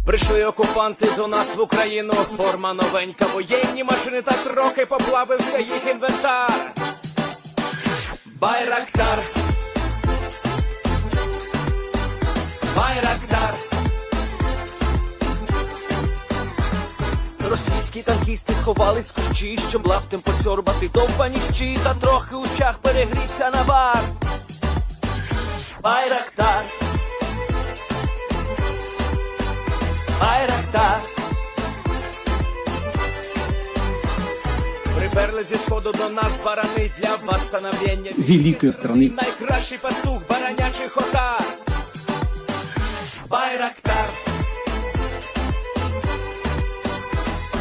Прийшли окупанти до нас в Україну, форма новенька, воєнні машини, та трохи поплавився їх інвентар. Байрактар, Байрактар. Російські танкісти сховались в кущі, щоб лаптем посьорбати довбані щі, та трохи у щах перегрівся навар. Байрактар, Байрактар. Приперли зі сходу до нас барани для восстановлення великої страни. Найкращий пастух баранячих отар. Байрактар,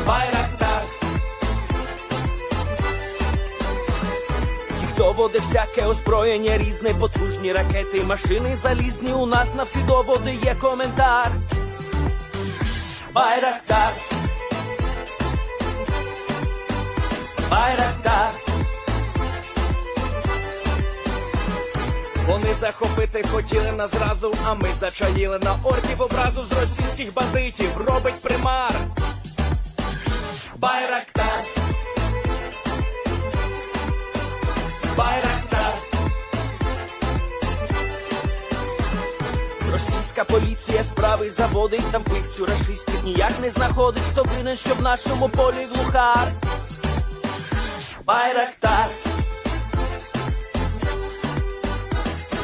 Байрактар. Ті, хто води всяке озброєння різне, потужні ракети, машини залізні, у нас на всі доводи є коментар. Байрактар, Байрактар. Вони захопити хотіли нас зразу, а ми зачаїли на орків образу з російських бандитів, робить примар. Байрактар, Байрактар. Російська поліція справи заводить, там вбивцю рашистів ніяк не знаходить, хто винен, що в нашому полі глухар. Байрактар,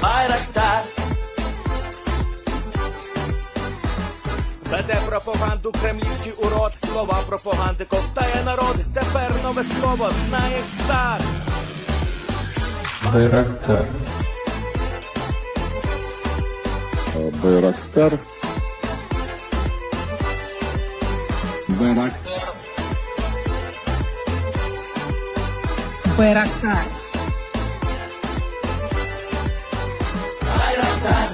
Байрактар. Веде пропаганду кремлівський урод, слова пропаганди ковтає народ, тепер нове слово знає цар. Байрактар. Байрактар. Байрактар. Байрактар. Байрактар.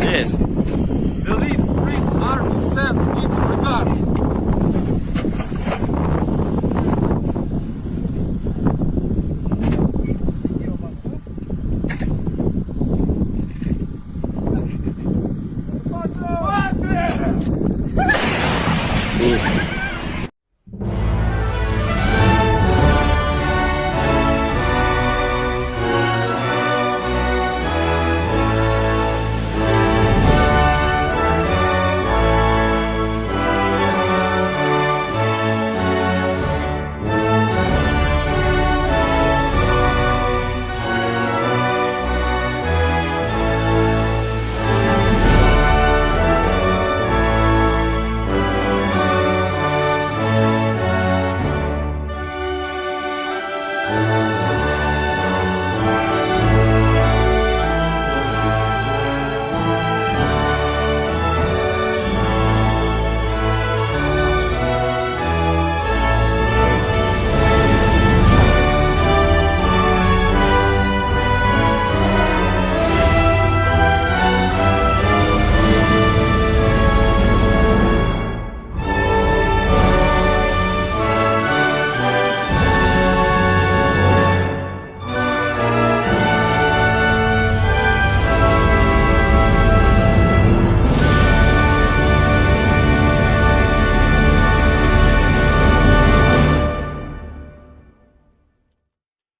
Yes. The Leaf Spring Army sends its regards.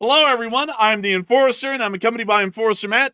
Hello, everyone. I'm the Enforcer, and I'm accompanied by Enforcer Matt.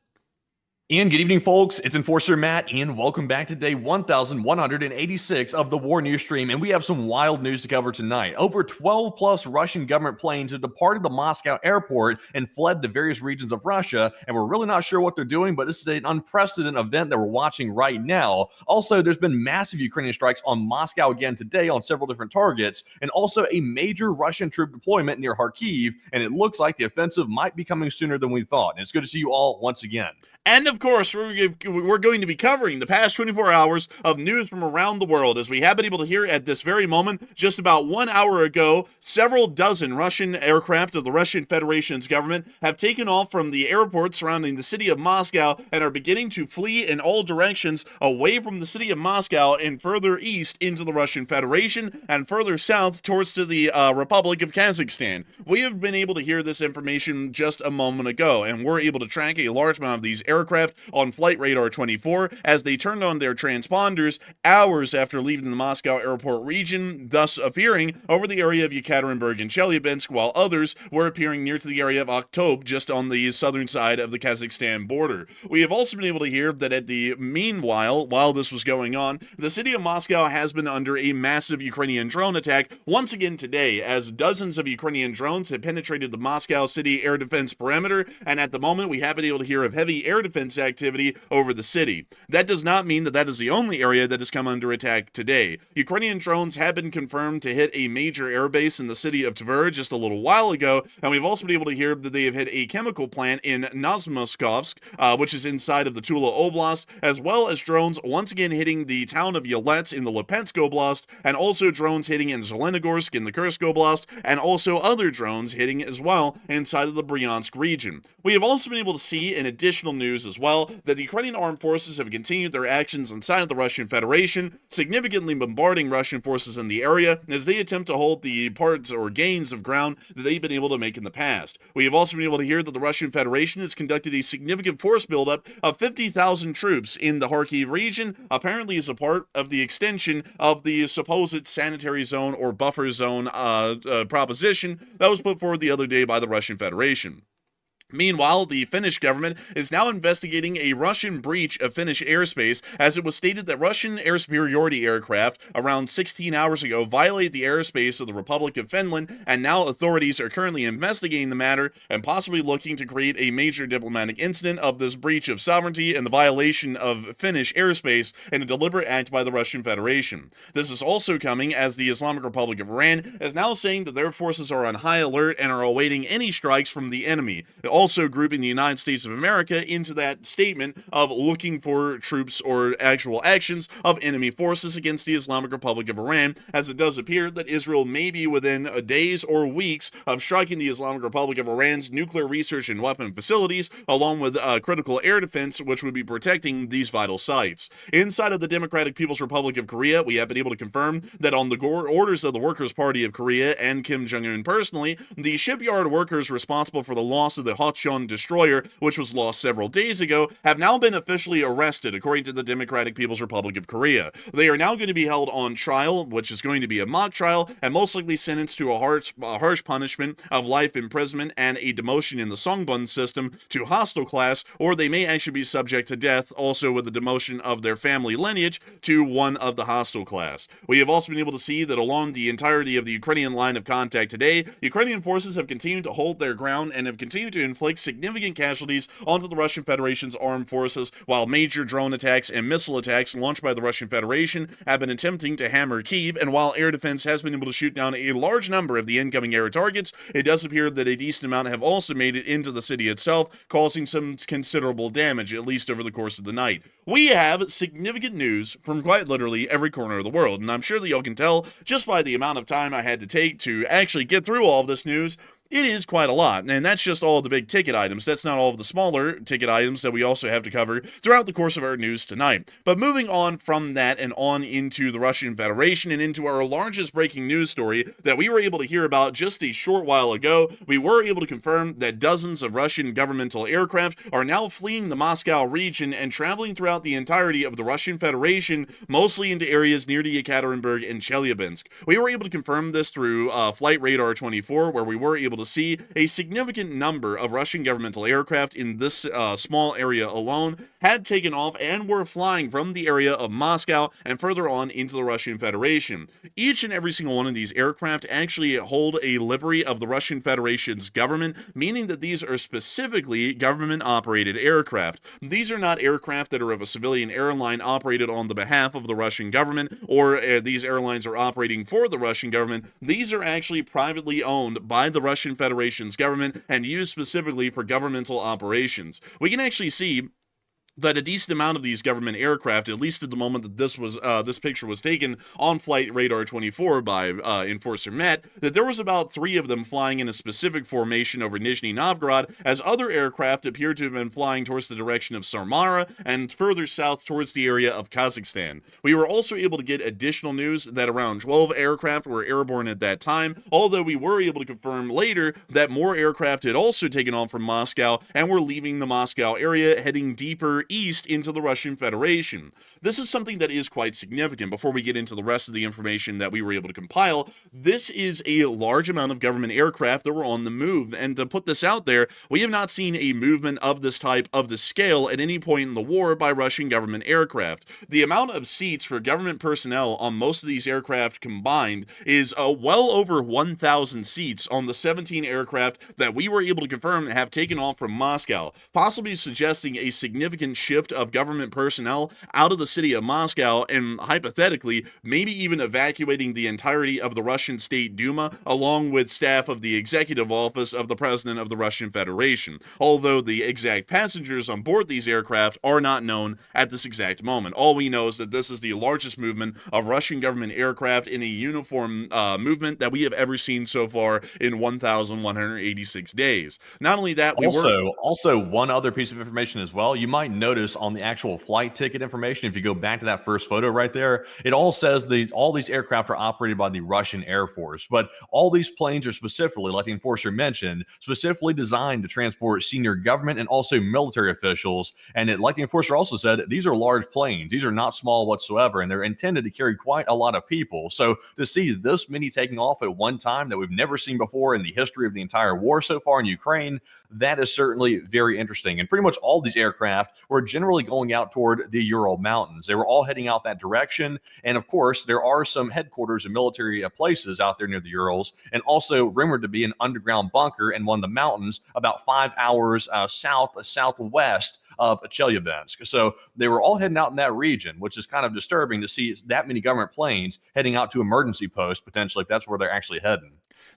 And good evening, folks. It's Enforcer Matt, and welcome back to day 1186 of the War News Stream. And we have some wild news to cover tonight. Over 12 plus Russian government planes have departed the Moscow airport and fled to various regions of Russia. And we're really not sure what they're doing, but this is an unprecedented event that we're watching right now. Also, there's been massive Ukrainian strikes on Moscow again today on several different targets, and also a major Russian troop deployment near Kyiv. And it looks like the offensive might be coming sooner than we thought. And it's good to see you all once again. And of course, we're going to be covering the past 24 hours of news from around the world. As we have been able to hear at this very moment, just about 1 hour ago, several dozen Russian aircraft of the Russian Federation's government have taken off from the airport surrounding the city of Moscow and are beginning to flee in all directions away from the city of Moscow and further east into the Russian Federation and further south towards to the Republic of Kazakhstan. We have been able to hear this information just a moment ago, and we're able to track a large amount of these aircraft on Flight Radar 24 as they turned on their transponders hours after leaving the Moscow airport region, thus appearing over the area of Yekaterinburg and Chelyabinsk, while others were appearing near to the area of Aktob, just on the southern side of the Kazakhstan border. We have also been able to hear that at the meanwhile, while this was going on, the city of Moscow has been under a massive Ukrainian drone attack once again today, as dozens of Ukrainian drones have penetrated the Moscow city air defense perimeter, and at the moment we have been able to hear of heavy air defense activity over the city. That does not mean that that is the only area that has come under attack today. Ukrainian drones have been confirmed to hit a major airbase in the city of Tver just a little while ago, and we've also been able to hear that they have hit a chemical plant in Novomoskovsk, which is inside of the Tula Oblast, as well as drones once again hitting the town of Yelets in the Lupensk Oblast, and also drones hitting in Zelenogorsk in the Kursk Oblast, and also other drones hitting as well inside of the Bryansk region. We have also been able to see in additional news as well well that the Ukrainian armed forces have continued their actions inside of the Russian Federation, significantly bombarding Russian forces in the area as they attempt to hold the parts or gains of ground that they've been able to make in the past. We have also been able to hear that the Russian Federation has conducted a significant force buildup of 50,000 troops in the Kharkiv region, apparently as a part of the extension of the supposed sanitary zone or buffer zone proposition that was put forward the other day by the Russian Federation. Meanwhile, the Finnish government is now investigating a Russian breach of Finnish airspace, as it was stated that Russian air superiority aircraft around 16 hours ago violated the airspace of the Republic of Finland, and now authorities are currently investigating the matter and possibly looking to create a major diplomatic incident of this breach of sovereignty and the violation of Finnish airspace in a deliberate act by the Russian Federation. This is also coming as the Islamic Republic of Iran is now saying that their forces are on high alert and are awaiting any strikes from the enemy, also grouping the United States of America into that statement of looking for troops or actual actions of enemy forces against the Islamic Republic of Iran, as it does appear that Israel may be within days or weeks of striking the Islamic Republic of Iran's nuclear research and weapon facilities, along with critical air defense, which would be protecting these vital sites. Inside of the Democratic People's Republic of Korea, we have been able to confirm that on the orders of the Workers' Party of Korea and Kim Jong-un personally, the shipyard workers responsible for the loss of the Hochon destroyer, which was lost several days ago, have now been officially arrested, according to the Democratic People's Republic of Korea. They are now going to be held on trial, which is going to be a mock trial, and most likely sentenced to a harsh punishment of life imprisonment and a demotion in the Songbun system to hostile class, or they may actually be subject to death, also with the demotion of their family lineage to one of the hostile class. We have also been able to see that along the entirety of the Ukrainian line of contact today, Ukrainian forces have continued to hold their ground and have continued to inflict significant casualties onto the Russian Federation's armed forces, while major drone attacks and missile attacks launched by the Russian Federation have been attempting to hammer Kyiv, and while air defense has been able to shoot down a large number of the incoming air targets, it does appear that a decent amount have also made it into the city itself, causing some considerable damage, at least over the course of the night. We have significant news from quite literally every corner of the world, and I'm sure that y'all can tell just by the amount of time I had to take to actually get through all of this news. It is quite a lot, and that's just all of the big ticket items. That's not all of the smaller ticket items that we also have to cover throughout the course of our news tonight. But moving on from that and on into the Russian Federation and into our largest breaking news story that we were able to hear about just a short while ago, we were able to confirm that dozens of Russian governmental aircraft are now fleeing the Moscow region and traveling throughout the entirety of the Russian Federation, mostly into areas near the Yekaterinburg and Chelyabinsk. We were able to confirm this through Flight Radar 24, where we were able to see a significant number of Russian governmental aircraft in this small area alone had taken off and were flying from the area of Moscow and further on into the Russian Federation. Each and every single one of these aircraft actually hold a livery of the Russian Federation's government, meaning that these are specifically government-operated aircraft. These are not aircraft that are of a civilian airline operated on the behalf of the Russian government, or these airlines are operating for the Russian government. These are actually privately owned by the Russian Federation's government and used specifically for governmental operations. We can actually see that a decent amount of these government aircraft, at least at the moment that this picture was taken on Flight Radar 24 by Enforcer Matt, that there was about 3 of them flying in a specific formation over Nizhny Novgorod, as other aircraft appeared to have been flying towards the direction of Samara and further south towards the area of Kazakhstan. We were also able to get additional news that around 12 aircraft were airborne at that time, although we were able to confirm later that more aircraft had also taken off from Moscow and were leaving the Moscow area, heading deeper east into the Russian Federation. This is something that is quite significant. Before we get into the rest of the information that we were able to compile, this is a large amount of government aircraft that were on the move, and to put this out there, we have not seen a movement of this type of the scale at any point in the war by Russian government aircraft. The amount of seats for government personnel on most of these aircraft combined is well over 1,000 seats on the 17 aircraft that we were able to confirm have taken off from Moscow, possibly suggesting a significant shift of government personnel out of the city of Moscow and hypothetically maybe even evacuating the entirety of the Russian State Duma along with staff of the executive office of the President of the Russian Federation, although the exact passengers on board these aircraft are not known at this exact moment. All we know is that this is the largest movement of Russian government aircraft in a uniform movement that we have ever seen so far in 1,186 days. Not only that, Also, one other piece of information as well. You might notice on the actual flight ticket information, if you go back to that first photo right there, it all says all these aircraft are operated by the Russian Air Force. But all these planes are specifically, like the enforcer mentioned, specifically designed to transport senior government and also military officials. And like the enforcer also said, these are large planes. These are not small whatsoever, and they're intended to carry quite a lot of people. So to see this many taking off at one time that we've never seen before in the history of the entire war so far in Ukraine, that is certainly very interesting. And pretty much all these aircraft were generally going out toward the Ural Mountains. They were all heading out that direction. And of course, there are some headquarters and military places out there near the Urals, and also rumored to be an underground bunker in one of the mountains about 5 hours southwest of Chelyabinsk. So they were all heading out in that region, which is kind of disturbing to see that many government planes heading out to emergency posts, potentially, if that's where they're actually heading.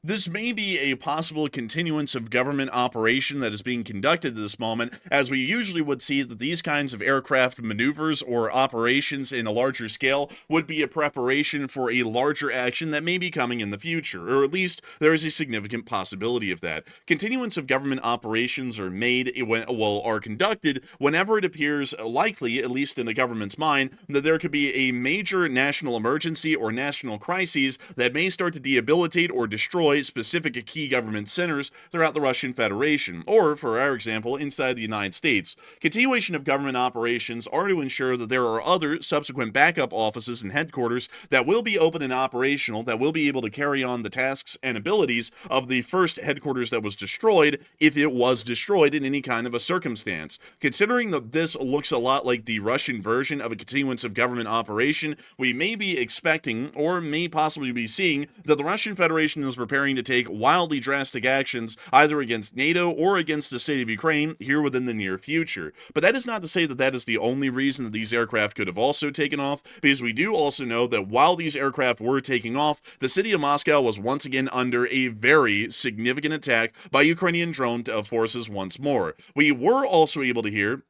This may be a possible continuance of government operation that is being conducted at this moment, as we usually would see that these kinds of aircraft maneuvers or operations in a larger scale would be a preparation for a larger action that may be coming in the future, or at least there is a significant possibility of that. Continuance of government operations are are conducted whenever it appears likely, at least in the government's mind, that there could be a major national emergency or national crises that may start to debilitate or destroy specific key government centers throughout the Russian Federation, or, for our example, inside the United States. Continuation of government operations are to ensure that there are other subsequent backup offices and headquarters that will be open and operational, that will be able to carry on the tasks and abilities of the first headquarters that was destroyed, if it was destroyed in any kind of a circumstance. Considering that this looks a lot like the Russian version of a continuance of government operation, we may be expecting, or may possibly be seeing, that the Russian Federation is preparing to take wildly drastic actions either against NATO or against the state of Ukraine here within the near future. But that is not to say that that is the only reason that these aircraft could have also taken off, because we do also know that while these aircraft were taking off, the city of Moscow was once again under a very significant attack by Ukrainian drone forces once more. We were also able to hear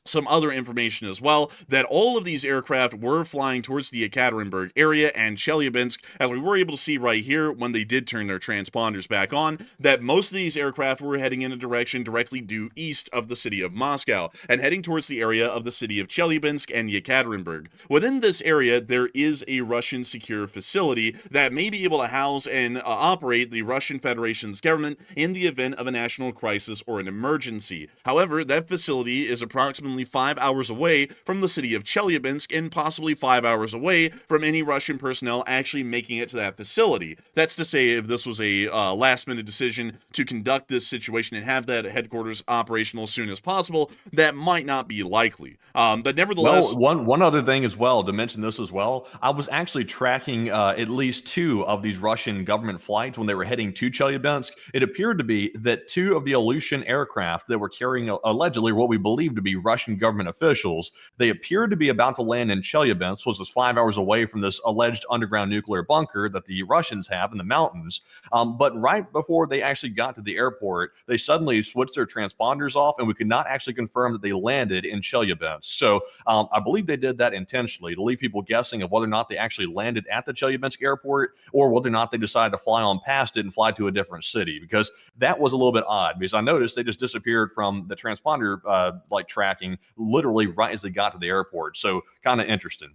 some other information as well, that all of these aircraft were flying towards the Ekaterinburg area and Chelyabinsk, as we were able to see right here when they did turn their transponders back on, that most of these aircraft were heading in a direction directly due east of the city of Moscow, and heading towards the area of the city of Chelyabinsk and Ekaterinburg. Within this area, there is a Russian secure facility that may be able to house and operate the Russian Federation's government in the event of a national crisis or an emergency. However, that facility is approximately 5 hours away from the city of Chelyabinsk and possibly 5 hours away from any Russian personnel actually making it to that facility. That's to say, if this was a last-minute decision to conduct this situation and have that headquarters operational as soon as possible, that might not be likely. But nevertheless... Well, one other thing as well, to mention this as well, I was actually tracking at least 2 of these Russian government flights when they were heading to Chelyabinsk. It appeared to be that 2 of the Ilyushin aircraft that were carrying allegedly what we believe to be Russian government officials, they appeared to be about to land in Chelyabinsk, which was 5 hours away from this alleged underground nuclear bunker that the Russians have in the mountains. But right before they actually got to the airport, they suddenly switched their transponders off, and we could not actually confirm that they landed in Chelyabinsk. So I believe they did that intentionally to leave people guessing of whether or not they actually landed at the Chelyabinsk airport, or whether or not they decided to fly on past it and fly to a different city, because that was a little bit odd, because I noticed they just disappeared from the transponder tracking literally right as they got to the airport. So kind of interesting.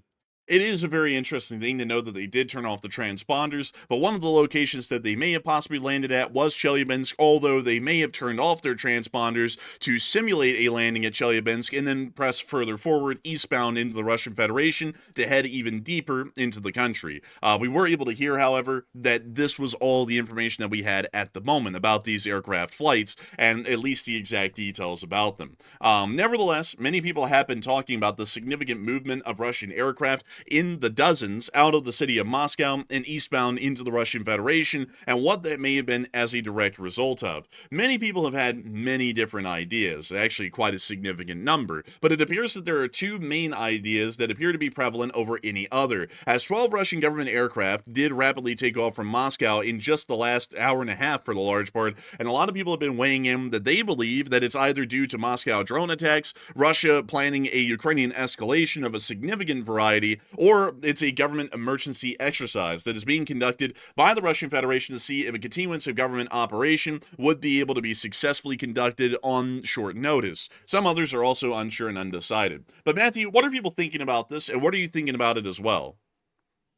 It is a very interesting thing to know that they did turn off the transponders, but one of the locations that they may have possibly landed at was Chelyabinsk, although they may have turned off their transponders to simulate a landing at Chelyabinsk and then press further forward eastbound into the Russian Federation to head even deeper into the country. We were able to hear, however, that this was all the information that we had at the moment about these aircraft flights, and at least the exact details about them. Nevertheless, many people have been talking about the significant movement of Russian aircraft in the dozens out of the city of Moscow and eastbound into the Russian Federation, and what that may have been as a direct result of. Many people have had many different ideas, actually quite a significant number, but it appears that there are two main ideas that appear to be prevalent over any other, as 12 Russian government aircraft did rapidly take off from Moscow in just the last hour and a half for the large part, and a lot of people have been weighing in that they believe that it's either due to Moscow drone attacks, Russia planning a Ukrainian escalation of a significant variety, or it's a government emergency exercise that is being conducted by the Russian Federation to see if a continuance of government operation would be able to be successfully conducted on short notice. Some others are also unsure and undecided. But Matthew, what are people thinking about this, and what are you thinking about it as well?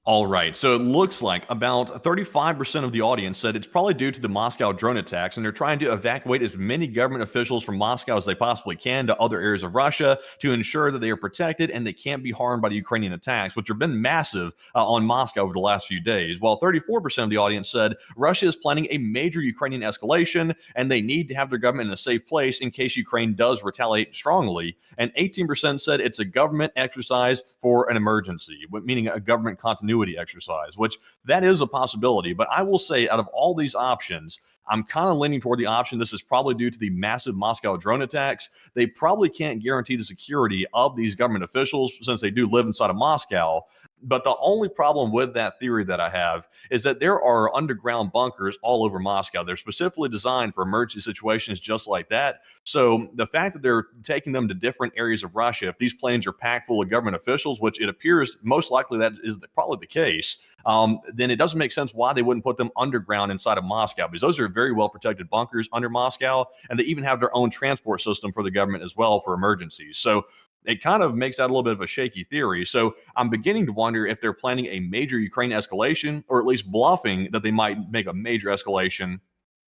All right, so it looks like about 35% of the audience said it's probably due to the Moscow drone attacks, and they're trying to evacuate as many government officials from Moscow as they possibly can to other areas of Russia to ensure that they are protected and they can't be harmed by the Ukrainian attacks, which have been massive on Moscow over the last few days. While 34% of the audience said Russia is planning a major Ukrainian escalation, and they need to have their government in a safe place in case Ukraine does retaliate strongly. And 18% said it's a government exercise for an emergency, meaning a government continuity exercise, which that is a possibility. But I will say, out of all these options, I'm kind of leaning toward the option this is probably due to the massive Moscow drone attacks. They probably can't guarantee the security of these government officials since they do live inside of Moscow. But the only problem with that theory that I have is that there are underground bunkers all over Moscow. They're specifically designed for emergency situations just like that. So the fact that they're taking them to different areas of Russia, if these planes are packed full of government officials, which it appears most likely that is probably the case, then it doesn't make sense why they wouldn't put them underground inside of Moscow, because those are very well protected bunkers under Moscow, and they even have their own transport system for the government as well for emergencies. So it kind of makes that a little bit of a shaky theory. So I'm beginning to wonder if they're planning a major Ukraine escalation, or at least bluffing that they might make a major escalation.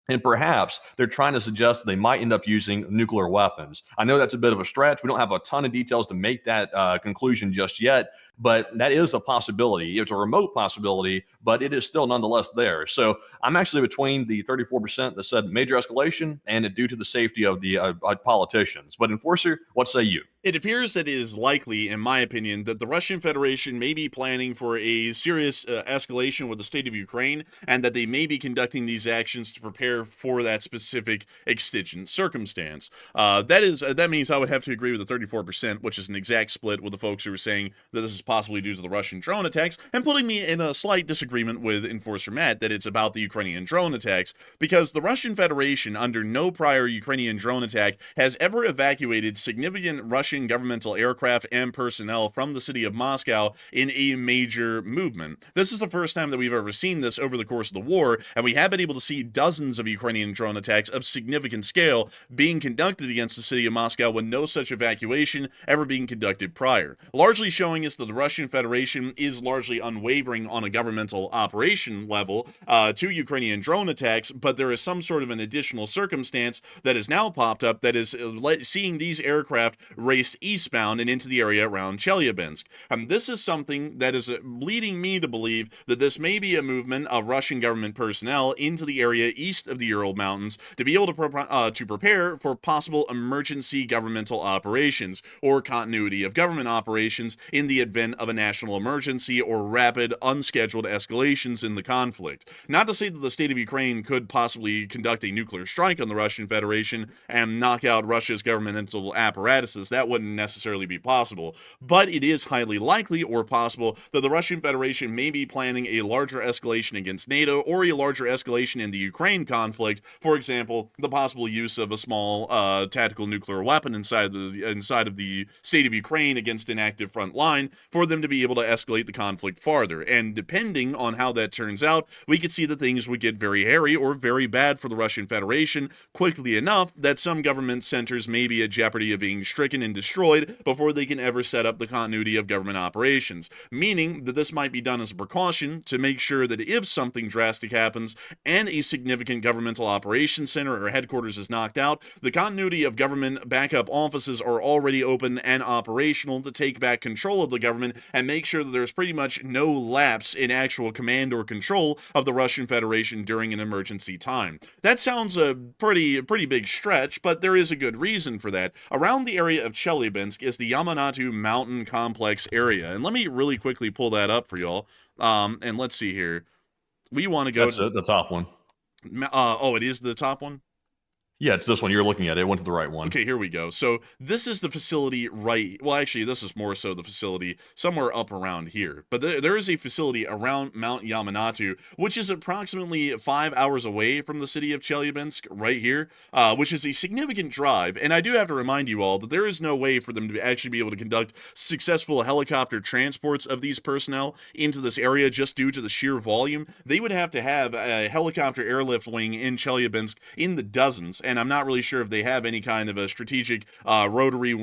And perhaps they're trying to suggest they might end up using nuclear weapons. I know that's a bit of a stretch. We don't have a ton of details to make that conclusion just yet, but that is a possibility. It's a remote possibility, but it is still nonetheless there. So I'm actually between the 34% that said major escalation and due to the safety of the politicians. But Enforcer, what say you? It appears that it is likely, in my opinion, that the Russian Federation may be planning for a serious escalation with the state of Ukraine, and that they may be conducting these actions to prepare for that specific exigent circumstance. That means I would have to agree with the 34%, which is an exact split with the folks who are saying that this is possibly due to the Russian drone attacks, and putting me in a slight disagreement with Enforcer Matt that it's about the Ukrainian drone attacks, because the Russian Federation, under no prior Ukrainian drone attack, has ever evacuated significant Russian governmental aircraft and personnel from the city of Moscow in a major movement. This is the first time that we've ever seen this over the course of the war, and we have been able to see dozens of Ukrainian drone attacks of significant scale being conducted against the city of Moscow with no such evacuation ever being conducted prior, largely showing us that the Russian Federation is largely unwavering on a governmental operation level to Ukrainian drone attacks, but there is some sort of an additional circumstance that has now popped up that is seeing these aircraft race eastbound and into the area around Chelyabinsk. This is something that is leading me to believe that this may be a movement of Russian government personnel into the area east of the Ural Mountains to be able to prepare for possible emergency governmental operations or continuity of government operations in the event of a national emergency or rapid, unscheduled escalations in the conflict. Not to say that the state of Ukraine could possibly conduct a nuclear strike on the Russian Federation and knock out Russia's governmental apparatuses. That wouldn't necessarily be possible, but it is highly likely or possible that the Russian Federation may be planning a larger escalation against NATO or a larger escalation in the Ukraine conflict. For example, the possible use of a small tactical nuclear weapon inside of the state of Ukraine against an active front line for them to be able to escalate the conflict farther. And depending on how that turns out, we could see that things would get very hairy or very bad for the Russian Federation quickly enough that some government centers may be at jeopardy of being stricken and destroyed before they can ever set up the continuity of government operations, meaning that this might be done as a precaution to make sure that if something drastic happens and a significant governmental operations center or headquarters is knocked out, the continuity of government backup offices are already open and operational to take back control of the government and make sure that there's pretty much no lapse in actual command or control of the Russian Federation during an emergency time. That sounds a pretty big stretch, but there is a good reason for that. Around the area of Chelyabinsk is the Yamanato Mountain Complex area. And let me really quickly pull that up for y'all. And let's see here. We want to go That's the top one. Oh, it is the top one? Yeah, it's this one. You're looking at it. It went to the right one. Okay, here we go. So this is the facility well, actually, this is more so the facility somewhere up around here. But there is a facility around Mount Yamanato, which is approximately 5 hours away from the city of Chelyabinsk, right here, which is a significant drive. And I do have to remind you all that there is no way for them to actually be able to conduct successful helicopter transports of these personnel into this area just due to the sheer volume. They would have to have a helicopter airlift wing in Chelyabinsk in the dozens, and I'm not really sure if they have any kind of a strategic rotary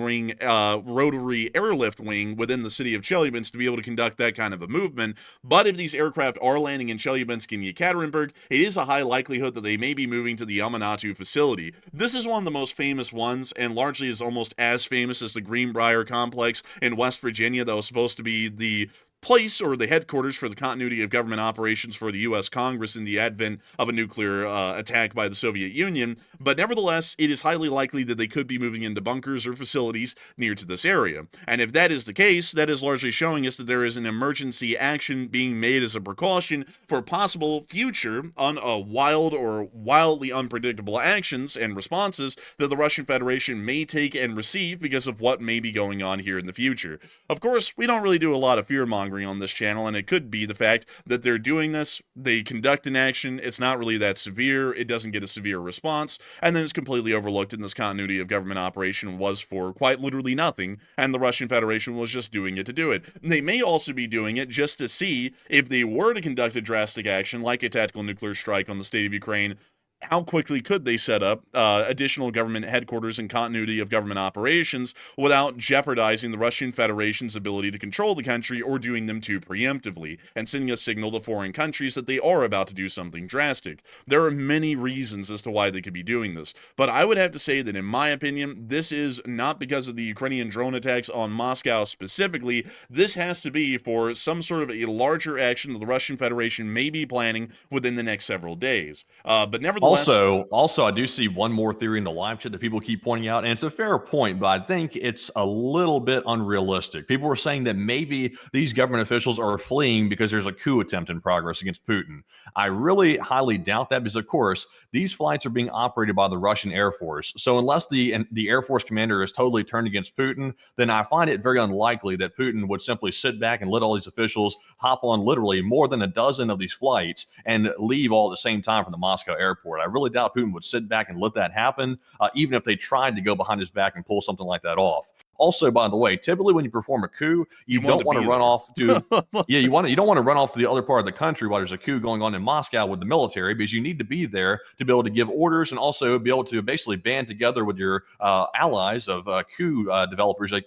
airlift wing within the city of Chelyabinsk to be able to conduct that kind of a movement. But if these aircraft are landing in Chelyabinsk and Yekaterinburg, it is a high likelihood that they may be moving to the Yamanato facility. This is one of the most famous ones, and largely is almost as famous as the Greenbrier complex in West Virginia that was supposed to be the place or the headquarters for the continuity of government operations for the U.S. Congress in the advent of a nuclear attack by the Soviet Union. But nevertheless, it is highly likely that they could be moving into bunkers or facilities near to this area. And if that is the case, that is largely showing us that there is an emergency action being made as a precaution for possible future wild or wildly unpredictable actions and responses that the Russian Federation may take and receive because of what may be going on here in the future. Of course, we don't really do a lot of fear-mongering on this channel, and it could be the fact that they're doing this, they conduct an action, it's not really that severe, it doesn't get a severe response, and then it's completely overlooked, and this continuity of government operation was for quite literally nothing, and the Russian Federation was just doing it to do it. They may also be doing it just to see if they were to conduct a drastic action like a tactical nuclear strike on the state of Ukraine, how quickly could they set up additional government headquarters and continuity of government operations without jeopardizing the Russian Federation's ability to control the country or doing them too preemptively and sending a signal to foreign countries that they are about to do something drastic? There are many reasons as to why they could be doing this, but I would have to say that in my opinion, this is not because of the Ukrainian drone attacks on Moscow specifically. This has to be for some sort of a larger action that the Russian Federation may be planning within the next several days. But nevertheless, Also, I do see one more theory in the live chat that people keep pointing out, and it's a fair point, but I think it's a little bit unrealistic. People were saying that maybe these government officials are fleeing because there's a coup attempt in progress against Putin. I really highly doubt that because, of course, these flights are being operated by the Russian Air Force. So unless the Air Force commander is totally turned against Putin, then I find it very unlikely that Putin would simply sit back and let all these officials hop on literally more than a dozen of these flights and leave all at the same time from the Moscow airport. I really doubt Putin would sit back and let that happen, even if they tried to go behind his back and pull something like that off. Also, by the way, typically when you perform a coup, you don't want to run off to you don't want to run off to the other part of the country while there's a coup going on in Moscow with the military, because you need to be there to be able to give orders and also be able to basically band together with your allies of coup developers, I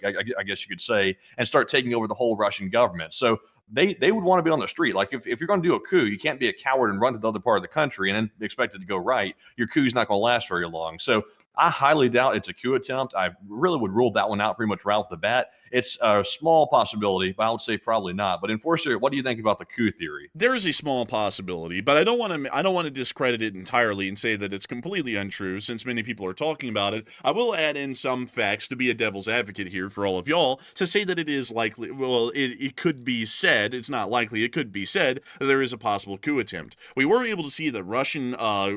guess you could say, and start taking over the whole Russian government. So they would want to be on the street. Like if you're going to do a coup, you can't be a coward and run to the other part of the country and then expect it to go right. Your coup's not going to last very long. So I highly doubt it's a coup attempt. I really would rule that one out pretty much right off the bat. It's a small possibility, but I would say probably not. But Enforcer, what do you think about the coup theory? There is a small possibility, but I don't want to discredit it entirely and say that it's completely untrue, since many people are talking about it. I will add in some facts to be a devil's advocate here for all of y'all to say that it is likely, well, it could be said, it's not likely, it could be said that there is a possible coup attempt. We were able to see that Russian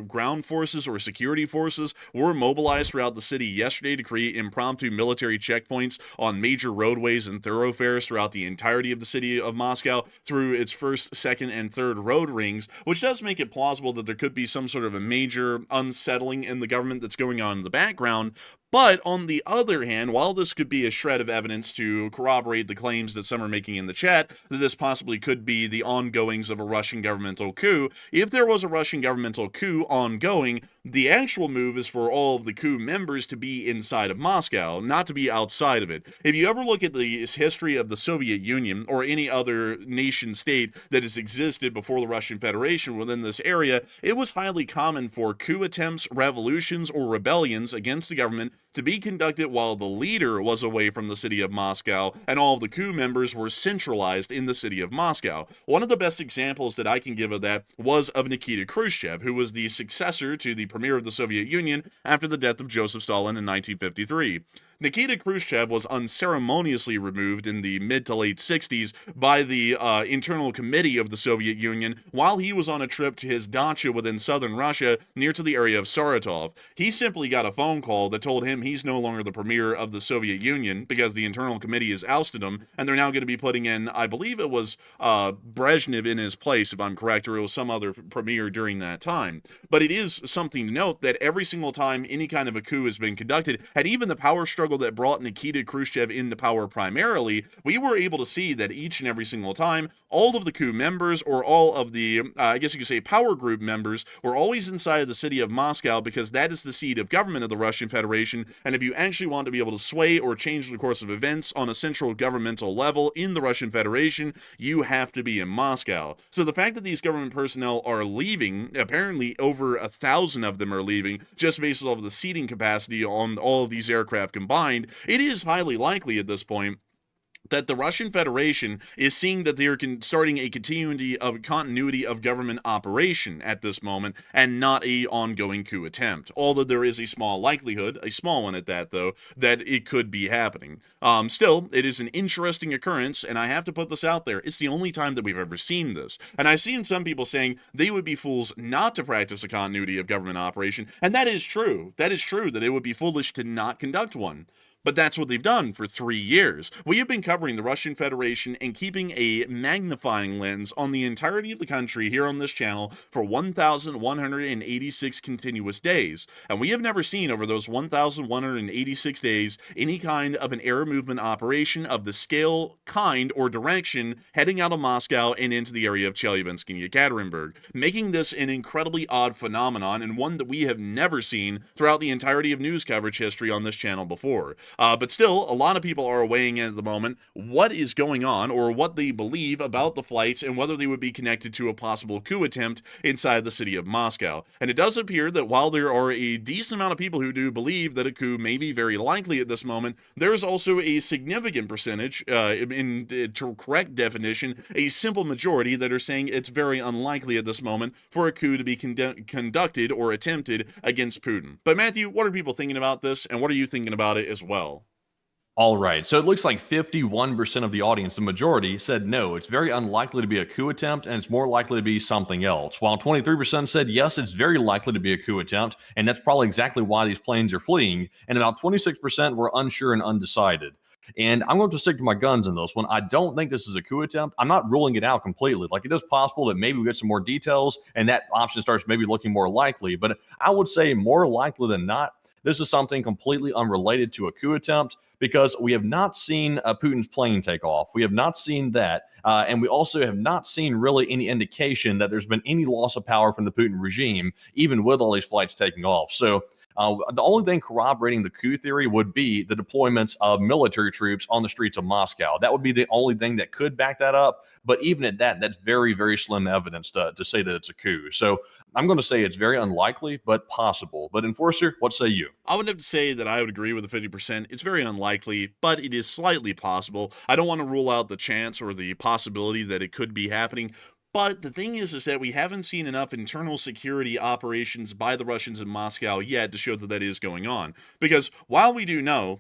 ground forces or security forces were mobilized throughout the city yesterday to create impromptu military checkpoints on major roadways and thoroughfares throughout the entirety of the city of Moscow through its first, second, and third road rings, which does make it plausible that there could be some sort of a major unsettling in the government that's going on in the background. But on the other hand, while this could be a shred of evidence to corroborate the claims that some are making in the chat, that this possibly could be the ongoings of a Russian governmental coup, if there was a Russian governmental coup ongoing, the actual move is for all of the coup members to be inside of Moscow, not to be outside of it. If you ever look at the history of the Soviet Union or any other nation state that has existed before the Russian Federation within this area, it was highly common for coup attempts, revolutions, or rebellions against the government to be conducted while the leader was away from the city of Moscow and all of the coup members were centralized in the city of Moscow. One of the best examples that I can give of that was of Nikita Khrushchev, who was the successor to the premier of the Soviet Union after the death of Joseph Stalin in 1953. Nikita Khrushchev was unceremoniously removed in the mid to late 60s by the internal committee of the Soviet Union while he was on a trip to his dacha within southern Russia near to the area of Saratov. He simply got a phone call that told him he's no longer the premier of the Soviet Union because the internal committee has ousted him, and they're now going to be putting in, I believe it was Brezhnev in his place, if I'm correct, or it was some other premier during that time. But it is something to note that every single time any kind of a coup has been conducted, and even the power struggle that brought Nikita Khrushchev into power primarily, we were able to see that each and every single time, all of the coup members, or all of the, I guess you could say, power group members, were always inside of the city of Moscow because that is the seat of government of the Russian Federation, and if you actually want to be able to sway or change the course of events on a central governmental level in the Russian Federation, you have to be in Moscow. So the fact that these government personnel are leaving, apparently over 1,000 of them are leaving, just based off of the seating capacity on all of these aircraft combined, it is highly likely at this point that the Russian Federation is seeing that they are starting a continuity of government operation at this moment, and not a ongoing coup attempt. Although there is a small likelihood, a small one at that though, that it could be happening. Still, it is an interesting occurrence, and I have to put this out there. It's the only time that we've ever seen this. And I've seen some people saying they would be fools not to practice a continuity of government operation, and that is true. That is true, that it would be foolish to not conduct one. But that's what they've done for 3 years. We have been covering the Russian Federation and keeping a magnifying lens on the entirety of the country here on this channel for 1,186 continuous days. And we have never seen over those 1,186 days any kind of an air movement operation of the scale, kind, or direction heading out of Moscow and into the area of Chelyabinsk and Yekaterinburg, making this an incredibly odd phenomenon and one that we have never seen throughout the entirety of news coverage history on this channel before. But still, a lot of people are weighing in at the moment what is going on, or what they believe about the flights, and whether they would be connected to a possible coup attempt inside the city of Moscow. And it does appear that while there are a decent amount of people who do believe that a coup may be very likely at this moment, there is also a significant percentage, to correct definition, a simple majority that are saying it's very unlikely at this moment for a coup to be conducted or attempted against Putin. But Matthew, what are people thinking about this, and what are you thinking about it as well? All right. So it looks like 51% of the audience, the majority, said no, it's very unlikely to be a coup attempt, and it's more likely to be something else. While 23% said yes, it's very likely to be a coup attempt, and that's probably exactly why these planes are fleeing. And about 26% were unsure and undecided. And I'm going to stick to my guns in this one. I don't think this is a coup attempt. I'm not ruling it out completely. Like, it is possible that maybe we get some more details and that option starts maybe looking more likely. But I would say more likely than not, this is something completely unrelated to a coup attempt, because we have not seen Putin's plane take off. We have not seen that. And we also have not seen really any indication that there's been any loss of power from the Putin regime, even with all these flights taking off. So the only thing corroborating the coup theory would be the deployments of military troops on the streets of Moscow. That would be the only thing that could back that up. But even at that, that's very, very slim evidence to say that it's a coup. So I'm going to say it's very unlikely, but possible. But Enforcer, what say you? I would have to say that I would agree with the 50%. It's very unlikely, but it is slightly possible. I don't want to rule out the chance or the possibility that it could be happening. But the thing is that we haven't seen enough internal security operations by the Russians in Moscow yet to show that that is going on. Because while we do know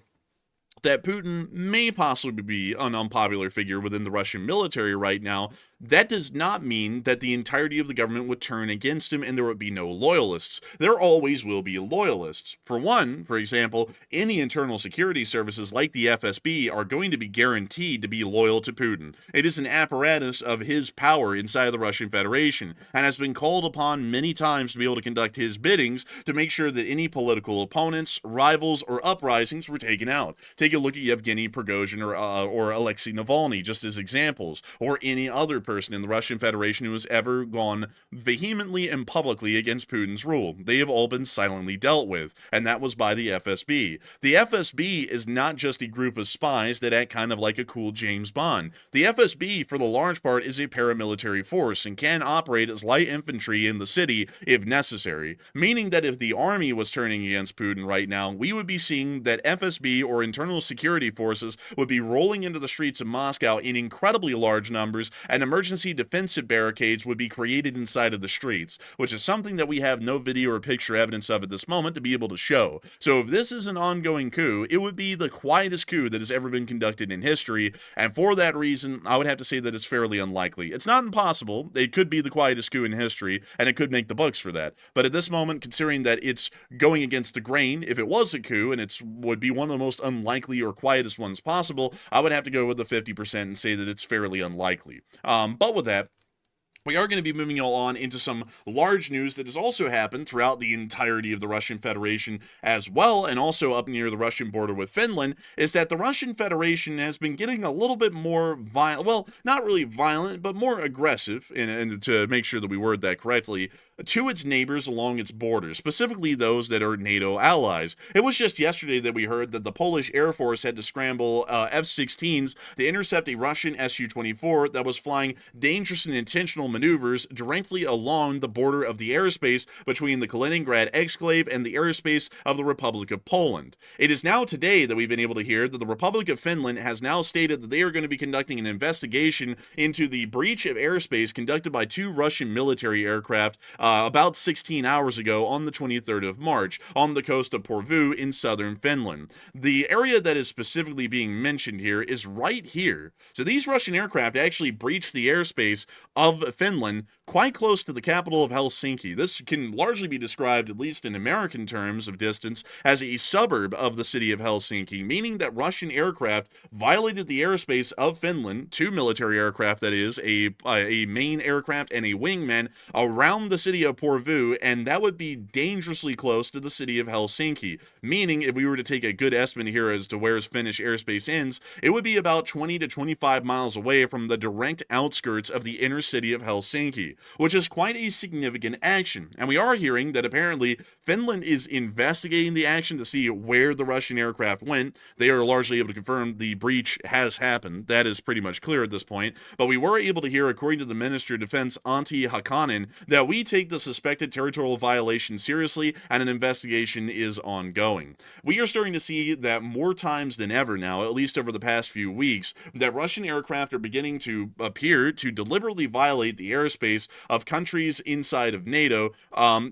that Putin may possibly be an unpopular figure within the Russian military right now, that does not mean that the entirety of the government would turn against him and there would be no loyalists. There always will be loyalists. For one, for example, any internal security services like the FSB are going to be guaranteed to be loyal to Putin. It is an apparatus of his power inside the Russian Federation, and has been called upon many times to be able to conduct his biddings to make sure that any political opponents, rivals, or uprisings were taken out. Take a look at Yevgeny Prigozhin or Alexei Navalny, just as examples, or any other person in the Russian Federation who has ever gone vehemently and publicly against Putin's rule. They have all been silently dealt with, and that was by the FSB. The FSB is not just a group of spies that act kind of like a cool James Bond. The FSB, for the large part, is a paramilitary force and can operate as light infantry in the city if necessary, meaning that if the army was turning against Putin right now, we would be seeing that FSB or internal internal security forces would be rolling into the streets of Moscow in incredibly large numbers, and emergency defensive barricades would be created inside of the streets, which is something that we have no video or picture evidence of at this moment to be able to show. So if this is an ongoing coup, it would be the quietest coup that has ever been conducted in history, and for that reason, I would have to say that it's fairly unlikely. It's not impossible. It could be the quietest coup in history, and it could make the books for that. But at this moment, considering that it's going against the grain, if it was a coup, and it would be one of the most unlikely or quietest ones possible, I would have to go with the 50% and say that it's fairly unlikely. But with that, we are going to be moving all on into some large news that has also happened throughout the entirety of the Russian Federation as well, and also up near the Russian border with Finland, is that the Russian Federation has been getting a little bit more violent, well, not really violent, but more aggressive, and to make sure that we word that correctly, to its neighbors along its borders, specifically those that are NATO allies. It was just yesterday that we heard that the Polish Air Force had to scramble F-16s to intercept a Russian Su-24 that was flying dangerous and intentional maneuvers directly along the border of the airspace between the Kaliningrad exclave and the airspace of the Republic of Poland. It is now today that we've been able to hear that the Republic of Finland has now stated that they are going to be conducting an investigation into the breach of airspace conducted by 2 Russian military aircraft about 16 hours ago on the 23rd of March on the coast of Porvoo in southern Finland. The area that is specifically being mentioned here is right here. So these Russian aircraft actually breached the airspace of Finland quite close to the capital of Helsinki. This can largely be described, at least in American terms of distance, as a suburb of the city of Helsinki, meaning that Russian aircraft violated the airspace of Finland, 2 military aircraft, that is, a main aircraft and a wingman, around the city of Porvoo, and that would be dangerously close to the city of Helsinki, meaning if we were to take a good estimate here as to where Finnish airspace ends, it would be about 20 to 25 miles away from the direct outskirts of the inner city of Helsinki, which is quite a significant action. And we are hearing that apparently Finland is investigating the action to see where the Russian aircraft went. They are largely able to confirm the breach has happened. That is pretty much clear at this point. But we were able to hear, according to the Minister of Defense, Antti Hakanen, that we take the suspected territorial violation seriously and an investigation is ongoing. We are starting to see that more times than ever now, at least over the past few weeks, that Russian aircraft are beginning to appear to deliberately violate the airspace of countries inside of NATO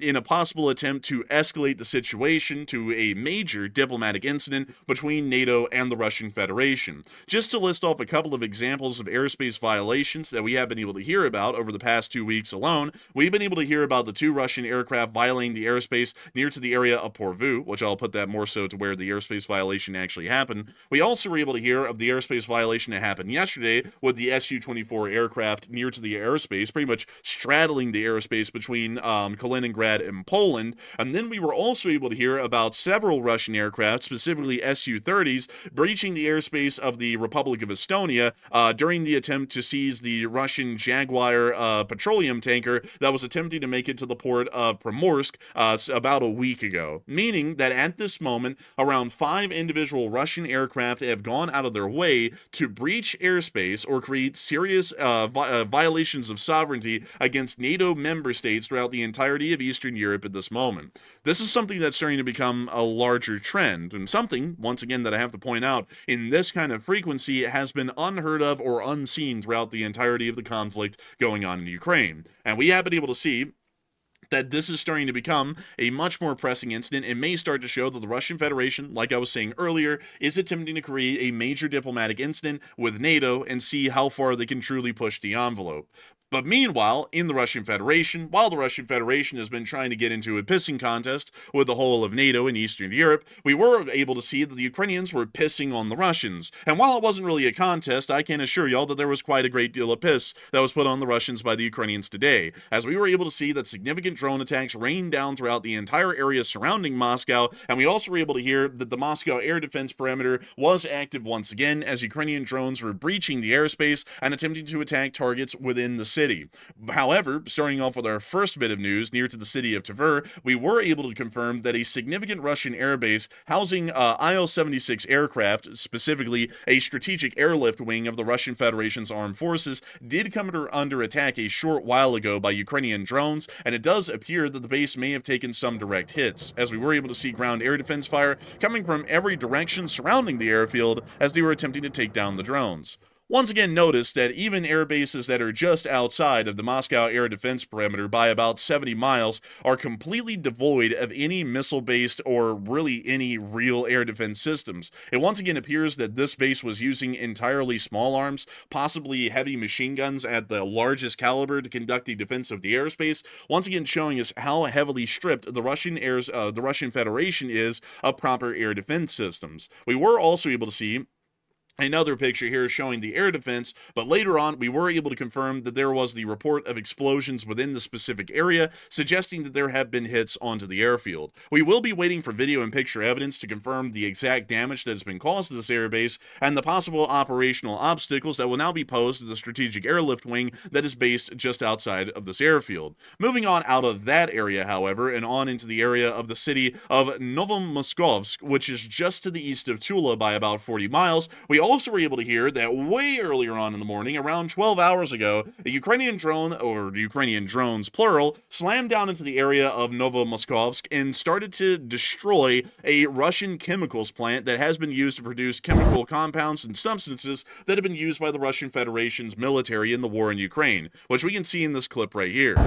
in a possible attempt to escalate the situation to a major diplomatic incident between NATO and the Russian Federation. Just to list off a couple of examples of airspace violations that we have been able to hear about over the past 2 weeks alone, we've been able to hear about the 2 Russian aircraft violating the airspace near to the area of Porvoo, which I'll put that more so to where the airspace violation actually happened. We also were able to hear of the airspace violation that happened yesterday with the Su-24 aircraft near to the airspace, pretty much straddling the airspace between Kaliningrad and Poland. And then we were also able to hear about several Russian aircraft, specifically Su-30s, breaching the airspace of the Republic of Estonia during the attempt to seize the Russian Jaguar petroleum tanker that was attempting to make it to the port of Primorsk about a week ago. Meaning that at this moment, around 5 individual Russian aircraft have gone out of their way to breach airspace or create serious violations of sovereignty against NATO member states throughout the entirety of Eastern Europe at this moment. This is something that's starting to become a larger trend, and something, once again, that I have to point out, in this kind of frequency has been unheard of or unseen throughout the entirety of the conflict going on in Ukraine. And we have been able to see that this is starting to become a much more pressing incident. It may start to show that the Russian Federation, like I was saying earlier, is attempting to create a major diplomatic incident with NATO and see how far they can truly push the envelope. But meanwhile, in the Russian Federation, while the Russian Federation has been trying to get into a pissing contest with the whole of NATO in Eastern Europe, we were able to see that the Ukrainians were pissing on the Russians. And while it wasn't really a contest, I can assure y'all that there was quite a great deal of piss that was put on the Russians by the Ukrainians today, as we were able to see that significant drone attacks rained down throughout the entire area surrounding Moscow, and we also were able to hear that the Moscow air defense perimeter was active once again as Ukrainian drones were breaching the airspace and attempting to attack targets within the city. city. However, starting off with our first bit of news near to the city of Tver, we were able to confirm that a significant Russian airbase housing Il-76 aircraft, specifically a strategic airlift wing of the Russian Federation's armed forces, did come under attack a short while ago by Ukrainian drones, and it does appear that the base may have taken some direct hits, as we were able to see ground air defense fire coming from every direction surrounding the airfield as they were attempting to take down the drones. Once again, notice that even air bases that are just outside of the Moscow air defense perimeter by about 70 miles are completely devoid of any missile-based or really any real air defense systems. It once again appears that this base was using entirely small arms, possibly heavy machine guns at the largest caliber to conduct the defense of the airspace, once again showing us how heavily stripped the Russian Federation is of proper air defense systems. We were also able to see another picture here showing the air defense, but later on we were able to confirm that there was the report of explosions within the specific area, suggesting that there have been hits onto the airfield. We will be waiting for video and picture evidence to confirm the exact damage that has been caused to this airbase and the possible operational obstacles that will now be posed to the strategic airlift wing that is based just outside of this airfield. Moving on out of that area, however, and on into the area of the city of Novomoskovsk, which is just to the east of Tula by about 40 miles, we also were able to hear that way earlier on in the morning, around 12 hours ago, a Ukrainian drone, or Ukrainian drones plural, slammed down into the area of Novomoskovsk and started to destroy a Russian chemicals plant that has been used to produce chemical compounds and substances that have been used by the Russian Federation's military in the war in Ukraine, which we can see in this clip right here.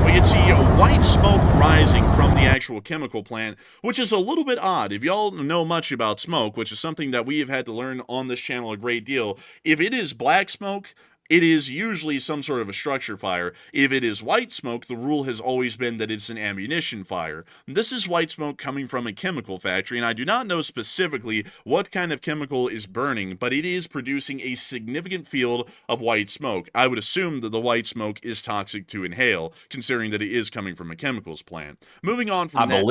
You can see white smoke rising from the actual chemical plant, which is a little bit odd. If y'all know much about smoke, which is something that we have had to learn on this channel a great deal, if it is black smoke, it is usually some sort of a structure fire. If it is white smoke, the rule has always been that it's an ammunition fire. This is white smoke coming from a chemical factory, and I do not know specifically what kind of chemical is burning, but it is producing a significant field of white smoke. I would assume that the white smoke is toxic to inhale, considering that it is coming from a chemicals plant. Moving on from that...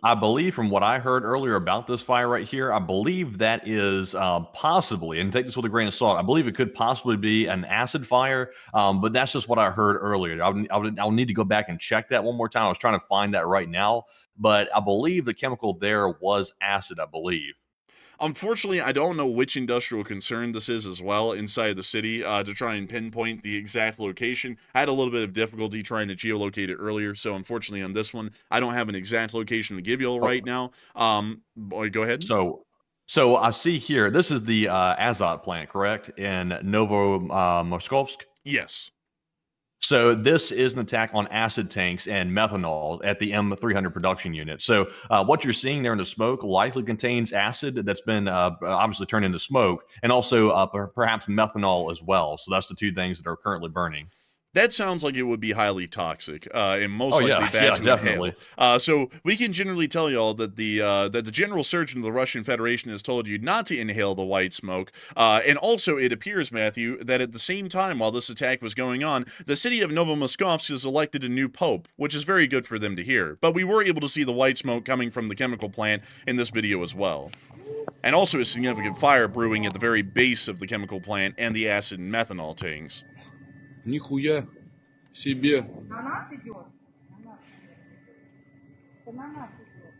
I believe from what I heard earlier about this fire right here, I believe that is possibly, and take this with a grain of salt, I believe it could possibly be an acid fire, but that's just what I heard earlier. I'll need to go back and check that one more time. I was trying to find that right now, but I believe the chemical there was acid, I believe. Unfortunately, I don't know which industrial concern this is as well inside the city to try and pinpoint the exact location. I had a little bit of difficulty trying to geolocate it earlier, so unfortunately on this one, I don't have an exact location to give you all right now. Go ahead. So I see here, this is the Azot plant, correct? In Novomoskovsk? Yes. So this is an attack on acid tanks and methanol at the M300 production unit. So what you're seeing there in the smoke likely contains acid that's been obviously turned into smoke, and also perhaps methanol as well. So that's the two things that are currently burning. That sounds like it would be highly toxic and most likely bad to definitely. inhale. So we can generally tell y'all that the general surgeon of the Russian Federation has told you not to inhale the white smoke. And also, it appears, Matthew, that at the same time while this attack was going on, the city of Novomoskovsk has elected a new pope, which is very good for them to hear. But we were able to see the white smoke coming from the chemical plant in this video as well. And also a significant fire brewing at the very base of the chemical plant and the acid and methanol tanks. Нихуя себе. На нас идет. На нас идет. Это на нас идет.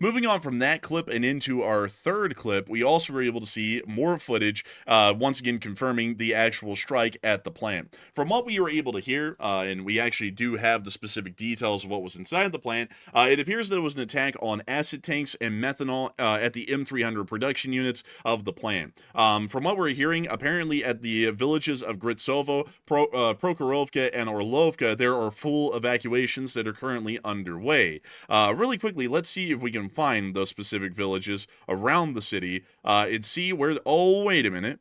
Moving on from that clip and into our third clip, we also were able to see more footage, once again confirming the actual strike at the plant. From what we were able to hear, and we actually do have the specific details of what was inside the plant, it appears there was an attack on acid tanks and methanol at the M300 production units of the plant. From what we're hearing, apparently at the villages of Gritsovo, Prokhorovka, and Orlovka, there are full evacuations that are currently underway. Really quickly, let's see if we can find those specific villages around the city and see where... Oh, wait a minute.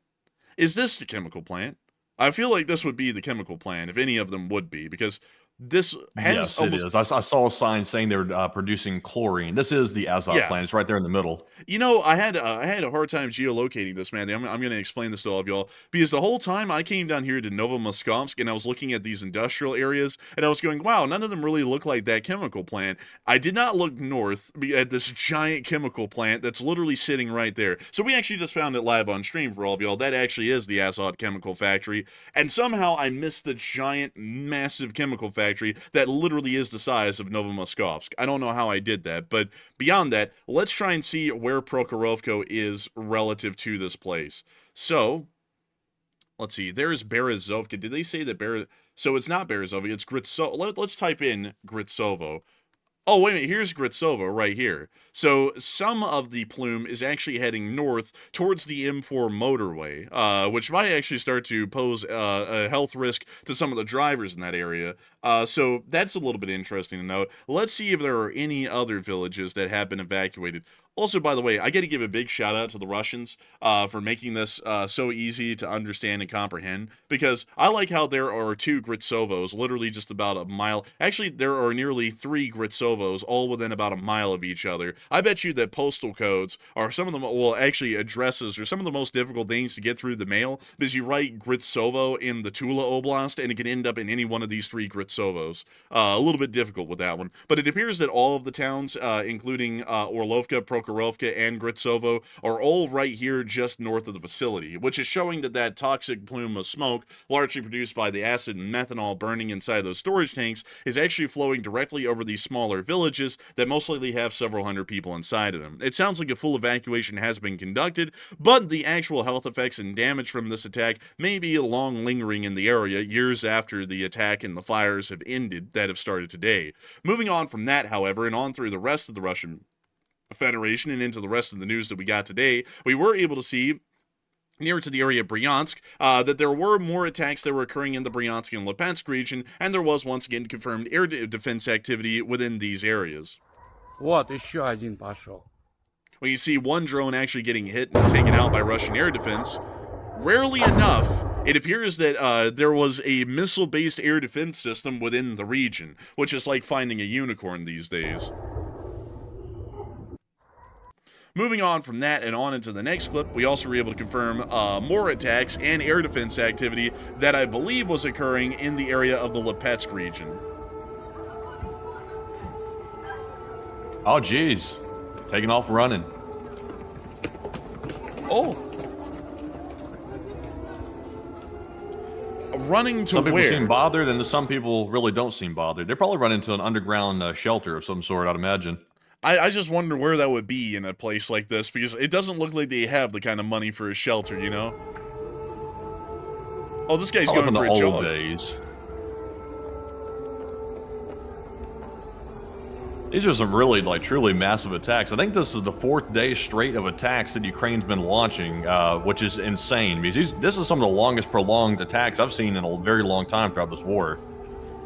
Is this the chemical plant? I feel like this would be the chemical plant, if any of them would be, because This has Yes, it almost is. I saw a sign saying they were producing chlorine. This is the Azov yeah. plant. It's right there in the middle. You know, I had a hard time geolocating this, man. I'm going to explain this to all of y'all because the whole time I came down here to Novomoskovsk and I was looking at these industrial areas and I was going, wow, none of them really look like that chemical plant. I did not look north at this giant chemical plant that's literally sitting right there. So we actually just found it live on stream for all of y'all. That actually is the Azov chemical factory, and somehow I missed the giant, massive chemical factory that literally is the size of Novomoskovsk. I don't know how I did that, but beyond that, let's try and see where Prokhorovka is relative to this place. So, let's see. There's Berezovka. Did they say that So it's not Berezovka, it's Gritsovo. Let's type in Gritsovo. Oh, wait a minute, here's Gritsovo right here. So some of the plume is actually heading north towards the M4 motorway, which might actually start to pose a health risk to some of the drivers in that area. So that's a little bit interesting to note. Let's see if there are any other villages that have been evacuated. Also, by the way, I got to give a big shout out to the Russians for making this so easy to understand and comprehend, because I like how there are 2 Gritsovos literally just about a mile. Actually, there are nearly 3 Gritsovos all within about a mile of each other. I bet you that postal codes are some of them, well, actually addresses are some of the most difficult things to get through the mail, because you write Gritsovo in the Tula Oblast and it can end up in any one of these 3 Gritsovos. A little bit difficult with that one. But it appears that all of the towns, including Orlovka, Prokhorovka, and Gritsovo, are all right here just north of the facility, which is showing that that toxic plume of smoke, largely produced by the acid and methanol burning inside those storage tanks, is actually flowing directly over these smaller villages that most likely have several hundred people inside of them. It sounds like a full evacuation has been conducted, but the actual health effects and damage from this attack may be long lingering in the area years after the attack and the fires have ended that have started today. Moving on from that, however, and on through the rest of the Russian Federation and into the rest of the news that we got today, we were able to see near to the area of Bryansk, that there were more attacks that were occurring in the Bryansk and Luhansk region, and there was once again confirmed air defense activity within these areas. Вот, еще один пошел. When you see one drone actually getting hit and taken out by Russian air defense, rarely enough, it appears that there was a missile-based air defense system within the region, which is like finding a unicorn these days. Moving on from that and on into the next clip, we also were able to confirm more attacks and air defense activity that I believe was occurring in the area of the Lipetsk region. Oh, geez. Taking off running. Oh. Running to some people where? seem bothered, and some people really don't seem bothered. They're probably running to an underground shelter of some sort, I'd imagine. I just wonder where that would be in a place like this, because it doesn't look like they have the kind of money for a shelter, you know? Oh, this guy's Probably going from for a the old jog. days. These are some really, truly massive attacks. I think this is the 4th day straight of attacks that Ukraine's been launching, which is insane, because this is some of the longest prolonged attacks I've seen in a very long time throughout this war.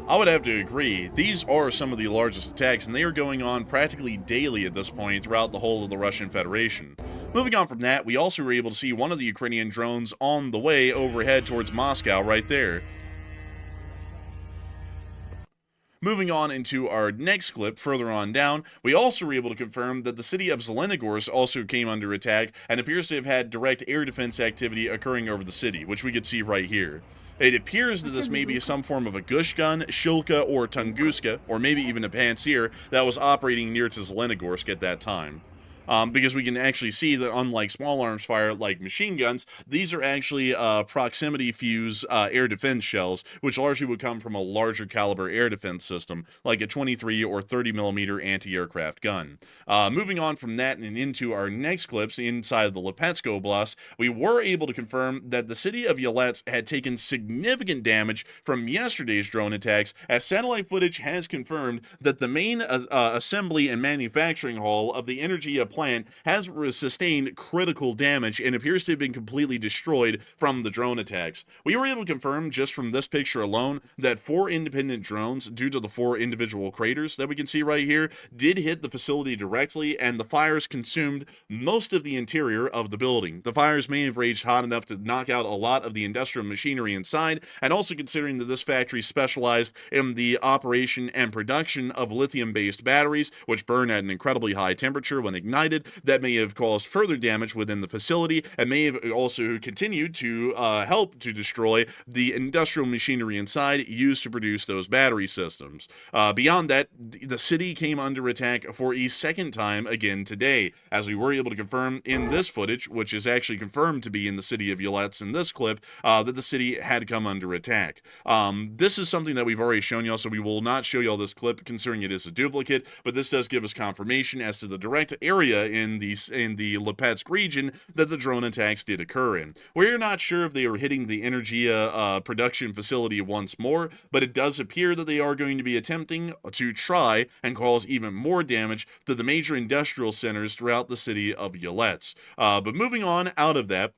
I would have to agree. These are some of the largest attacks, and they are going on practically daily at this point throughout the whole of the Russian Federation. Moving on from that, we also were able to see one of the Ukrainian drones on the way overhead towards Moscow right there. Moving on into our next clip, further on down, we also were able to confirm that the city of Zelenogorsk also came under attack and appears to have had direct air defense activity occurring over the city, which we could see right here. It appears that this may be some form of a Gush gun, Shilka, or Tunguska, or maybe even a Pantsir that was operating near to Zelenogorsk at that time. Because we can actually see that unlike small arms fire like machine guns, these are actually proximity fuse air defense shells, which largely would come from a larger caliber air defense system, like a 23 or 30 millimeter anti-aircraft gun. Moving on from that and into our next clips inside of the Lipetsk Oblast, we were able to confirm that the city of Yelets had taken significant damage from yesterday's drone attacks, as satellite footage has confirmed that the main assembly and manufacturing hall of the energy plant has sustained critical damage and appears to have been completely destroyed from the drone attacks. We were able to confirm just from this picture alone that 4 independent drones, due to the 4 individual craters that we can see right here, did hit the facility directly, and the fires consumed most of the interior of the building. The fires may have raged hot enough to knock out a lot of the industrial machinery inside, and also considering that this factory specialized in the operation and production of lithium-based batteries, which burn at an incredibly high temperature when ignited, that may have caused further damage within the facility, and may have also continued to help to destroy the industrial machinery inside used to produce those battery systems. Beyond that, the city came under attack for a second time again today, as we were able to confirm in this footage, which is actually confirmed to be in the city of Yelets in this clip, that the city had come under attack. This is something that we've already shown y'all, so we will not show y'all this clip considering it is a duplicate, but this does give us confirmation as to the direct area in the Lipetsk region that the drone attacks did occur in. We're not sure if they are hitting the Energia production facility once more, but it does appear that they are going to be attempting to try and cause even more damage to the major industrial centers throughout the city of Yelets. But moving on out of that,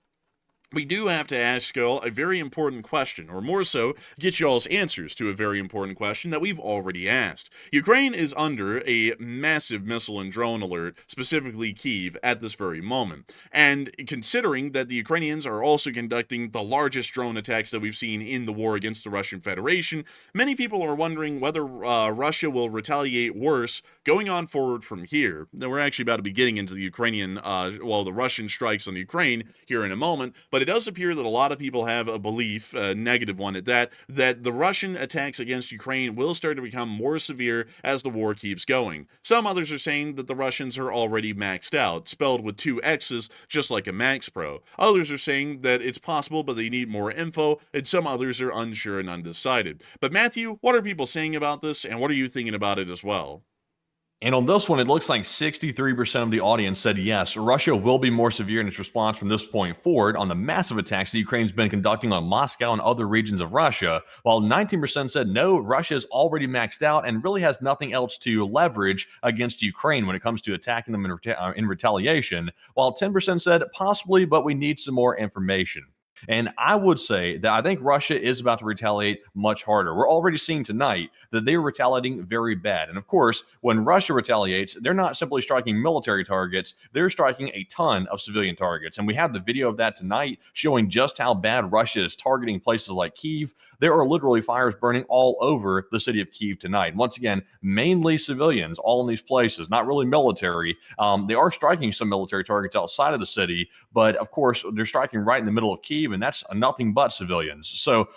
we do have to ask y'all a very important question, or more so, get y'all's answers to a very important question that we've already asked. Ukraine is under a massive missile and drone alert, specifically Kyiv, at this very moment. And considering that the Ukrainians are also conducting the largest drone attacks that we've seen in the war against the Russian Federation, many people are wondering whether Russia will retaliate worse going on forward from here. Now, we're actually about to be getting into the Ukrainian, the Russian strikes on Ukraine here in a moment, but it does appear that a lot of people have a belief, a negative one at that the Russian attacks against Ukraine will start to become more severe as the war keeps going. Some others are saying that the Russians are already maxed out, spelled with 2 X's, just like a Max Pro. Others are saying that it's possible, but they need more info, and some others are unsure and undecided. But Matthew, what are people saying about this, and what are you thinking about it as well? And on this one, it looks like 63% of the audience said yes, Russia will be more severe in its response from this point forward on the massive attacks that Ukraine's been conducting on Moscow and other regions of Russia, while 19% said no, Russia is already maxed out and really has nothing else to leverage against Ukraine when it comes to attacking them in retaliation, while 10% said possibly, but we need some more information. And I would say that I think Russia is about to retaliate much harder. We're already seeing tonight that they're retaliating very bad. And of course, when Russia retaliates, they're not simply striking military targets, they're striking a ton of civilian targets. And we have the video of that tonight showing just how bad Russia is targeting places like Kyiv. There are literally fires burning all over the city of Kyiv tonight. And once again, mainly civilians all in these places, not really military. They are striking some military targets outside of the city, but of course, they're striking right in the middle of Kyiv, and that's nothing but civilians. So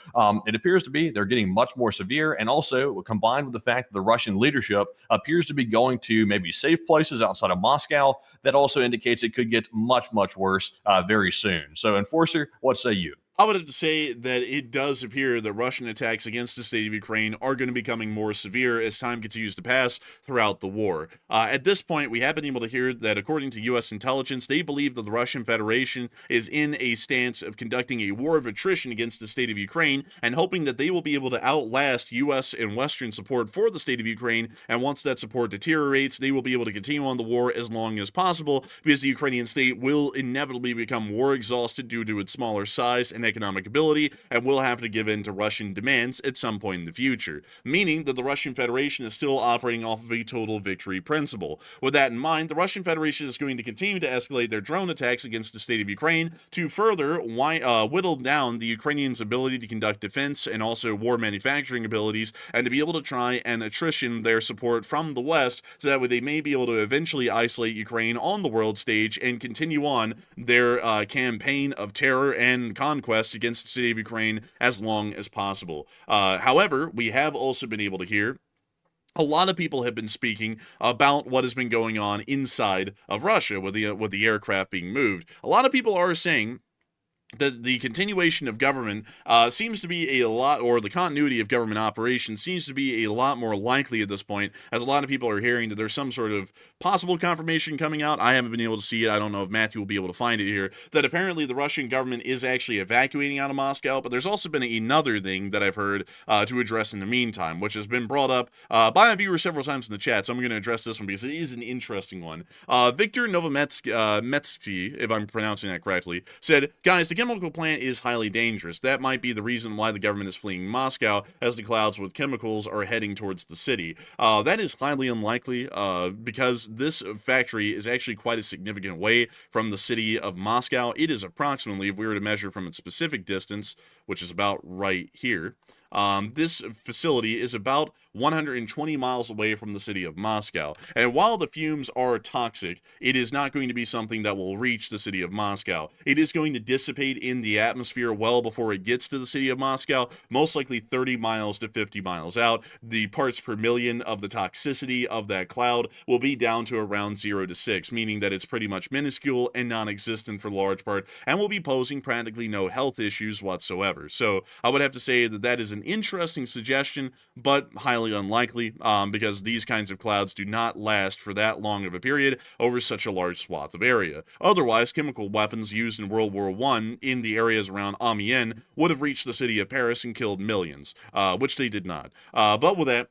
it appears to be they're getting much more severe, and also combined with the fact that the Russian leadership appears to be going to maybe safe places outside of Moscow, that also indicates it could get much, much worse very soon. So Enforcer, what say you? I would have to say that it does appear that Russian attacks against the state of Ukraine are going to be becoming more severe as time continues to pass throughout the war. At this point, we have been able to hear that according to U.S. intelligence, they believe that the Russian Federation is in a stance of conducting a war of attrition against the state of Ukraine and hoping that they will be able to outlast U.S. and Western support for the state of Ukraine, and once that support deteriorates, they will be able to continue on the war as long as possible because the Ukrainian state will inevitably become war exhausted due to its smaller size and economic ability and will have to give in to Russian demands at some point in the future, meaning that the Russian Federation is still operating off of a total victory principle. With that in mind, the Russian Federation is going to continue to escalate their drone attacks against the state of Ukraine to further whittle down the Ukrainians' ability to conduct defense and also war manufacturing abilities, and to be able to try and attrition their support from the West so that way they may be able to eventually isolate Ukraine on the world stage and continue on their campaign of terror and conquest against the city of Ukraine as long as possible. However, we have also been able to hear a lot of people have been speaking about what has been going on inside of Russia with the aircraft being moved. A lot of people are saying the continuation of government seems to be a lot, or the continuity of government operations seems to be a lot more likely at this point, as a lot of people are hearing that there's some sort of possible confirmation coming out. I haven't been able to see it. I don't know if Matthew will be able to find it here, that apparently the Russian government is actually evacuating out of Moscow, but there's also been another thing that I've heard to address in the meantime, which has been brought up by a viewer several times in the chat, so I'm going to address this one because it is an interesting one. Victor Novometsky, if I'm pronouncing that correctly, said, guys, the chemical plant is highly dangerous. That might be the reason why the government is fleeing Moscow, as the clouds with chemicals are heading towards the city. That is highly unlikely because this factory is actually quite a significant way from the city of Moscow. It is approximately, if we were to measure from its specific distance, which is about right here, this facility is about 120 miles away from the city of Moscow. And while the fumes are toxic, it is not going to be something that will reach the city of Moscow. It is going to dissipate in the atmosphere well before it gets to the city of Moscow, most likely 30 miles to 50 miles out. The parts per million of the toxicity of that cloud will be down to around 0 to 6, meaning that it's pretty much minuscule and non-existent for the large part, and will be posing practically no health issues whatsoever. So I would have to say that that is an interesting suggestion, but highly unlikely, because these kinds of clouds do not last for that long of a period over such a large swath of area. Otherwise, chemical weapons used in World War I in the areas around Amiens would have reached the city of Paris and killed millions, which they did not. But with that,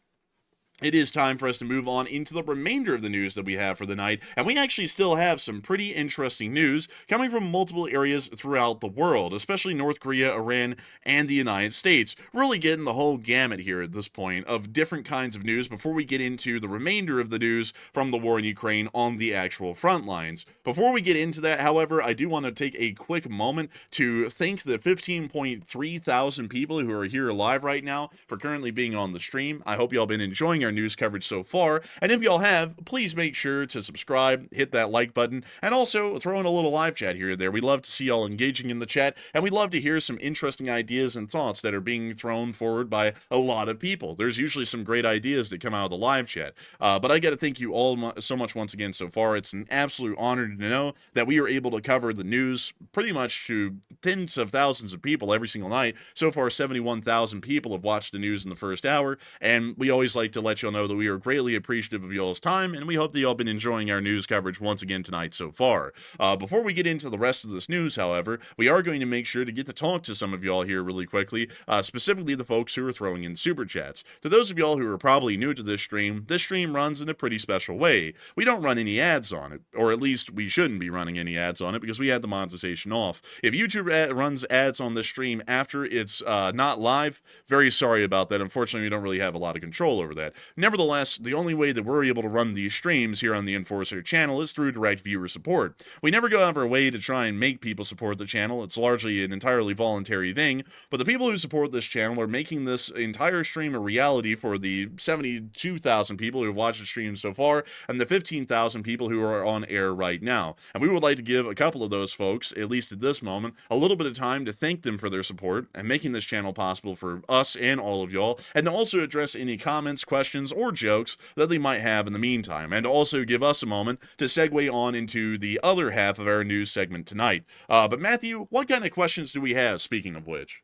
it is time for us to move on into the remainder of the news that we have for the night, and we actually still have some pretty interesting news coming from multiple areas throughout the world, especially North Korea, Iran, and the United States. Really getting the whole gamut here at this point of different kinds of news before we get into the remainder of the news from the war in Ukraine on the actual front lines. Before we get into that, however, I do want to take a quick moment to thank the 15.3 thousand people who are here live right now for currently being on the stream. I hope y'all been enjoying our news coverage so far, and if y'all have, please make sure to subscribe, hit that like button, and also throw in a little live chat here or there. We love to see y'all engaging in the chat, and we love to hear some interesting ideas and thoughts that are being thrown forward by a lot of people. There's usually some great ideas that come out of the live chat, but I gotta thank you all so much once again so far. It's an absolute honor to know that we are able to cover the news pretty much to tens of thousands of people every single night. So far, 71,000 people have watched the news in the first hour, and we always like to let y'all know that we are greatly appreciative of y'all's time, and we hope that y'all been enjoying our news coverage once again tonight so far. Before we get into the rest of this news, however, we are going to make sure to get to talk to some of y'all here really quickly, specifically the folks who are throwing in super chats. To those of y'all who are probably new to this stream runs in a pretty special way. We don't run any ads on it, or at least we shouldn't be running any ads on it because we had the monetization off. If YouTube runs ads on this stream after it's not live, very sorry about that. Unfortunately, we don't really have a lot of control over that. Nevertheless, the only way that we're able to run these streams here on the Enforcer channel is through direct viewer support. We never go out of our way to try and make people support the channel. It's largely an entirely voluntary thing, but the people who support this channel are making this entire stream a reality for the 72,000 people who have watched the stream so far and the 15,000 people who are on air right now. And we would like to give a couple of those folks, at least at this moment, a little bit of time to thank them for their support and making this channel possible for us and all of y'all, and to also address any comments, questions, or jokes that they might have in the meantime, and also give us a moment to segue on into the other half of our news segment tonight. But Matthew, what kind of questions do we have, speaking of which?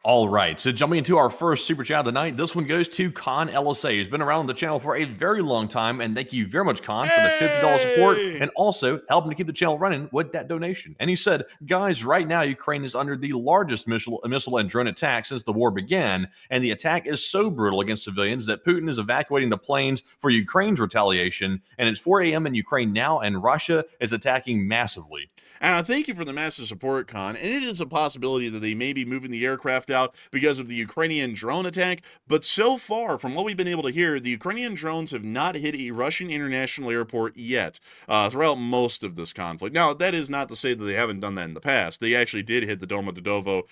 All right, so jumping into our first super chat of the night, this one goes to Con LSA, who's been around the channel for a very long time, and thank you very much, Con, for the $50 support, and also helping to keep the channel running with that donation. And he said, guys, right now, Ukraine is under the largest missile and drone attack since the war began, and the attack is so brutal against civilians that Putin is evacuating the planes for Ukraine's retaliation, and it's 4 a.m. in Ukraine now, and Russia is attacking massively. And I thank you for the massive support, Con, and it is a possibility that they may be moving the aircraft out because of the Ukrainian drone attack, but so far, from what we've been able to hear, the Ukrainian drones have not hit a Russian international airport yet throughout most of this conflict. Now, that is not to say that they haven't done that in the past. They actually did hit the Domodedovo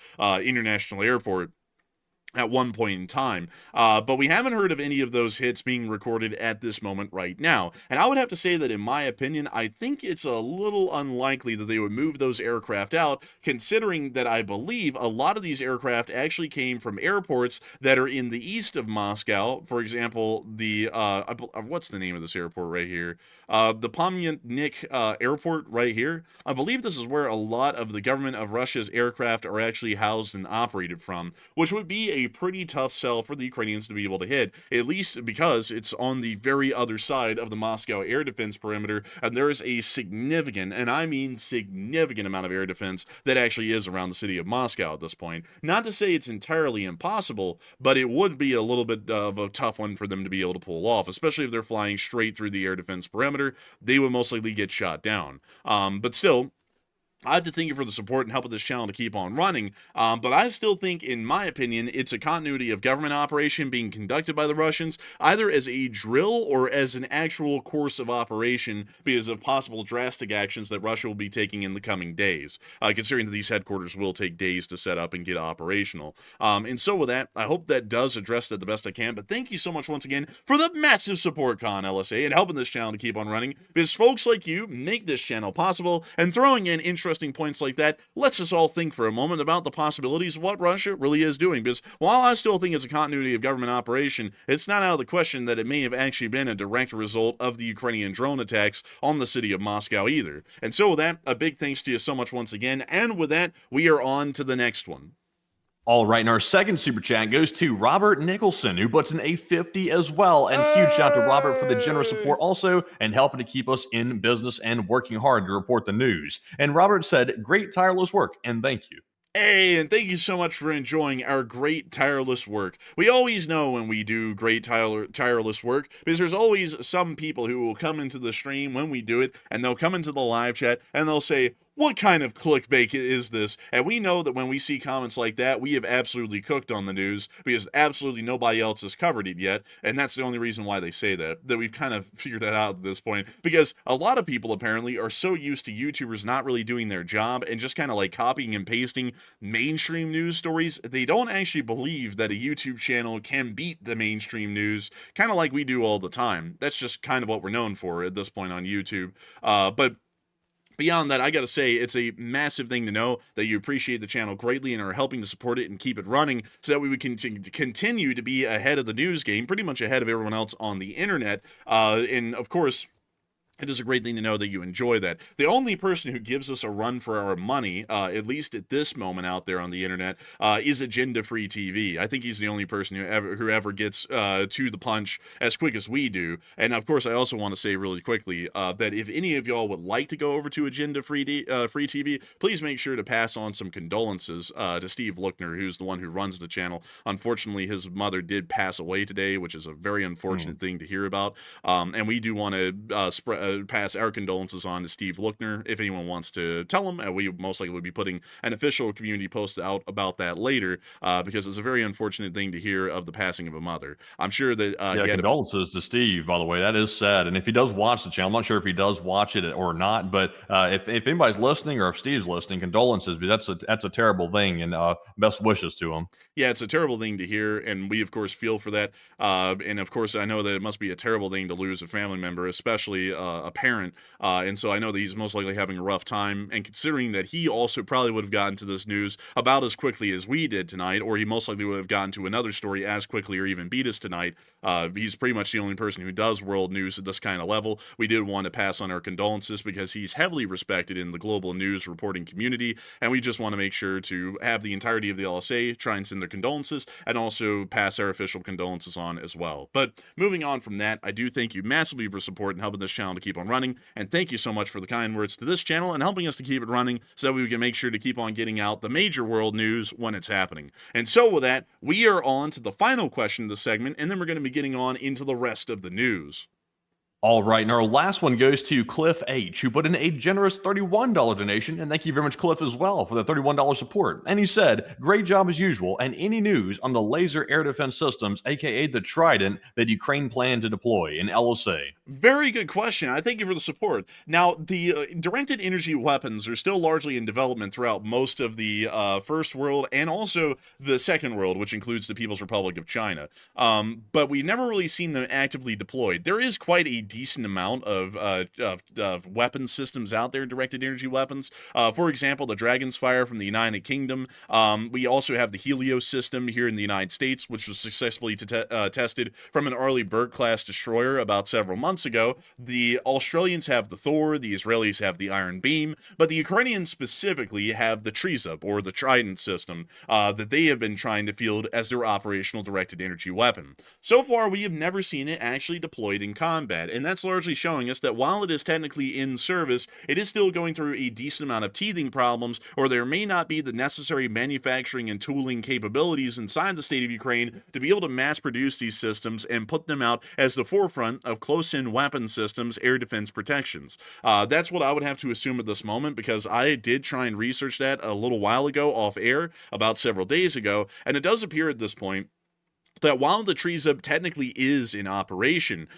International Airport at one point in time. But we haven't heard of any of those hits being recorded at this moment right now. And I would have to say that, in my opinion, I think it's a little unlikely that they would move those aircraft out, considering that I believe a lot of these aircraft actually came from airports that are in the east of Moscow. For example, what's the name of this airport right here? The Pomyatnik airport right here. I believe this is where a lot of the government of Russia's aircraft are actually housed and operated from, which would be a pretty tough sell for the Ukrainians to be able to hit, at least because it's on the very other side of the Moscow air defense perimeter, and there is a significant, and I mean significant, amount of air defense that actually is around the city of Moscow at this point. Not to say it's entirely impossible, but it would be a little bit of a tough one for them to be able to pull off, especially if they're flying straight through the air defense perimeter. They would most likely get shot down. But still, I have to thank you for the support and help of this channel to keep on running, but I still think, in my opinion, it's a continuity of government operation being conducted by the Russians, either as a drill or as an actual course of operation because of possible drastic actions that Russia will be taking in the coming days, considering that these headquarters will take days to set up and get operational. And so with that, I hope that does address that the best I can, but thank you so much once again for the massive support, Con LSA, and helping this channel to keep on running, because folks like you make this channel possible, and throwing in interesting points like that lets us all think for a moment about the possibilities of what Russia really is doing, because while I still think it's a continuity of government operation, it's not out of the question that it may have actually been a direct result of the Ukrainian drone attacks on the city of Moscow either. And so with that, a big thanks to you so much once again, and with that, we are on to the next one. All right, and our second super chat goes to Robert Nicholson, who puts in a 50 as well. And huge shout out to Robert for the generous support also, and helping to keep us in business and working hard to report the news. And Robert said, great tireless work, and thank you. Hey, and thank you so much for enjoying our great tireless work. We always know when we do great tireless work, because there's always some people who will come into the stream when we do it, and they'll come into the live chat, and they'll say, what kind of clickbait is this? And we know that when we see comments like that, we have absolutely cooked on the news, because absolutely nobody else has covered it yet, and that's the only reason why they say that we've kind of figured that out at this point, because a lot of people apparently are so used to YouTubers not really doing their job and just kind of like copying and pasting mainstream news stories. They don't actually believe that a YouTube channel can beat the mainstream news, kind of like we do all the time. That's just kind of what we're known for at this point on YouTube. But beyond that, I gotta say, it's a massive thing to know that you appreciate the channel greatly and are helping to support it and keep it running so that we would continue to be ahead of the news game, pretty much ahead of everyone else on the internet. And of course, it is a great thing to know that you enjoy that. The only person who gives us a run for our money, at least at this moment out there on the internet, is Agenda Free TV. I think he's the only person who ever gets to the punch as quick as we do. And of course, I also want to say really quickly that if any of y'all would like to go over to Agenda Free TV, please make sure to pass on some condolences to Steve Lookner, who's the one who runs the channel. Unfortunately, his mother did pass away today, which is a very unfortunate thing to hear about. And we do want to pass our condolences on to Steve Lookner. If anyone wants to tell him, we most likely would be putting an official community post out about that later, because it's a very unfortunate thing to hear of the passing of a mother. I'm sure that condolences to Steve, by the way. That is sad. And if he does watch the channel, I'm not sure if he does watch it or not, but if anybody's listening, or if Steve's listening, condolences, because that's a terrible thing, and best wishes to him. Yeah, it's a terrible thing to hear, and we of course feel for that. And of course, I know that it must be a terrible thing to lose a family member, especially a parent. And so I know that he's most likely having a rough time. And considering that he also probably would have gotten to this news about as quickly as we did tonight, or he most likely would have gotten to another story as quickly or even beat us tonight. He's pretty much the only person who does world news at this kind of level. We did want to pass on our condolences because he's heavily respected in the global news reporting community, and we just want to make sure to have the entirety of the LSA try and send their condolences and also pass our official condolences on as well. But moving on from that, I do thank you massively for support and helping this channel to keep on running, and thank you so much for the kind words to this channel and helping us to keep it running so that we can make sure to keep on getting out the major world news when it's happening. And so with that, we are on to the final question of the segment, and then we're going to be getting on into the rest of the news. All right, and our last one goes to Cliff H, who put in a generous $31 donation, and thank you very much, Cliff, as well, for the $31 support. And he said, great job as usual, and any news on the laser air defense systems, aka the Trident, that Ukraine planned to deploy in LSA? Very good question. I thank you for the support. Now, the directed energy weapons are still largely in development throughout most of the First World and also the Second World, which includes the People's Republic of China. But we've never really seen them actively deployed. There is quite a decent amount of weapon systems out there, directed energy weapons. For example, the Dragon's Fire from the United Kingdom. We also have the Helios system here in the United States, which was successfully tested from an Arleigh Burke-class destroyer about several months ago. The Australians have the Thor, the Israelis have the Iron Beam, but the Ukrainians specifically have the Trezub, or the Trident system, that they have been trying to field as their operational directed energy weapon. So far, we have never seen it actually deployed in combat, and that's largely showing us that while it is technically in service, it is still going through a decent amount of teething problems, or there may not be the necessary manufacturing and tooling capabilities inside the state of Ukraine to be able to mass produce these systems and put them out as the forefront of close-in weapon systems, air defense protections. That's what I would have to assume at this moment, because I did try and research that a little while ago off air, about several days ago, and it does appear at this point that while the Trezub technically is in operation,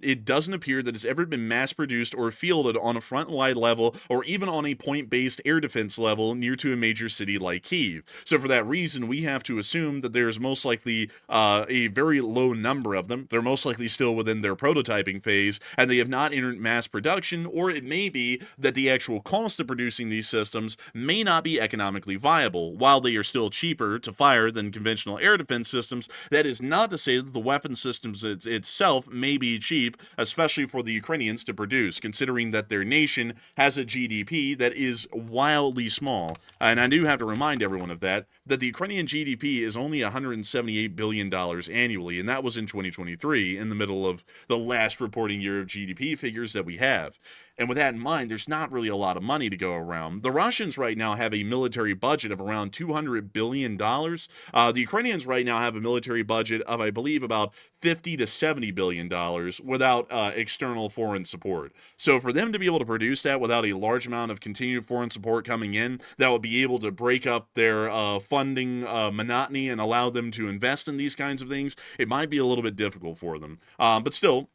it doesn't appear that it's ever been mass-produced or fielded on a front-wide level or even on a point-based air defense level near to a major city like Kyiv. So for that reason, we have to assume that there's most likely a very low number of them. They're most likely still within their prototyping phase, and they have not entered mass production, or it may be that the actual cost of producing these systems may not be economically viable. While they are still cheaper to fire than conventional air defense systems, that is not to say that the weapon systems itself may be cheap, especially for the Ukrainians to produce, considering that their nation has a GDP that is wildly small. And I do have to remind everyone of that the Ukrainian GDP is only $178 billion annually, and that was in 2023, in the middle of the last reporting year of GDP figures that we have. And with that in mind, there's not really a lot of money to go around. The Russians right now have a military budget of around $200 billion. The Ukrainians right now have a military budget of, I believe, about $50 to $70 billion without external foreign support. So for them to be able to produce that without a large amount of continued foreign support coming in, that will be able to break up their funding monotony and allow them to invest in these kinds of things, it might be a little bit difficult for them. But still,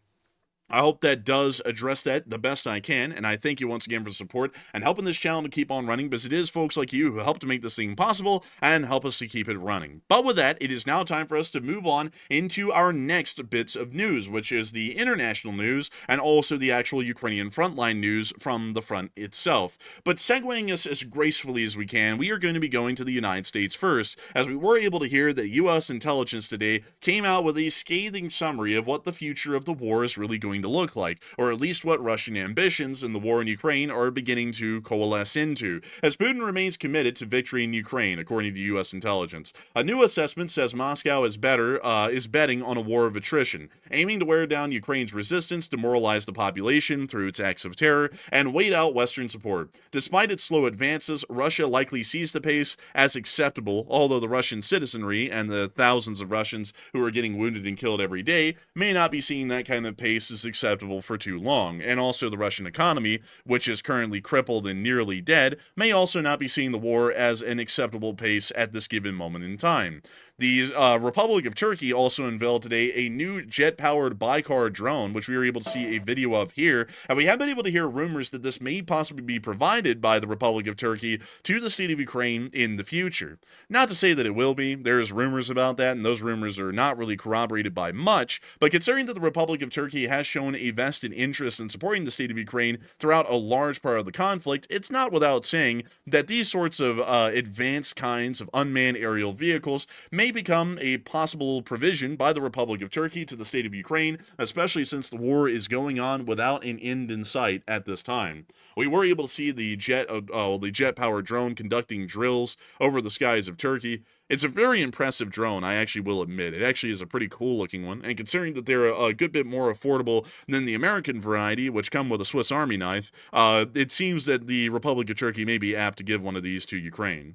I hope that does address that the best I can, and I thank you once again for the support and helping this channel to keep on running, because it is folks like you who help to make this thing possible and help us to keep it running. But with that, it is now time for us to move on into our next bits of news, which is the international news and also the actual Ukrainian frontline news from the front itself. But segueing us as gracefully as we can, we are going to be going to the United States first, as we were able to hear that U.S. intelligence today came out with a scathing summary of what the future of the war is really going to look like, or at least what Russian ambitions in the war in Ukraine are beginning to coalesce into, as Putin remains committed to victory in Ukraine, according to U.S. intelligence. A new assessment says Moscow is betting on a war of attrition, aiming to wear down Ukraine's resistance, demoralize the population through its acts of terror, and wait out Western support. Despite its slow advances, Russia likely sees the pace as acceptable, although the Russian citizenry and the thousands of Russians who are getting wounded and killed every day may not be seeing that kind of pace as acceptable for too long. And also the Russian economy, which is currently crippled and nearly dead, may also not be seeing the war as an acceptable pace at this given moment in time. The Republic of Turkey also unveiled today a new jet-powered Baykar drone, which we were able to see a video of here, and we have been able to hear rumors that this may possibly be provided by the Republic of Turkey to the state of Ukraine in the future. Not to say that it will be, there's rumors about that, and those rumors are not really corroborated by much, but considering that the Republic of Turkey has shown a vested interest in supporting the state of Ukraine throughout a large part of the conflict, it's not without saying that these sorts of advanced kinds of unmanned aerial vehicles may become a possible provision by the Republic of Turkey to the state of Ukraine, especially since the war is going on without an end in sight at this time. We were able to see the jet-powered drone conducting drills over the skies of Turkey. It's a very impressive drone, I actually will admit. It actually is a pretty cool looking one, and considering that they're a good bit more affordable than the American variety, which come with a Swiss Army knife, it seems that the Republic of Turkey may be apt to give one of these to Ukraine.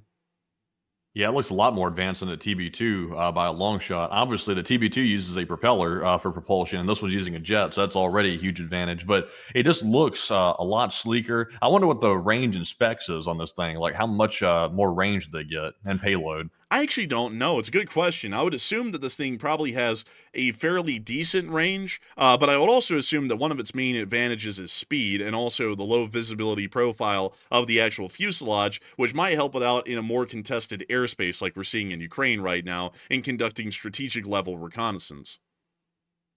Yeah, it looks a lot more advanced than the TB2 by a long shot. Obviously, the TB2 uses a propeller for propulsion, and this one's using a jet, so that's already a huge advantage. But it just looks a lot sleeker. I wonder what the range and specs is on this thing. Like, how much more range do they get and payload? I actually don't know. It's a good question. I would assume that this thing probably has a fairly decent range, but I would also assume that one of its main advantages is speed and also the low visibility profile of the actual fuselage, which might help it out in a more contested airspace like we're seeing in Ukraine right now in conducting strategic level reconnaissance.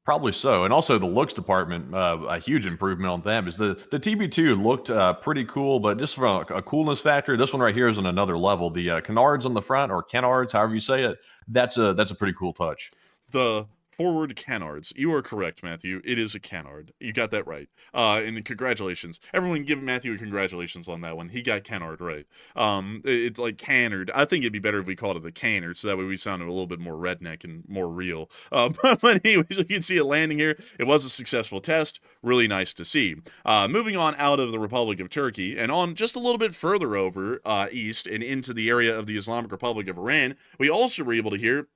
Probably so, and also the looks department, a huge improvement on them is the TB2 looked pretty cool, but just from a coolness factor, this one right here is on another level. The canards on the front, or canards, however you say it, that's a pretty cool touch. The forward canards. You are correct, Matthew. It is a canard. You got that right. And congratulations. Everyone give Matthew a congratulations on that one. He got canard right. It's like canard. I think it'd be better if we called it the canard, so that way we sounded a little bit more redneck and more real. But anyways, you can see it landing here. It was a successful test. Really nice to see. Moving on out of the Republic of Turkey and on just a little bit further over east and into the area of the Islamic Republic of Iran, we also were able to hear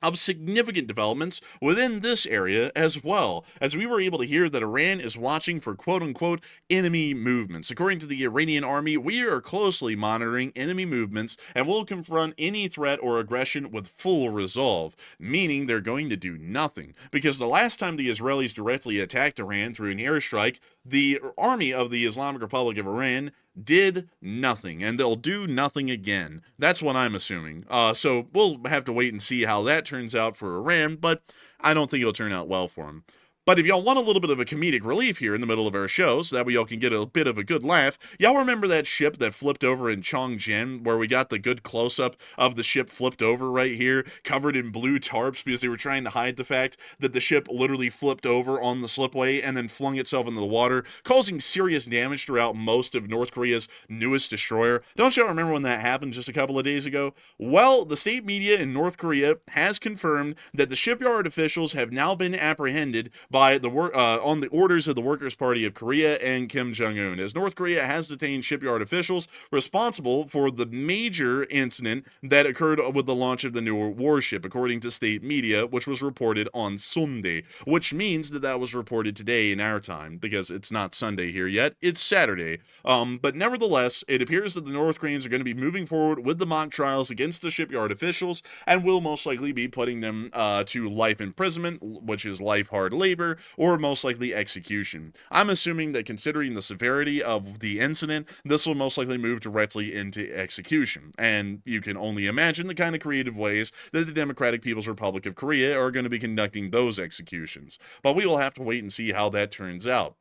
of significant developments within this area as well, as we were able to hear that Iran is watching for quote-unquote enemy movements. According to the Iranian army, we are closely monitoring enemy movements and will confront any threat or aggression with full resolve, meaning they're going to do nothing. Because the last time the Israelis directly attacked Iran through an airstrike, the army of the Islamic Republic of Iran did nothing, and they'll do nothing again. That's what I'm assuming. So we'll have to wait and see how that turns out for Iran, but I don't think it'll turn out well for them. But if y'all want a little bit of a comedic relief here in the middle of our show, so that way y'all can get a bit of a good laugh, y'all remember that ship that flipped over in Chongqing, where we got the good close-up of the ship flipped over right here, covered in blue tarps because they were trying to hide the fact that the ship literally flipped over on the slipway and then flung itself into the water, causing serious damage throughout most of North Korea's newest destroyer? Don't y'all remember when that happened just a couple of days ago? Well, the state media in North Korea has confirmed that the shipyard officials have now been apprehended by the on the orders of the Workers' Party of Korea and Kim Jong-un, as North Korea has detained shipyard officials responsible for the major incident that occurred with the launch of the newer warship, according to state media, which was reported on Sunday, which means that that was reported today in our time, because it's not Sunday here yet, it's Saturday. But nevertheless, it appears that the North Koreans are going to be moving forward with the mock trials against the shipyard officials, and will most likely be putting them to life imprisonment, which is life hard labor, or most likely execution. I'm assuming that considering the severity of the incident, this will most likely move directly into execution. And you can only imagine the kind of creative ways that the Democratic People's Republic of Korea are going to be conducting those executions. But we will have to wait and see how that turns out.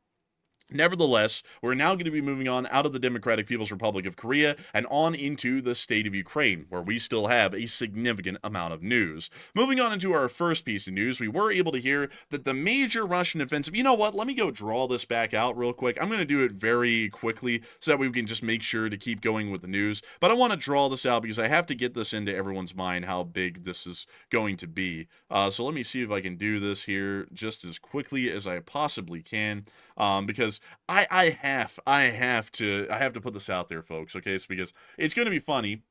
Nevertheless, we're now going to be moving on out of the Democratic People's Republic of Korea and on into the state of Ukraine, where we still have a significant amount of news. Moving on into our first piece of news, we were able to hear that the major Russian offensive... You know what? Let me go draw this back out real quick. I'm going to do it very quickly so that we can just make sure to keep going with the news. But I want to draw this out because I have to get this into everyone's mind how big this is going to be. So let me see if I can do this here just as quickly as I possibly can. Because I have to put this out there, folks. Okay, it's because it's going to be funny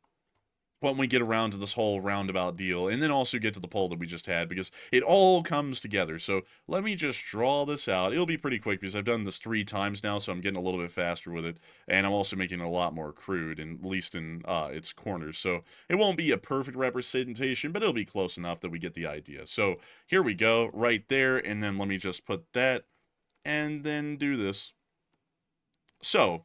when we get around to this whole roundabout deal, and then also get to the poll that we just had, because it all comes together. So let me just draw this out. It'll be pretty quick because I've done this 3 times now, so I'm getting a little bit faster with it, and I'm also making it a lot more crude, and at least in its corners. So it won't be a perfect representation, but it'll be close enough that we get the idea. So here we go, right there, and then let me just put that, and then do this. So,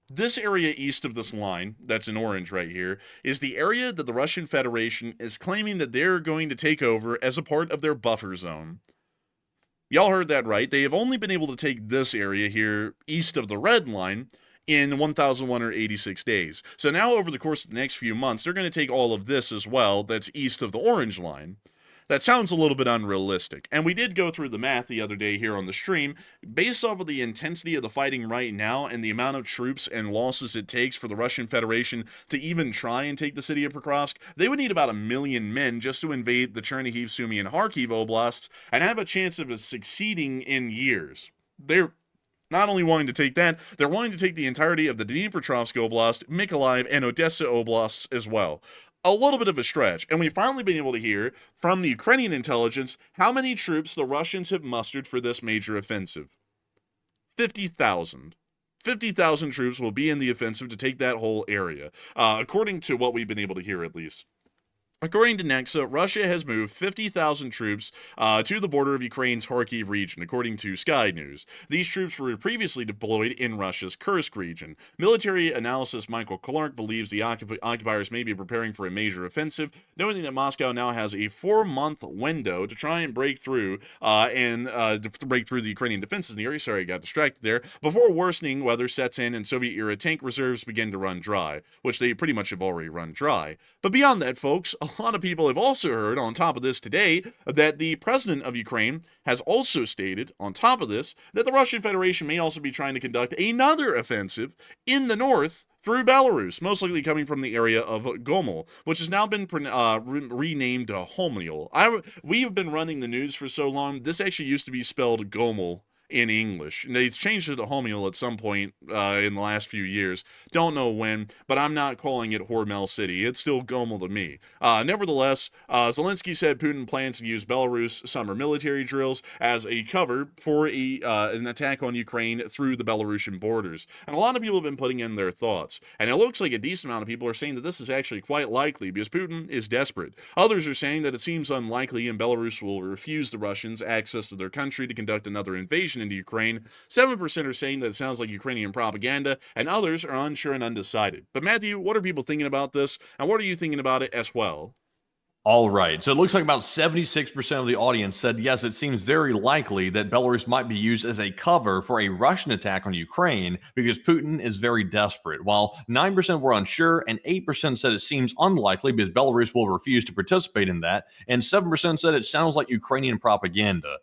this area east of this line, that's in orange right here, is the area that the Russian Federation is claiming that they're going to take over as a part of their buffer zone. Y'all heard that right. They have only been able to take this area here east of the red line in 1,186 days. So now over the course of the next few months, they're going to take all of this as well that's east of the orange line. That sounds a little bit unrealistic, and we did go through the math the other day here on the stream. Based off of the intensity of the fighting right now and the amount of troops and losses it takes for the Russian Federation to even try and take the city of Pokrovsk, they would need about 1 million men just to invade the Chernihiv, Sumy, and Kharkiv oblasts and have a chance of succeeding in years. Not only wanting to take that, they're wanting to take the entirety of the Dnipropetrovsk Oblast, Mykolaiv, and Odessa Oblasts as well. A little bit of a stretch, and we've finally been able to hear from the Ukrainian intelligence how many troops the Russians have mustered for this major offensive. 50,000. 50,000 troops will be in the offensive to take that whole area, according to what we've been able to hear at least. According to Nexa, Russia has moved 50,000 troops to the border of Ukraine's Kharkiv region, according to Sky News. These troops were previously deployed in Russia's Kursk region. Military analyst Michael Clark believes the occupiers may be preparing for a major offensive, noting that Moscow now has a 4-month window to try and break through the Ukrainian defenses in the area. Sorry, I got distracted there. Before worsening weather sets in and Soviet-era tank reserves begin to run dry, which they pretty much have already run dry. But beyond that, folks, a lot of people have also heard, on top of this today, that the president of Ukraine has also stated, on top of this, that the Russian Federation may also be trying to conduct another offensive in the north through Belarus, most likely coming from the area of Gomel, which has now been renamed Homiel. We have been running the news for so long, this actually used to be spelled Gomel in English. And they changed it to Homiel at some point in the last few years. Don't know when, but I'm not calling it Hormel City. It's still Gomel to me. Nevertheless, Zelenskyy said Putin plans to use Belarus summer military drills as a cover for an attack on Ukraine through the Belarusian borders. And a lot of people have been putting in their thoughts. And it looks like a decent amount of people are saying that this is actually quite likely because Putin is desperate. Others are saying that it seems unlikely and Belarus will refuse the Russians access to their country to conduct another invasion into Ukraine. 7% are saying that it sounds like Ukrainian propaganda, and others are unsure and undecided. But Matthew, what are people thinking about this, and what are you thinking about it as well? All right. So it looks like about 76% of the audience said, yes, it seems very likely that Belarus might be used as a cover for a Russian attack on Ukraine because Putin is very desperate. While 9% were unsure and 8% said it seems unlikely because Belarus will refuse to participate in that, and 7% said it sounds like Ukrainian propaganda.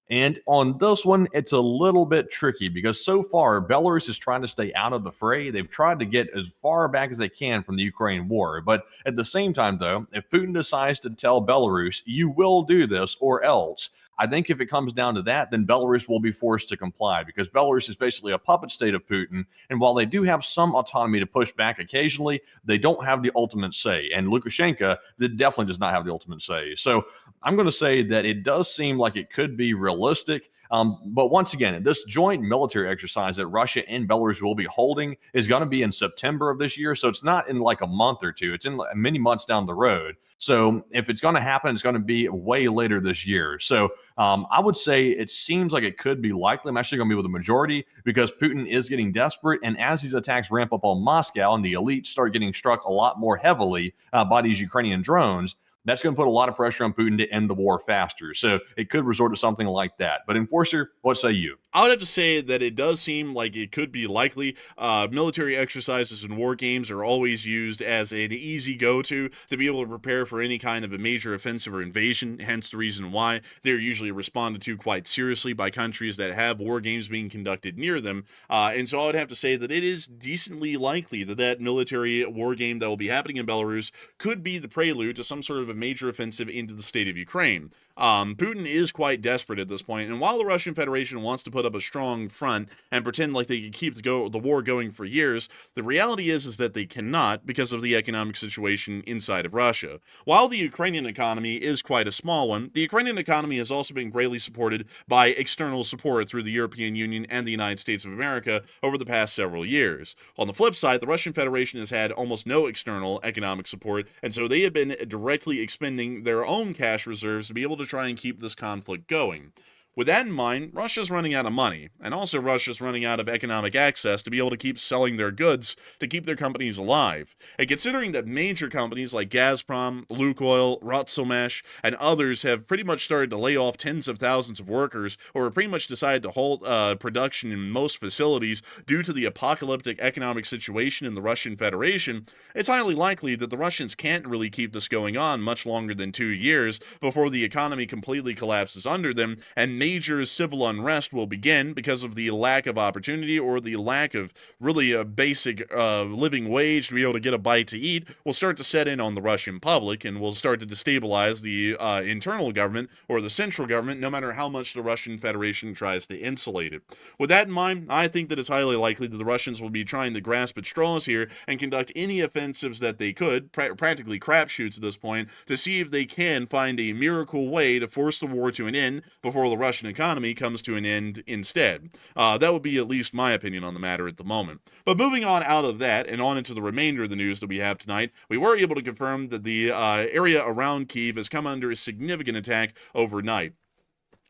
And on this one, it's a little bit tricky because so far, Belarus is trying to stay out of the fray. They've tried to get as far back as they can from the Ukraine war. But at the same time, though, if Putin decides to tell Belarus, you will do this or else, I think if it comes down to that, then Belarus will be forced to comply because Belarus is basically a puppet state of Putin. And while they do have some autonomy to push back occasionally, they don't have the ultimate say. And Lukashenko definitely does not have the ultimate say. So I'm going to say that it does seem like it could be realistic. But once again, this joint military exercise that Russia and Belarus will be holding is going to be in September of this year. So it's not in like a month or two. It's in many months down the road. So if it's going to happen, it's going to be way later this year. So I would say it seems like it could be likely. I'm actually going to be with the majority because Putin is getting desperate. And as these attacks ramp up on Moscow and the elites start getting struck a lot more heavily by these Ukrainian drones, that's going to put a lot of pressure on Putin to end the war faster. So it could resort to something like that. But Enforcer, what say you? I would have to say that it does seem like it could be likely. Military exercises and war games are always used as an easy go-to to be able to prepare for any kind of a major offensive or invasion, hence the reason why they're usually responded to quite seriously by countries that have war games being conducted near them. And so I would have to say that it is decently likely that that military war game that will be happening in Belarus could be the prelude to some sort of a major offensive into the state of Ukraine. Putin is quite desperate at this point, and while the Russian Federation wants to put up a strong front and pretend like they can keep the war going for years, the reality is that they cannot because of the economic situation inside of Russia. While the Ukrainian economy is quite a small one, the Ukrainian economy has also been greatly supported by external support through the European Union and the United States of America over the past several years. On the flip side, the Russian Federation has had almost no external economic support, and so they have been directly expending their own cash reserves to be able to try and keep this conflict going. With that in mind, Russia's running out of money, and also Russia's running out of economic access to be able to keep selling their goods to keep their companies alive. And considering that major companies like Gazprom, Lukoil, Rotsomesh, and others have pretty much started to lay off tens of thousands of workers, or have pretty much decided to halt production in most facilities due to the apocalyptic economic situation in the Russian Federation, it's highly likely that the Russians can't really keep this going on much longer than 2 years before the economy completely collapses under them, and major civil unrest will begin because of the lack of opportunity or the lack of really a basic living wage to be able to get a bite to eat will start to set in on the Russian public and will start to destabilize the internal government or the central government, no matter how much the Russian Federation tries to insulate it. With that in mind, I think that it's highly likely that the Russians will be trying to grasp at straws here and conduct any offensives that they could, practically crapshoots at this point, to see if they can find a miracle way to force the war to an end before the Russian economy comes to an end instead. That would be at least my opinion on the matter at the moment. But moving on out of that and on into the remainder of the news that we have tonight, we were able to confirm that the area around Kyiv has come under a significant attack overnight.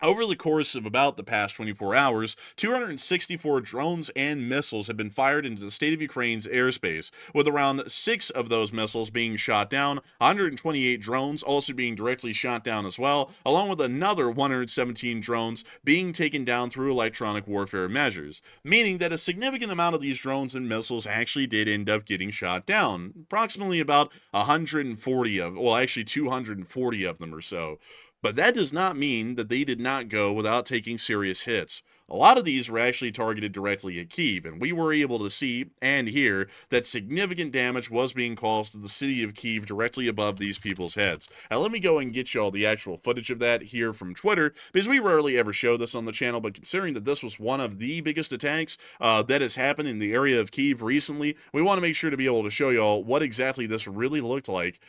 Over the course of about the past 24 hours, 264 drones and missiles have been fired into the state of Ukraine's airspace, with around 6 of those missiles being shot down, 128 drones also being directly shot down as well, along with another 117 drones being taken down through electronic warfare measures, meaning that a significant amount of these drones and missiles actually did end up getting shot down, approximately about 140 of, well, actually 240 of them or so. But that does not mean that they did not go without taking serious hits. A lot of these were actually targeted directly at Kyiv, and we were able to see and hear that significant damage was being caused to the city of Kyiv directly above these people's heads. Now let me go and get y'all the actual footage of that here from Twitter, because we rarely ever show this on the channel, but considering that this was one of the biggest attacks that has happened in the area of Kyiv recently, we want to make sure to be able to show y'all what exactly this really looked like,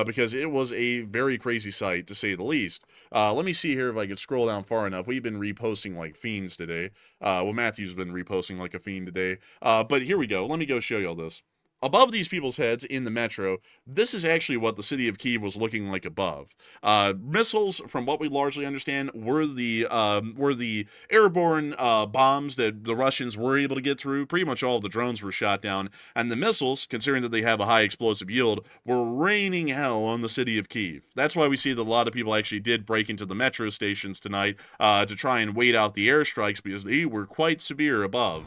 because it was a very crazy sight, to say the least. Let me see here if I can scroll down far enough. We've been reposting like fiends today. Well, Matthew's been reposting like a fiend today. But here we go. Let me go show y'all this. Above these people's heads in the metro, this is actually what the city of Kyiv was looking like above. Missiles, from what we largely understand, were the airborne bombs that the Russians were able to get through. Pretty much all of the drones were shot down, and the missiles, considering that they have a high explosive yield, were raining hell on the city of Kyiv. That's why we see that a lot of people actually did break into the metro stations tonight to try and wait out the airstrikes, because they were quite severe above.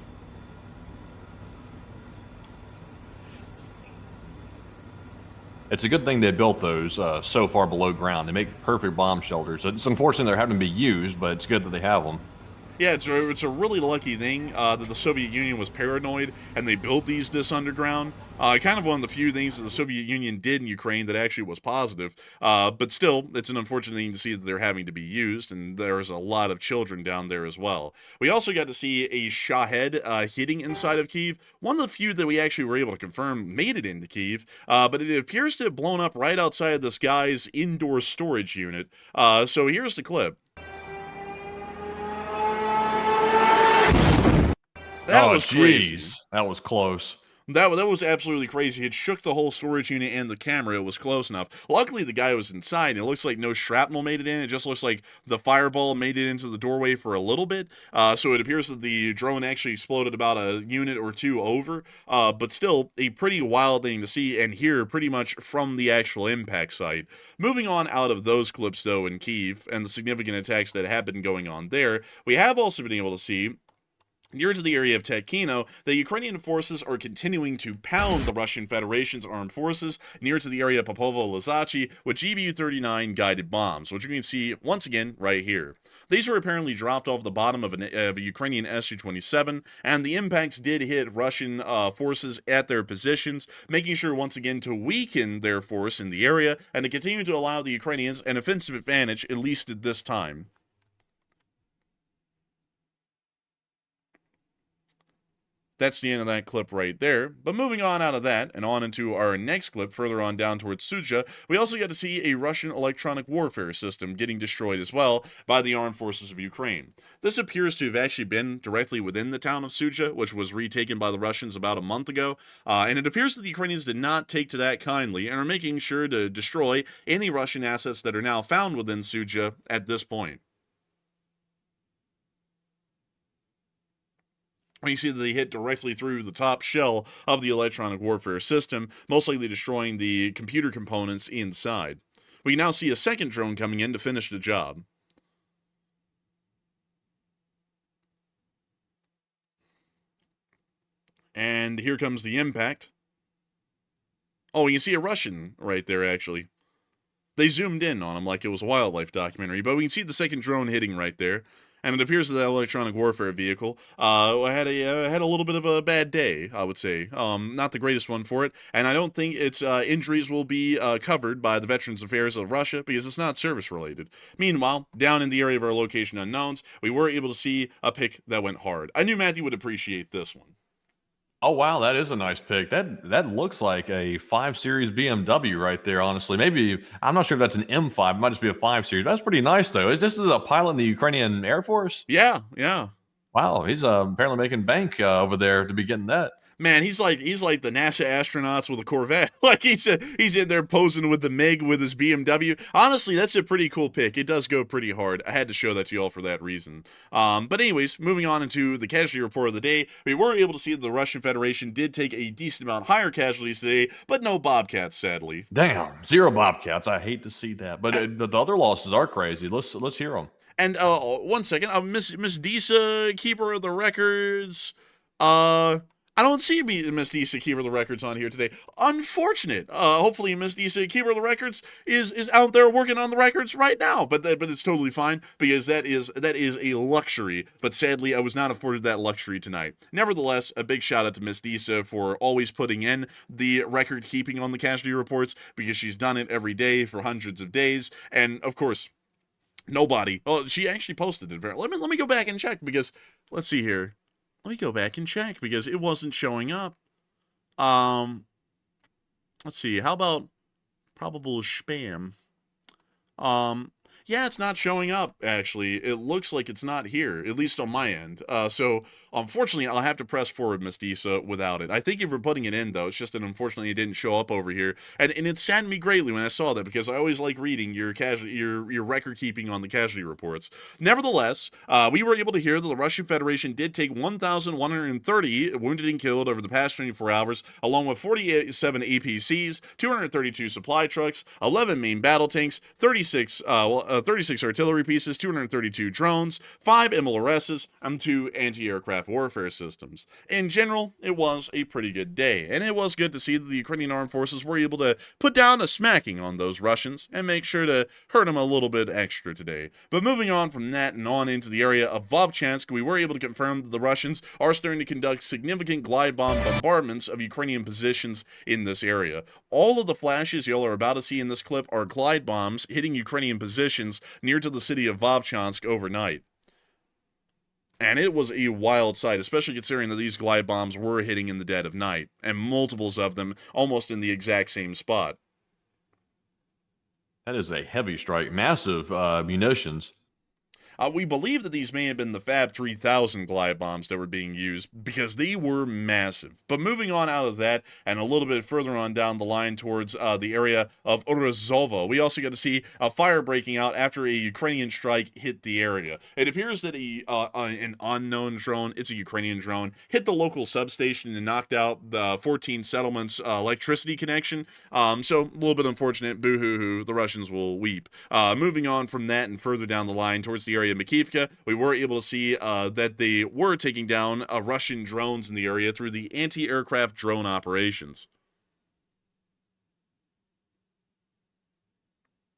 It's a good thing they built those so far below ground. They make perfect bomb shelters. It's unfortunate they're having to be used, but it's good that they have them. Yeah, it's a really lucky thing that the Soviet Union was paranoid and they built these this underground. Kind of one of the few things that the Soviet Union did in Ukraine that actually was positive. But still, it's an unfortunate thing to see that they're having to be used, and there's a lot of children down there as well. We also got to see a Shahed hitting inside of Kyiv. One of the few that we actually were able to confirm made it into Kyiv, but it appears to have blown up right outside of this guy's indoor storage unit. So here's the clip. That was crazy. That was close. That was absolutely crazy. It shook the whole storage unit and the camera. It was close enough. Luckily, the guy was inside, and it looks like no shrapnel made it in. It just looks like the fireball made it into the doorway for a little bit. So it appears that the drone actually exploded about a unit or two over. But still, a pretty wild thing to see and hear pretty much from the actual impact site. Moving on out of those clips, though, in Kyiv and the significant attacks that have been going on there, we have also been able to see near to the area of Tekhino, the Ukrainian forces are continuing to pound the Russian Federation's armed forces near to the area of Popovo-Lizachi with GBU-39 guided bombs, which you can see once again right here. These were apparently dropped off the bottom of a Ukrainian Su-27, and the impacts did hit Russian forces at their positions, making sure once again to weaken their force in the area and to continue to allow the Ukrainians an offensive advantage, at least at this time. That's the end of that clip right there. But moving on out of that and on into our next clip further on down towards Suja, we also got to see a Russian electronic warfare system getting destroyed as well by the armed forces of Ukraine. This appears to have actually been directly within the town of Suja, which was retaken by the Russians about a month ago. And it appears that the Ukrainians did not take to that kindly and are making sure to destroy any Russian assets that are now found within Suja at this point. You see that they hit directly through the top shell of the electronic warfare system, most likely destroying the computer components inside. We now see a second drone coming in to finish the job. And here comes the impact. Oh, you can see a Russian right there, actually. They zoomed in on him like it was a wildlife documentary, but we can see the second drone hitting right there. And it appears that electronic warfare vehicle had a little bit of a bad day, I would say. Not the greatest one for it, and I don't think its injuries will be covered by the Veterans Affairs of Russia because it's not service related. Meanwhile, down in the area of our location unknowns, we were able to see a pick that went hard. I knew Matthew would appreciate this one. Oh wow, that is a nice pick. That looks like a 5 Series BMW right there. Honestly, maybe I'm not sure if that's an M5. It might just be a 5 Series. That's pretty nice though. Is this a pilot in the Ukrainian Air Force? Yeah, yeah. Wow, he's apparently making bank over there to be getting that. Man, he's like the NASA astronauts with a Corvette. Like he's in there posing with the MiG with his BMW. Honestly, that's a pretty cool pick. It does go pretty hard. I had to show that to you all for that reason. But anyways, moving on into the casualty report of the day, we were able to see that the Russian Federation did take a decent amount higher casualties today, but no Bobcats, sadly. Damn, 0 Bobcats. I hate to see that, but the other losses are crazy. Let's hear them. And 1 second, Miss Disa, keeper of the records. I don't see Miss Disa, keeper of the records, on here today. Unfortunate. Hopefully Miss Disa, keeper of the records, is out there working on the records right now. But it's totally fine because that is a luxury. But sadly, I was not afforded that luxury tonight. Nevertheless, a big shout out to Miss Disa for always putting in the record keeping on the casualty reports because she's done it every day for hundreds of days. And of course, nobody. Oh, she actually posted it. Let me go back and check because let's see here. Let me go back and check because it wasn't showing up. Let's see. How about probable spam? Yeah, it's not showing up, actually. It looks like it's not here, at least on my end. So, unfortunately, I'll have to press forward, Miss Disa, without it. I thank you for putting it in, though. It's just that, unfortunately, it didn't show up over here. And it saddened me greatly when I saw that, because I always like reading your record-keeping on the casualty reports. Nevertheless, we were able to hear that the Russian Federation did take 1,130 wounded and killed over the past 24 hours, along with 47 APCs, 232 supply trucks, 11 main battle tanks, 36 artillery pieces, 232 drones, 5 MLRSs, and 2 anti-aircraft warfare systems. In general, it was a pretty good day, and it was good to see that the Ukrainian armed forces were able to put down a smacking on those Russians and make sure to hurt them a little bit extra today. But moving on from that and on into the area of Vovchansk, we were able to confirm that the Russians are starting to conduct significant glide bomb bombardments of Ukrainian positions in this area. All of the flashes y'all are about to see in this clip are glide bombs hitting Ukrainian positions near to the city of Vovchansk overnight. And it was a wild sight, especially considering that these glide bombs were hitting in the dead of night, and multiples of them almost in the exact same spot. That is a heavy strike. Massive munitions. We believe that these may have been the Fab 3000 glide bombs that were being used because they were massive. But moving on out of that and a little bit further on down the line towards the area of Orozovo, we also got to see a fire breaking out after a Ukrainian strike hit the area. It appears that an unknown drone, it's a Ukrainian drone, hit the local substation and knocked out the 14 settlements electricity connection. So a little bit unfortunate. Boo-hoo-hoo. The Russians will weep. Moving on from that and further down the line towards the area Makivka, we were able to see that they were taking down Russian drones in the area through the anti-aircraft drone operations.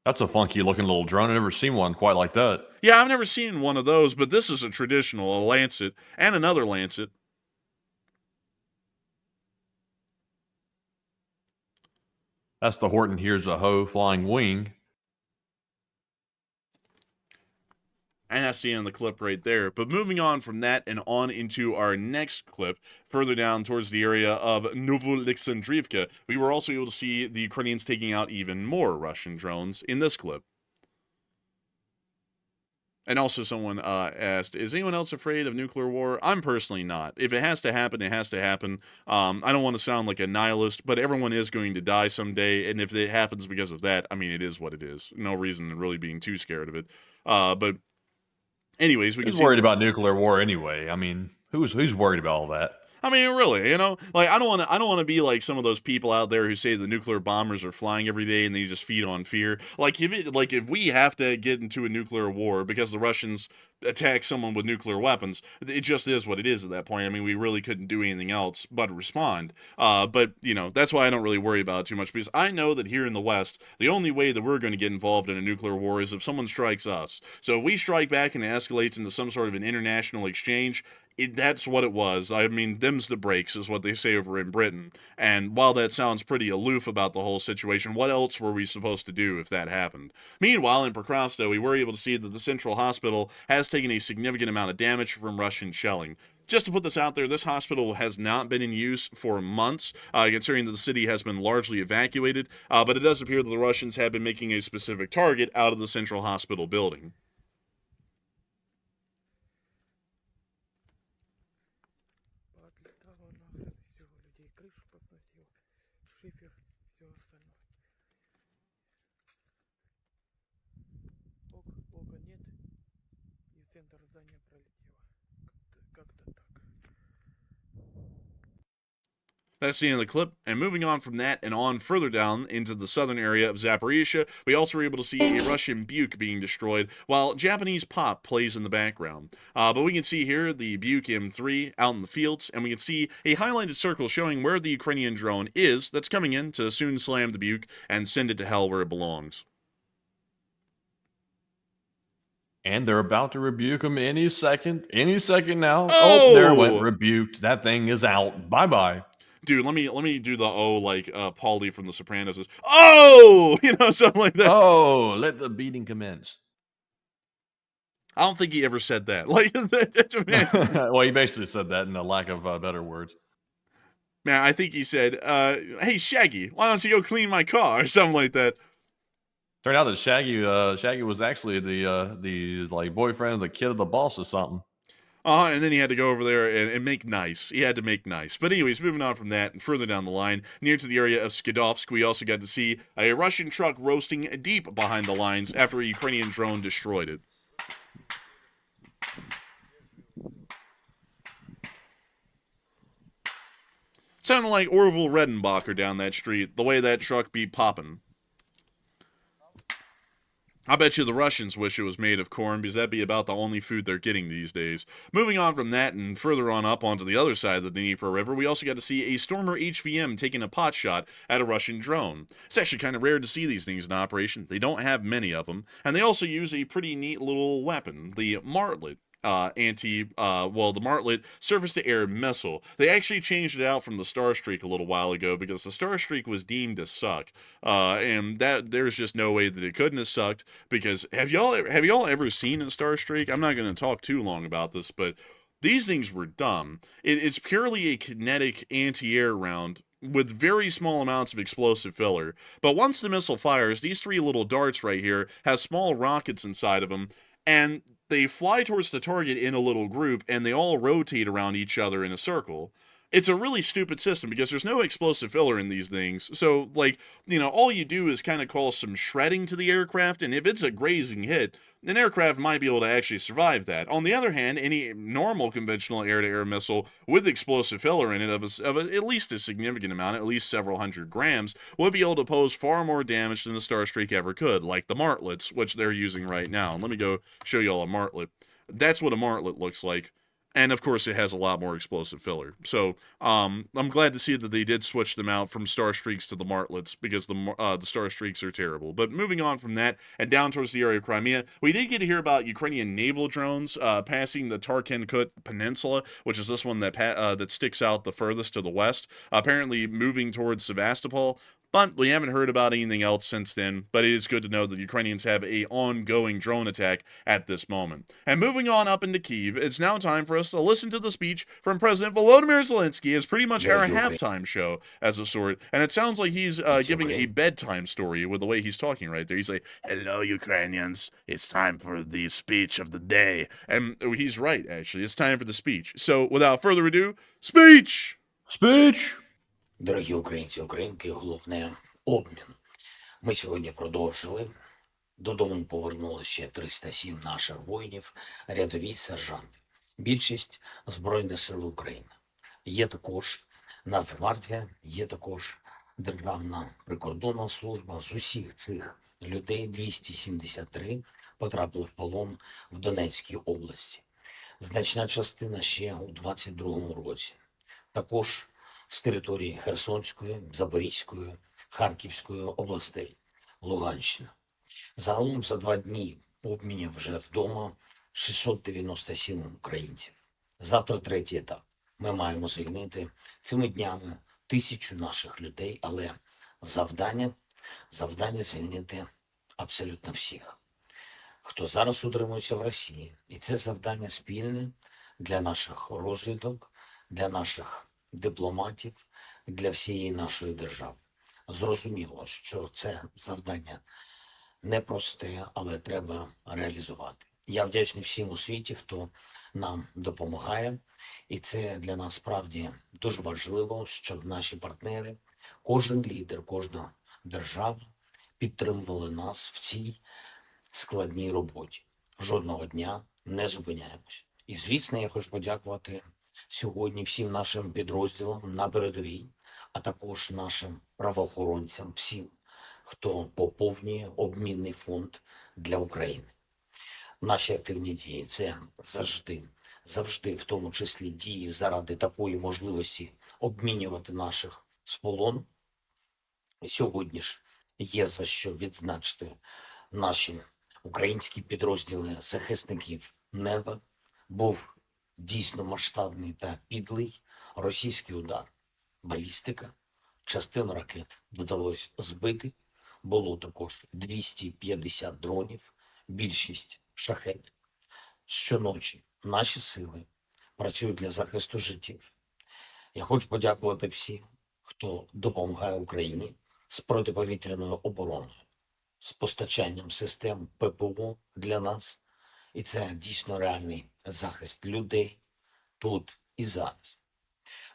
That's a funky looking little drone. I've never seen one quite like that. Yeah, I've never seen one of those, but this is a traditional, a Lancet, and another Lancet. That's the Horton Here's a Ho Flying Wing. And that's the end of the clip right there. But moving on from that and on into our next clip, further down towards the area of Novoalexandrivka, we were also able to see the Ukrainians taking out even more Russian drones in this clip. And also someone asked, is anyone else afraid of nuclear war? I'm personally not. If it has to happen, it has to happen. I don't want to sound like a nihilist, but everyone is going to die someday. And if it happens because of that, I mean, it is what it is. No reason in really being too scared of it. But anyways, we can see. Who's worried about nuclear war anyway? I mean, who's worried about all that? I mean, really, like I don't want to be like some of those people out there who say the nuclear bombers are flying every day and they just feed on fear. Like if we have to get into a nuclear war because the Russians attack someone with nuclear weapons, it just is what it is at that point. I mean, we really couldn't do anything else but respond. But that's why I don't really worry about it too much, because I know that here in the West, the only way that we're going to get involved in a nuclear war is if someone strikes us. So if we strike back and it escalates into some sort of an international exchange, that's what it was. I mean, them's the breaks, is what they say over in Britain. And while that sounds pretty aloof about the whole situation, what else were we supposed to do if that happened? Meanwhile, in Pokrovskoye, we were able to see that the central hospital has taken a significant amount of damage from Russian shelling. Just to put this out there, this hospital has not been in use for months, considering that the city has been largely evacuated, but it does appear that the Russians have been making a specific target out of the central hospital building. Поотлетало нахрен всё, людей крышу посносило, шифер, все остальное. Лога нет, и центр здания пролетело. Как-то так. That's the end of the clip. And moving on from that and on further down into the southern area of Zaporizhia, we also were able to see a Russian Buk being destroyed while Japanese pop plays in the background. But we can see here the Buk M3 out in the fields, and we can see a highlighted circle showing where the Ukrainian drone is that's coming in to soon slam the Buk and send it to hell where it belongs. And they're about to rebuke him any second now. Oh, there it went, rebuked. That thing is out. Bye-bye. Dude, let me do the like Paulie from The Sopranos is, oh, something like that. Oh, let the beating commence. I don't think he ever said that. Like, man. Well, he basically said that in a lack of better words. Man, I think he said, "Hey Shaggy, why don't you go clean my car?" or something like that. Turned out that Shaggy was actually the like boyfriend of the kid of the boss or something. And then he had to go over there and make nice. He had to make nice. But anyways, moving on from that and further down the line, near to the area of Skidovsk, we also got to see a Russian truck roasting deep behind the lines after a Ukrainian drone destroyed it. Sounded like Orville Redenbacher down that street, the way that truck be popping. I bet you the Russians wish it was made of corn, because that'd be about the only food they're getting these days. Moving on from that and further on up onto the other side of the Dnieper River, we also got to see a Stormer HVM taking a pot shot at a Russian drone. It's actually kind of rare to see these things in operation. They don't have many of them, and they also use a pretty neat little weapon, the Martlet. The Martlet surface-to-air missile. They actually changed it out from the Starstreak a little while ago because the Starstreak was deemed to suck, and that there's just no way that it couldn't have sucked. Because have y'all ever seen a Starstreak? I'm not going to talk too long about this, but these things were dumb. It's purely a kinetic anti-air round with very small amounts of explosive filler. But once the missile fires, these three little darts right here have small rockets inside of them, and they fly towards the target in a little group, and they all rotate around each other in a circle. It's a really stupid system because there's no explosive filler in these things. So, all you do is kind of cause some shredding to the aircraft, and if it's a grazing hit, an aircraft might be able to actually survive that. On the other hand, any normal conventional air-to-air missile with explosive filler in it of at least a significant amount, at least several hundred grams, would be able to pose far more damage than the Starstreak ever could, like the Martlets, which they're using right now. Let me go show you all a Martlet. That's what a Martlet looks like. And, of course, it has a lot more explosive filler. So, I'm glad to see that they did switch them out from Starstreaks to the Martlets, because the Starstreaks are terrible. But moving on from that and down towards the area of Crimea, we did get to hear about Ukrainian naval drones passing the Tarkin-Kut Peninsula, which is this one that sticks out the furthest to the west, apparently moving towards Sevastopol. But we haven't heard about anything else since then, but it is good to know that Ukrainians have an ongoing drone attack at this moment. And moving on up into Kyiv, it's now time for us to listen to the speech from President Volodymyr Zelenskyy. It's pretty much our halftime show, as a sort, and it sounds like he's giving a bedtime story with the way he's talking right there. He's like, "Hello, Ukrainians, it's time for the speech of the day." And he's right, actually. It's time for the speech. So, without further ado, speech! Speech! Дорогі українці, українки, головне обмін. Ми сьогодні продовжили. Додому повернули ще 307 наших воїнів, рядові сержанти. Більшість Збройних сил України. Є також Нацгвардія, є також Державна прикордонна служба. З усіх цих людей 273 потрапили в полон в Донецькій області. Значна частина ще у 22-му році. Також з території Херсонської, Запорізької, Харківської областей, Луганщина. Загалом за 2 дні обмінів вже вдома 697 українців. Завтра третій етап. Ми маємо звільнити цими днями 1000 наших людей, але завдання звільнити абсолютно всіх, хто зараз утримується в Росії. І це завдання спільне для наших розвідок, для наших дипломатів, для всієї нашої держави. Зрозуміло, що це завдання непросте, але треба реалізувати. Я вдячний всім у світі, хто нам допомагає. І це для нас справді дуже важливо, щоб наші партнери, кожен лідер, кожна держава підтримували нас в цій складній роботі. Жодного дня не зупиняємось. І, звісно, я хочу подякувати сьогодні всім нашим підрозділам на передовій, а також нашим правоохоронцям, всім, хто поповнює обмінний фонд для України. Наші активні дії – це завжди, в тому числі дії заради такої можливості обмінювати наших з полону. Сьогодні ж є за що відзначити наші українські підрозділи захисників неба. Був дійсно масштабний та підлий російський удар. Балістика, частину ракет вдалося збити. Було також 250 дронів, більшість шахедів. Щоночі наші сили працюють для захисту життів. Я хочу подякувати всім, хто допомагає Україні з протиповітряною обороною, з постачанням систем ППО для нас. І це дійсно реальний захист людей тут і зараз.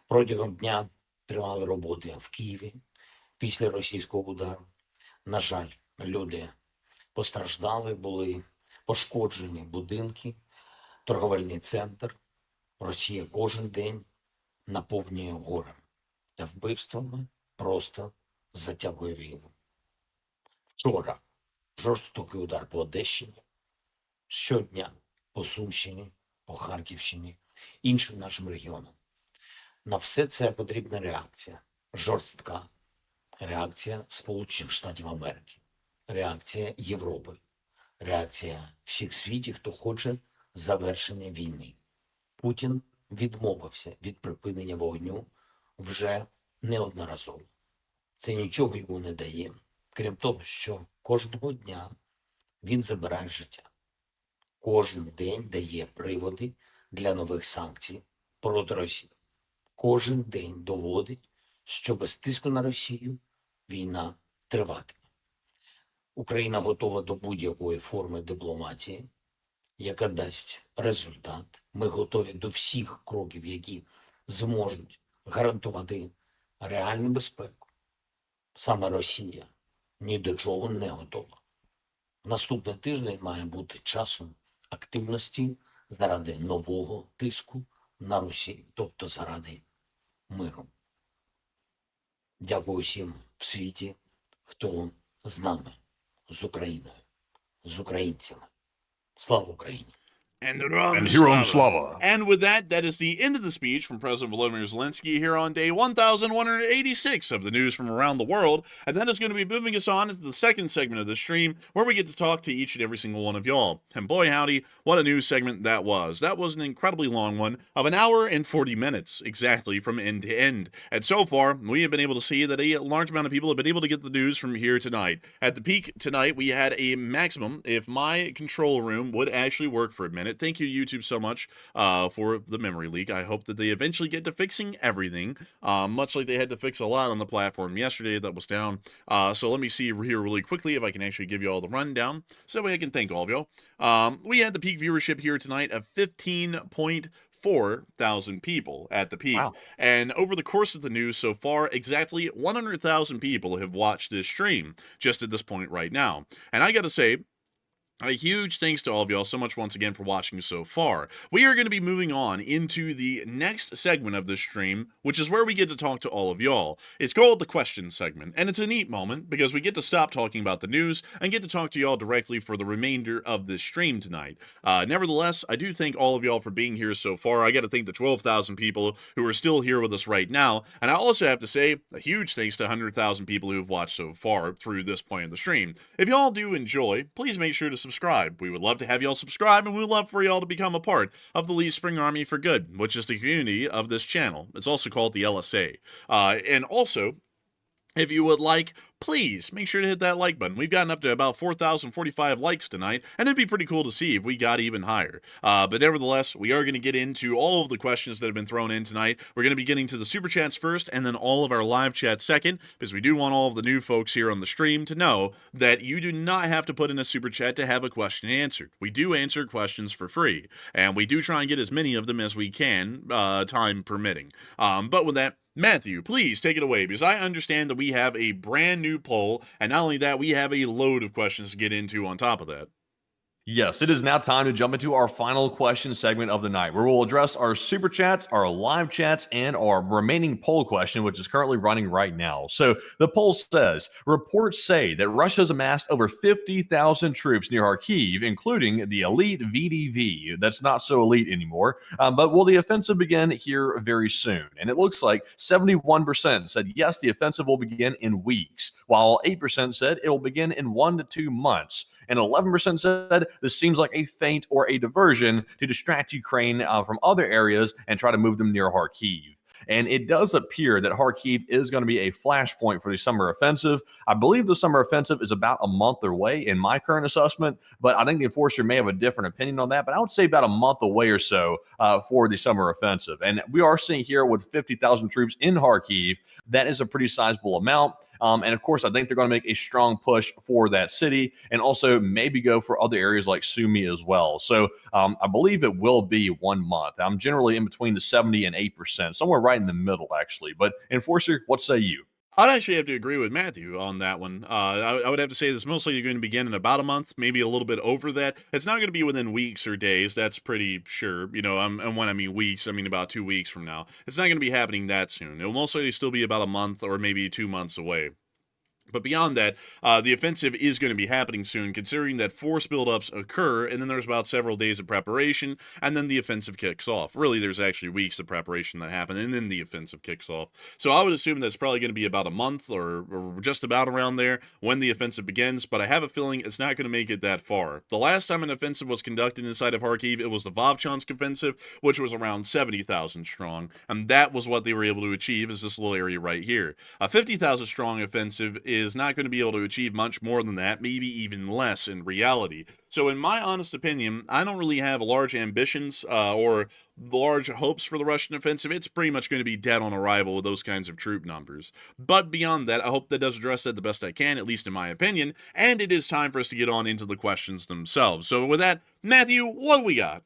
Протягом дня тривали роботи в Києві після російського удару. На жаль, люди постраждали, були пошкоджені будинки, торговельний центр. Росія кожен день наповнює горем та вбивствами, просто затягує війну. Вчора жорстокий удар по Одещині, щодня по Сумщині, по Харківщині, іншим нашим регіонам. На все це потрібна реакція, жорстка реакція Сполучених Штатів Америки, реакція Європи, реакція всіх світів, хто хоче завершення війни. Путін відмовився від припинення вогню вже неодноразово. Це нічого йому не дає, крім того, що кожного дня він забирає життя. Кожен день дає приводи для нових санкцій проти Росії. Кожен день доводить, що без тиску на Росію війна триватиме. Україна готова до будь-якої форми дипломатії, яка дасть результат. Ми готові до всіх кроків, які зможуть гарантувати реальну безпеку. Саме Росія ні до чого не готова. Наступний тиждень має бути часом активності заради нового тиску на Росію, тобто заради миру. Дякую всім в світі, хто з нами, з Україною, з українцями. Слава Україні! And Heroam Slava. And with that, that is the end of the speech from President Volodymyr Zelenskyy here on day 1186 of the news from around the world. And that is going to be moving us on into the second segment of the stream, where we get to talk to each and every single one of y'all. And boy, howdy, what a news segment that was. That was an incredibly long one of 1 hour and 40 minutes, exactly from end to end. And so far, we have been able to see that a large amount of people have been able to get the news from here tonight. At the peak tonight, we had a maximum, if my control room would actually work for a minute. Thank you, YouTube, so much for the memory leak. I hope that they eventually get to fixing everything, much like they had to fix a lot on the platform yesterday that was down. So let me see here really quickly if I can actually give you all the rundown, so that way I can thank all of y'all. We had the peak viewership here tonight of 15.4 thousand people at the peak. Wow. And over the course of the news so far, exactly 100,000 people have watched this stream just at this point right now. And I gotta say, A huge thanks to all of y'all so much once again for watching so far. We are going to be moving on into the next segment of this stream, which is where we get to talk to all of y'all. It's called the question segment, and it's a neat moment because we get to stop talking about the news and get to talk to y'all directly for the remainder of this stream tonight. Nevertheless, I do thank all of y'all for being here so far. I got to thank the 12,000 people who are still here with us right now, and I also have to say a huge thanks to 100,000 people who have watched so far through this point of the stream. If y'all do enjoy, please make sure to subscribe. We would love to have y'all subscribe, and we would love for y'all to become a part of the Lee's Spring Army for Good, which is the community of this channel. It's also called the LSA. And also, if you would like, please make sure to hit that like button. We've gotten up to about 4,045 likes tonight, and it'd be pretty cool to see if we got even higher. But nevertheless, we are going to get into all of the questions that have been thrown in tonight. We're going to be getting to the super chats first, and then all of our live chats second, because we do want all of the new folks here on the stream to know that you do not have to put in a super chat to have a question answered. We do answer questions for free, and we do try and get as many of them as we can, time permitting. But with that, Matthew, please take it away, because I understand that we have a brand new poll, and not only that, we have a load of questions to get into on top of that. Yes, it is now time to jump into our final question segment of the night, where we'll address our super chats, our live chats, and our remaining poll question, which is currently running right now. So the poll says, reports say that Russia has amassed over 50,000 troops near Kyiv, including the elite VDV. That's not so elite anymore. But will the offensive begin here very soon? And it looks like 71% said yes, the offensive will begin in weeks, while 8% said it will begin in 1 to 2 months. And 11% said this seems like a feint or a diversion to distract Ukraine from other areas and try to move them near Kharkiv. And it does appear that Kharkiv is going to be a flashpoint for the summer offensive. I believe the summer offensive is about a month away in my current assessment, but I think the enforcer may have a different opinion on that. But I would say about a month away or so for the summer offensive. And we are seeing here with 50,000 troops in Kharkiv, that is a pretty sizable amount. And of course, I think they're going to make a strong push for that city and also maybe go for other areas like Sumy as well. So I believe it will be 1 month. I'm generally in between the 70 and 8%, somewhere right in the middle, actually. But Enforcer, what say you? I'd actually have to agree with Matthew on that one. I would have to say this mostly going to begin in about a month, maybe a little bit over that. It's not going to be within weeks or days. That's pretty sure. You know, and when I mean weeks, I mean about 2 weeks from now. It's not going to be happening that soon. It will most likely still be about a month or maybe 2 months away. But beyond that, the offensive is going to be happening soon, considering that force buildups occur, and then there's about several days of preparation, and then the offensive kicks off. Really, there's actually weeks of preparation that happen, and then the offensive kicks off. So I would assume that's probably going to be about a month or just about around there when the offensive begins, but I have a feeling it's not going to make it that far. The last time an offensive was conducted inside of Kharkiv, it was the Vovchansk offensive, which was around 70,000 strong, and that was what they were able to achieve, is this little area right here. A 50,000 strong offensive is not going to be able to achieve much more than that, maybe even less in reality. So in my honest opinion, I don't really have large ambitions or large hopes for the Russian offensive. It's pretty much going to be dead on arrival with those kinds of troop numbers. But beyond that, I hope that does address that the best I can, at least in my opinion, and it is time for us to get on into the questions themselves. So with that, Matthew, what do we got?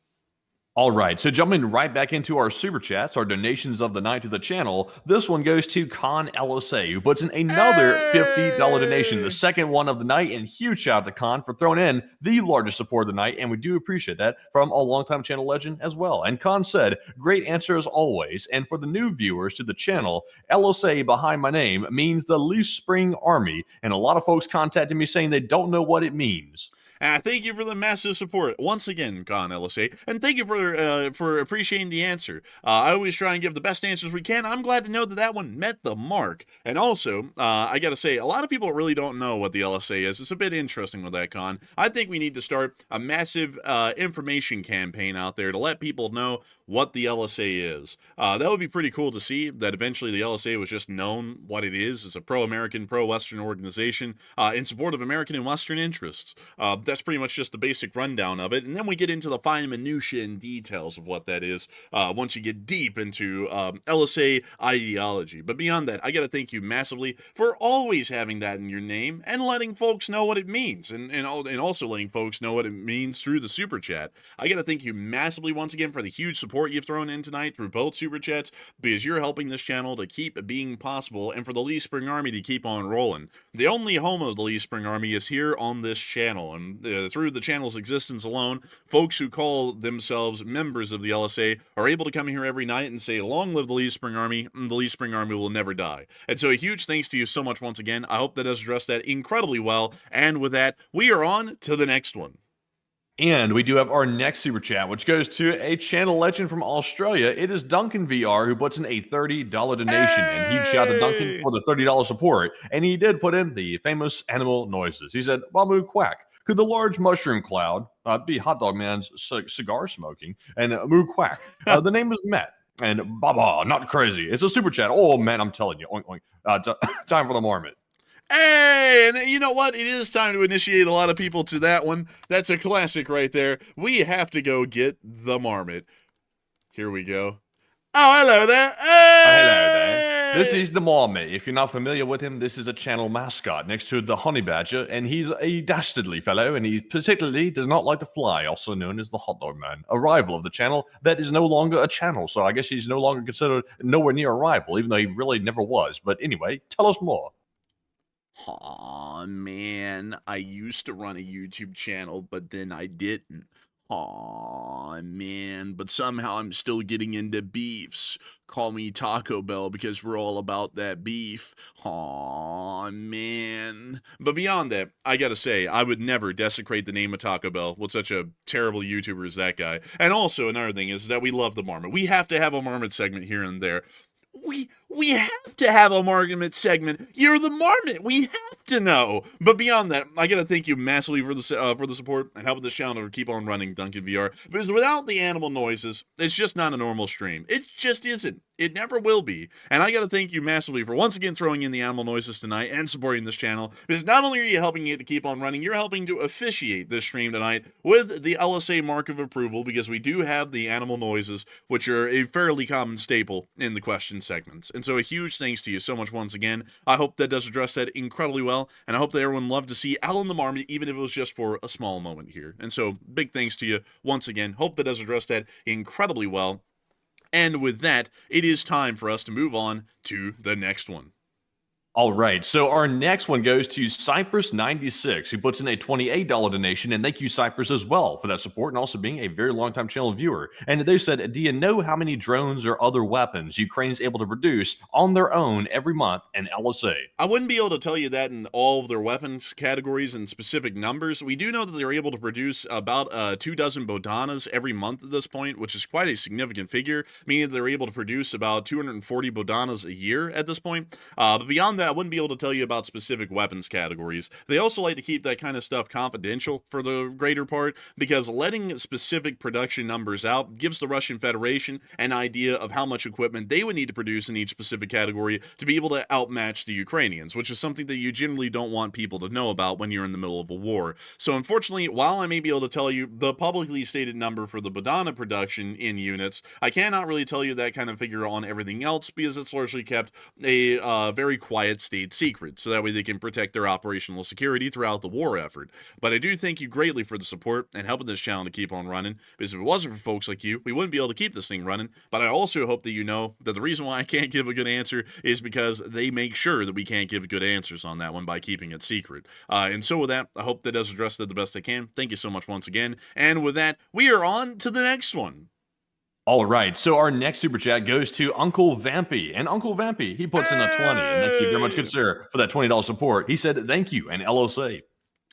All right, so jumping right back into our super chats, our donations of the night to the channel, this one goes to Con LSA, who puts in another $50 donation, the second one of the night, and huge shout out to Con for throwing in the largest support of the night, and we do appreciate that from a longtime channel legend as well. And Con said, great answer as always, and for the new viewers to the channel, LSA behind my name means the Lee's Spring Army, and a lot of folks contacted me saying they don't know what it means. And thank you for the massive support once again, Con LSA, and thank you for appreciating the answer. I always try and give the best answers we can. I'm glad to know that that one met the mark. And also, I got to say, a lot of people really don't know what the LSA is. It's a bit interesting with that, Con. I think we need to start a massive information campaign out there to let people know what the LSA is. That would be pretty cool to see, that eventually the LSA was just known what it is. It's a pro-American, pro-Western organization in support of American and Western interests. That's pretty much just the basic rundown of it, and then we get into the fine minutiae and details of what that is once you get deep into LSA ideology. But beyond that, I gotta thank you massively for always having that in your name and letting folks know what it means, and also letting folks know what it means through the super chat. I gotta thank you massively once again for the huge support support you've thrown in tonight through both Super Chats, because you're helping this channel to keep being possible and for the Lee Spring Army to keep on rolling. The only home of the Lee Spring Army is here on this channel, and through the channel's existence alone, folks who call themselves members of the LSA are able to come here every night and say, long live the Lee Spring Army, and the Lee Spring Army will never die. And so a huge thanks to you so much once again. I hope that has addressed that incredibly well, and with that, we are on to the next one. And we do have our next super chat, which goes to a channel legend from Australia. It is Duncan VR, who puts in a $30 donation. And huge shout out to Duncan for the $30 support. And he did put in the famous animal noises. He said, Bamu quack. Could the large mushroom cloud be Hot Dog Man's cigar smoking? And moo quack. The name is Matt. And Baba, not crazy. It's a super chat. Oh, man, I'm telling you. Oink, oink. Time for the marmot. Hey, and you know what? It is time to initiate a lot of people to that one. That's a classic right there. We have to go get the marmot. Here we go. Oh, hello there. Hey! Hello there. This is the marmot. If you're not familiar with him, this is a channel mascot next to the honey badger, and he's a dastardly fellow, and he particularly does not like to fly, also known as the hot dog man, a rival of the channel that is no longer a channel. So I guess he's no longer considered nowhere near a rival, even though he really never was. But anyway, tell us more. Aw, man, I used to run a YouTube channel, but then I didn't. Aw, man, but somehow I'm still getting into beefs. Call me Taco Bell because we're all about that beef. Aw, man. But beyond that, I gotta say, I would never desecrate the name of Taco Bell with such a terrible YouTuber as that guy. And also, another thing is that we love the marmot. We have to have a marmot segment here and there. We have to have a marmot segment. You're the marmot. We have to know. But beyond that, I gotta thank you massively for the support and helping this channel to keep on running, Duncan VR. Because without the animal noises, it's just not a normal stream. It just isn't. It never will be. And I gotta thank you massively for once again throwing in the animal noises tonight and supporting this channel. Because not only are you helping it to keep on running, you're helping to officiate this stream tonight with the LSA mark of approval, because we do have the animal noises, which are a fairly common staple in the question segments. And so a huge thanks to you so much once again. I hope that does address that incredibly well, and I hope that everyone loved to see Alan the Marmot, even if it was just for a small moment here. And so big thanks to you once again. Hope that does address that incredibly well. And with that, it is time for us to move on to the next one. All right, so our next one goes to Cypress96, who puts in a $28 donation, and thank you, Cypress, as well, for that support, and also being a very long-time channel viewer. And they said, do you know how many drones or other weapons Ukraine's able to produce on their own every month in LSA? I wouldn't be able to tell you that in all of their weapons categories and specific numbers. We do know that they're able to produce about 24 Bodanas every month at this point, which is quite a significant figure, meaning that they're able to produce about 240 Bodanas a year at this point. But beyond that, I wouldn't be able to tell you about specific weapons categories. They also like to keep that kind of stuff confidential for the greater part, because letting specific production numbers out gives the Russian Federation an idea of how much equipment they would need to produce in each specific category to be able to outmatch the Ukrainians, which is something that you generally don't want people to know about when you're in the middle of a war. So unfortunately, while I may be able to tell you the publicly stated number for the Bodana production in units, I cannot really tell you that kind of figure on everything else, because it's largely kept a very quiet state secret, so that way they can protect their operational security throughout the war effort. But I do thank you greatly for the support and helping this channel to keep on running, because if it wasn't for folks like you, we wouldn't be able to keep this thing running. But I also hope that you know that the reason why I can't give a good answer is because they make sure that we can't give good answers on that one by keeping it secret. And so with that, I hope that does address that the best I can. Thank you so much once again. And with that, we are on to the next one. All right, so our next super chat goes to Uncle Vampy. And Uncle Vampy, he puts in a 20. And thank you very much, good sir, for that $20 support. He said, thank you, and LSA.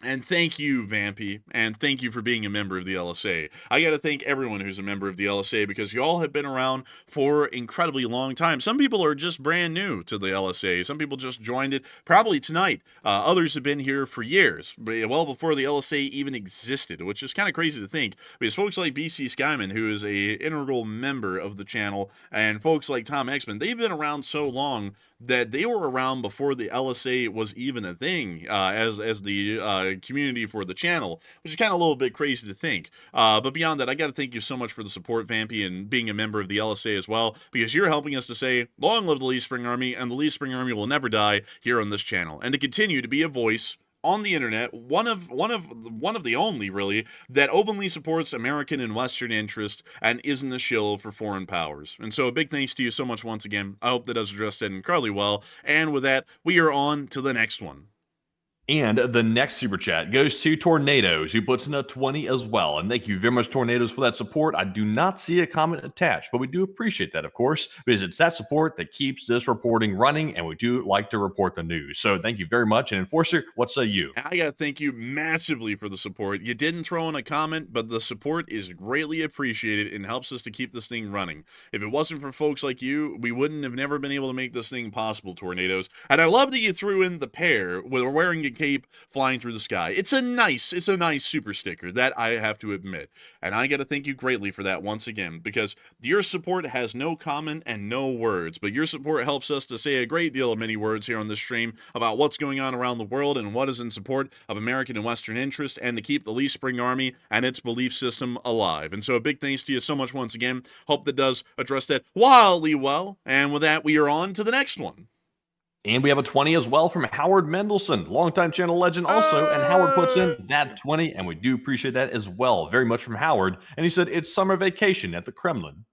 And thank you, Vampy, and thank you for being a member of the LSA. I gotta thank everyone who's a member of the LSA, because y'all have been around for incredibly long time. Some people are just brand new to the LSA. Some people just joined it probably tonight. Others have been here for years, well before the LSA even existed, which is kind of crazy to think, because folks like BC Skyman, who is a integral member of the channel, and folks like Tom Exman, they've been around so long that they were around before the LSA was even a thing, as the community for the channel, which is kind of a little bit crazy to think. But beyond that, I got to thank you so much for the support, Vampy, and being a member of the LSA as well, because you're helping us to say, long live the Lee Spring Army, and the Lee Spring Army will never die here on this channel, and to continue to be a voice on the internet, one of the only really that openly supports American and Western interest and isn't a shill for foreign powers. And so a big thanks to you so much once again. I hope that does address that incredibly well. And with that, we are on to the next one. And the next super chat goes to Tornadoes, who puts in a 20 as well. And thank you very much, Tornadoes, for that support. I do not see a comment attached, but we do appreciate that, of course, because it's that support that keeps this reporting running, and we do like to report the news. So thank you very much. And Enforcer, what say you? I got to thank you massively for the support. You didn't throw in a comment, but the support is greatly appreciated and helps us to keep this thing running. If it wasn't for folks like you, we wouldn't have never been able to make this thing possible, Tornadoes. And I love that you threw in the pair with wearing a cape flying through the sky. It's a nice super sticker, that I have to admit. And I got to thank you greatly for that once again, because your support has no comment and no words, but your support helps us to say a great deal of many words here on this stream about what's going on around the world and what is in support of American and Western interest and to keep the Lee Spring Army and its belief system alive. And so a big thanks to you so much once again. Hope that does address that wildly well. And with that, we are on to the next one. And we have a 20 as well from Howard Mendelson, longtime channel legend also. And Howard puts in that 20, and we do appreciate that as well. Very much from Howard. And he said, it's summer vacation at the Kremlin.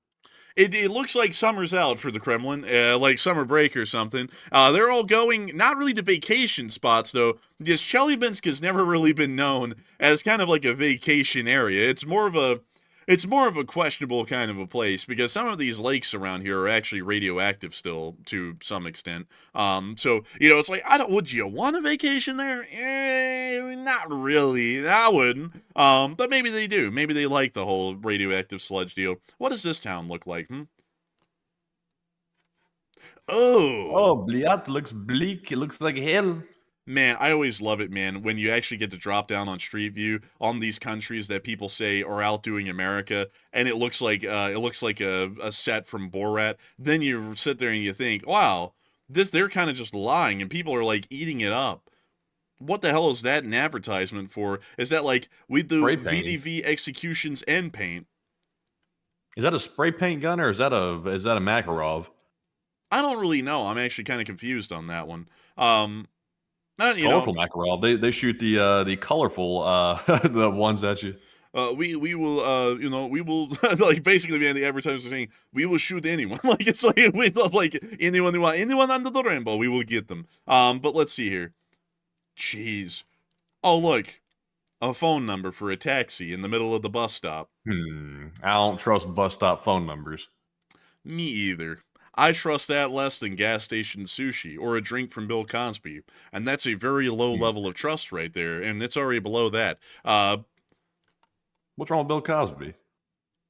It looks like summer's out for the Kremlin, like summer break or something. They're all going, not really to vacation spots, though. This Chelyabinsk has never really been known as kind of like a vacation area. It's more of a questionable kind of a place, because some of these lakes around here are actually radioactive still to some extent. So, it's like, would you want a vacation there? Not really. I wouldn't. But maybe they do. Maybe they like the whole radioactive sludge deal. What does this town look like? Oh, Bliat looks bleak. It looks like hell. Man, I always love it, man, when you actually get to drop down on Street View on these countries that people say are outdoing America, and it looks like a set from Borat. Then you sit there and you think, wow, they're kind of just lying, and people are like eating it up. What the hell is that an advertisement for? Is that like we do VDV executions and paint? Is that a spray paint gun, or is that a Makarov? I don't really know. I'm actually kind of confused on that one. Colorful Makarov. They shoot the colorful the ones that you. We will we will like basically man, the advertisers are saying we will shoot anyone. Like it's like we love like anyone who want anyone under the rainbow, we will get them. But let's see here. Jeez. Oh look. A phone number for a taxi in the middle of the bus stop. I don't trust bus stop phone numbers. Me either. I trust that less than gas station sushi or a drink from Bill Cosby. And that's a very low level of trust right there. And it's already below that. What's wrong with Bill Cosby?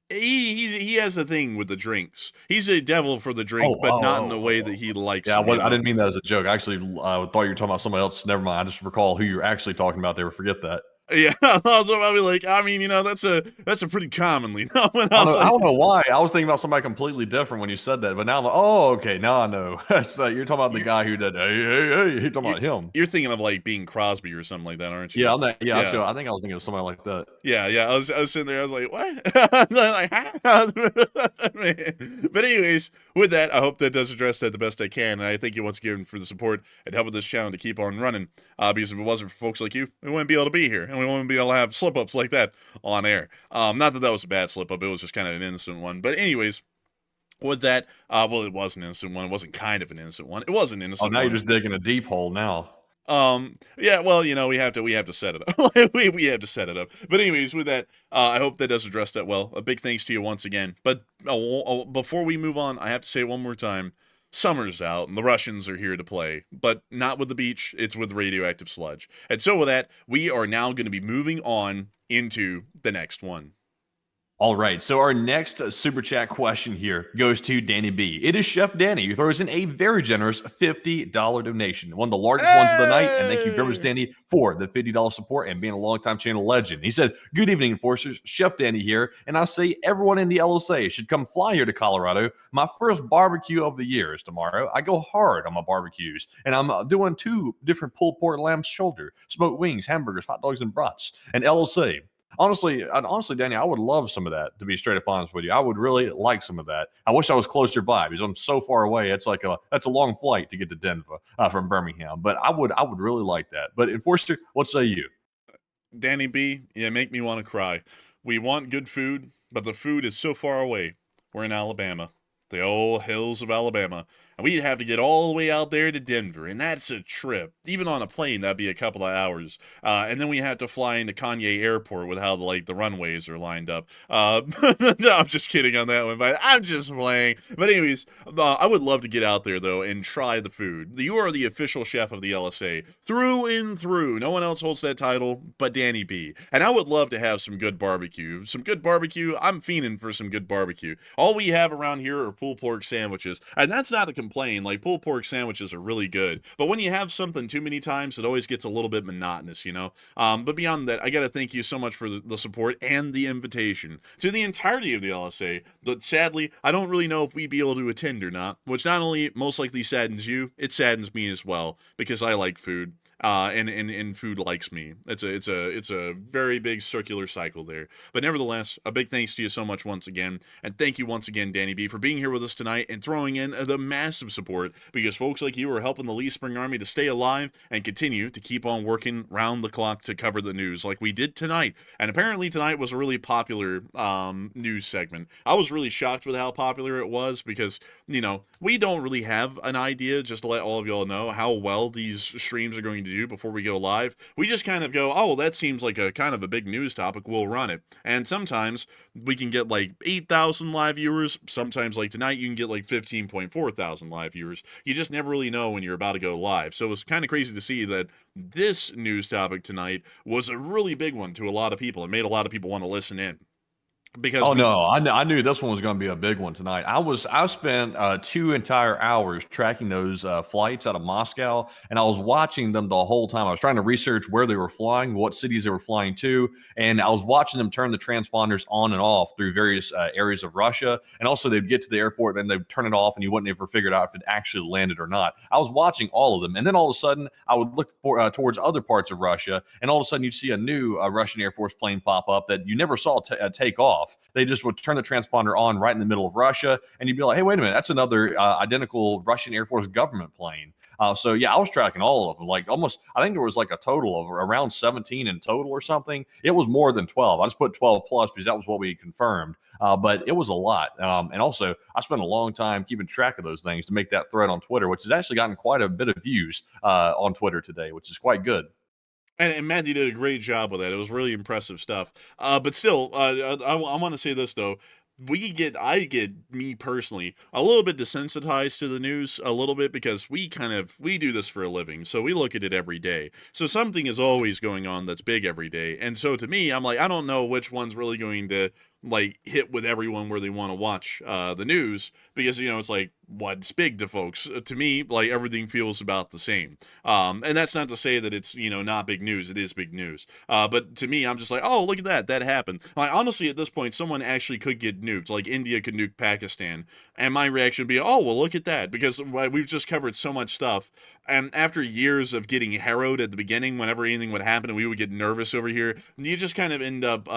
He has a thing with the drinks. He's a devil for the drink, but not in the way that he likes. Yeah, I didn't mean that as a joke. Actually, I thought you were talking about somebody else. Never mind. I just recall who you're actually talking about there. Forget that. Yeah, also I'll be like, that's a pretty commonly known. I don't know why. I was thinking about somebody completely different when you said that, but now I'm like, oh, okay, now I know. You're talking about the guy who did, hey, you're talking about him. You're thinking of like Bing Crosby or something like that, aren't you? Yeah, So I think I was thinking of somebody like that. Yeah. I was sitting there, I was like, what? Like, but anyways, with that, I hope that does address that the best I can, and I thank you once again for the support and helping this channel to keep on running. Because if it wasn't for folks like you, we wouldn't be able to be here. We won't be able to have slip-ups like that on air. Not that was a bad slip-up. It was just kind of an innocent one. But anyways, with that, well, it was an innocent one. It wasn't kind of an innocent one. It was an innocent one. Oh, now you're just digging a deep hole now. Yeah, well, we have to set it up. we have to set it up. But anyways, with that, I hope that does address that well. A big thanks to you once again. But before we move on, I have to say it one more time. Summer's out, and the Russians are here to play, but not with the beach, it's with radioactive sludge. And so with that, we are now going to be moving on into the next one. All right, so our next super chat question here goes to Danny B. It is Chef Danny who throws in a very generous $50 donation, one of the largest ones of the night, and thank you very much, Danny, for the $50 support and being a longtime channel legend. He said, good evening, Enforcers, Chef Danny here, and I say everyone in the LSA should come fly here to Colorado. My first barbecue of the year is tomorrow. I go hard on my barbecues, and I'm doing 2 different pulled pork lamb shoulder, smoked wings, hamburgers, hot dogs, and brats. And LSA, Honestly, Danny, I would love some of that, to be straight up honest with you. I would really like some of that. I wish I was closer by because I'm so far away. That's a long flight to get to Denver from Birmingham. But I would really like that. But Enforcer, what say you? Danny B, yeah, make me want to cry. We want good food, but the food is so far away. We're in Alabama, the old hills of Alabama, and we'd have to get all the way out there to Denver, and that's a trip. Even on a plane, that'd be a couple of hours. And then we have to fly into Kanye Airport with how the runways are lined up. No, I'm just kidding on that one, but I'm just playing. But anyways, I would love to get out there though and try the food. You are the official chef of the LSA through and through. No one else holds that title but Danny B. And I would love to have some good barbecue. Some good barbecue. I'm fiending for some good barbecue. All we have around here are pulled pork sandwiches, and that's not a complain. Like, pulled pork sandwiches are really good, but when you have something too many times, it always gets a little bit monotonous, you know. But beyond that, I gotta thank you so much for the support and the invitation to the entirety of the LSA. But sadly, I don't really know if we'd be able to attend or not, which not only most likely saddens you, it saddens me as well, because I like food. And food likes me. It's a very big circular cycle there. But nevertheless, a big thanks to you so much once again, and thank you once again, Danny B, for being here with us tonight and throwing in the massive support, because folks like you are helping the Lee Spring Army to stay alive and continue to keep on working round the clock to cover the news like we did tonight. And apparently tonight was a really popular news segment. I was really shocked with how popular it was, because, you know, we don't really have an idea, just to let all of y'all know, how well these streams are going to do before we go live. We just kind of go, oh, well, that seems like a kind of a big news topic, we'll run it. And sometimes we can get like 8,000 live viewers. Sometimes, like tonight, you can get like 15.4 thousand live viewers. You just never really know when you're about to go live. So it's kind of crazy to see that this news topic tonight was a really big one to a lot of people. It made a lot of people want to listen in. Because I knew this one was going to be a big one tonight. I spent 2 entire hours tracking those flights out of Moscow, and I was watching them the whole time. I was trying to research where they were flying, what cities they were flying to, and I was watching them turn the transponders on and off through various areas of Russia. And also, they'd get to the airport, then they'd turn it off, and you wouldn't ever figure out if it actually landed or not. I was watching all of them, and then all of a sudden, I would look towards other parts of Russia, and all of a sudden, you'd see a new Russian Air Force plane pop up that you never saw take off. They just would turn the transponder on right in the middle of Russia, and you'd be like, hey, wait a minute, that's another identical Russian Air Force government plane. So yeah, I was tracking all of them. Like almost, I think there was like a total of around 17 in total or something. It was more than 12. I just put 12 plus because that was what we confirmed. But it was a lot. And also, I spent a long time keeping track of those things to make that thread on Twitter, which has actually gotten quite a bit of views on Twitter today, which is quite good. And Matthew did a great job with that. It was really impressive stuff. But still, I want to say this, though. Me personally, a little bit desensitized to the news a little bit, because we do this for a living. So we look at it every day. So something is always going on that's big every day. And so to me, I'm like, I don't know which one's really going to like hit with everyone where they want to watch the news, because, you know, it's like, what's big to folks? To me, like, everything feels about the same. And that's not to say that it's, you know, not big news. It is big news. But to me, I'm just like, oh, look at that happened. Like, honestly, at this point, someone actually could get nuked. Like, India could nuke Pakistan, and my reaction would be, oh, well, look at that, because we've just covered so much stuff. And after years of getting harrowed at the beginning, whenever anything would happen and we would get nervous over here, you just kind of end up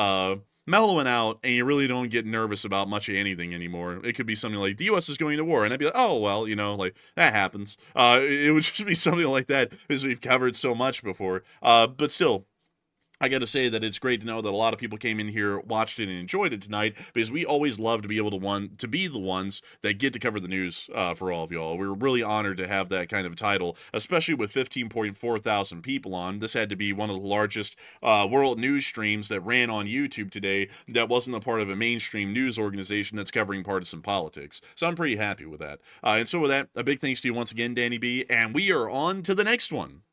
mellowing out, and you really don't get nervous about much of anything anymore. It could be something like, the U.S. is going to war, and I'd be like, oh, well, you know, like, that happens. It would just be something like that, because we've covered so much before. But still, I got to say that it's great to know that a lot of people came in here, watched it, and enjoyed it tonight, because we always love to be able to be the ones that get to cover the news for all of y'all. We're really honored to have that kind of title, especially with 15.4 thousand people on. This had to be one of the largest world news streams that ran on YouTube today that wasn't a part of a mainstream news organization that's covering partisan politics. So I'm pretty happy with that. And so with that, a big thanks to you once again, Danny B, and we are on to the next one.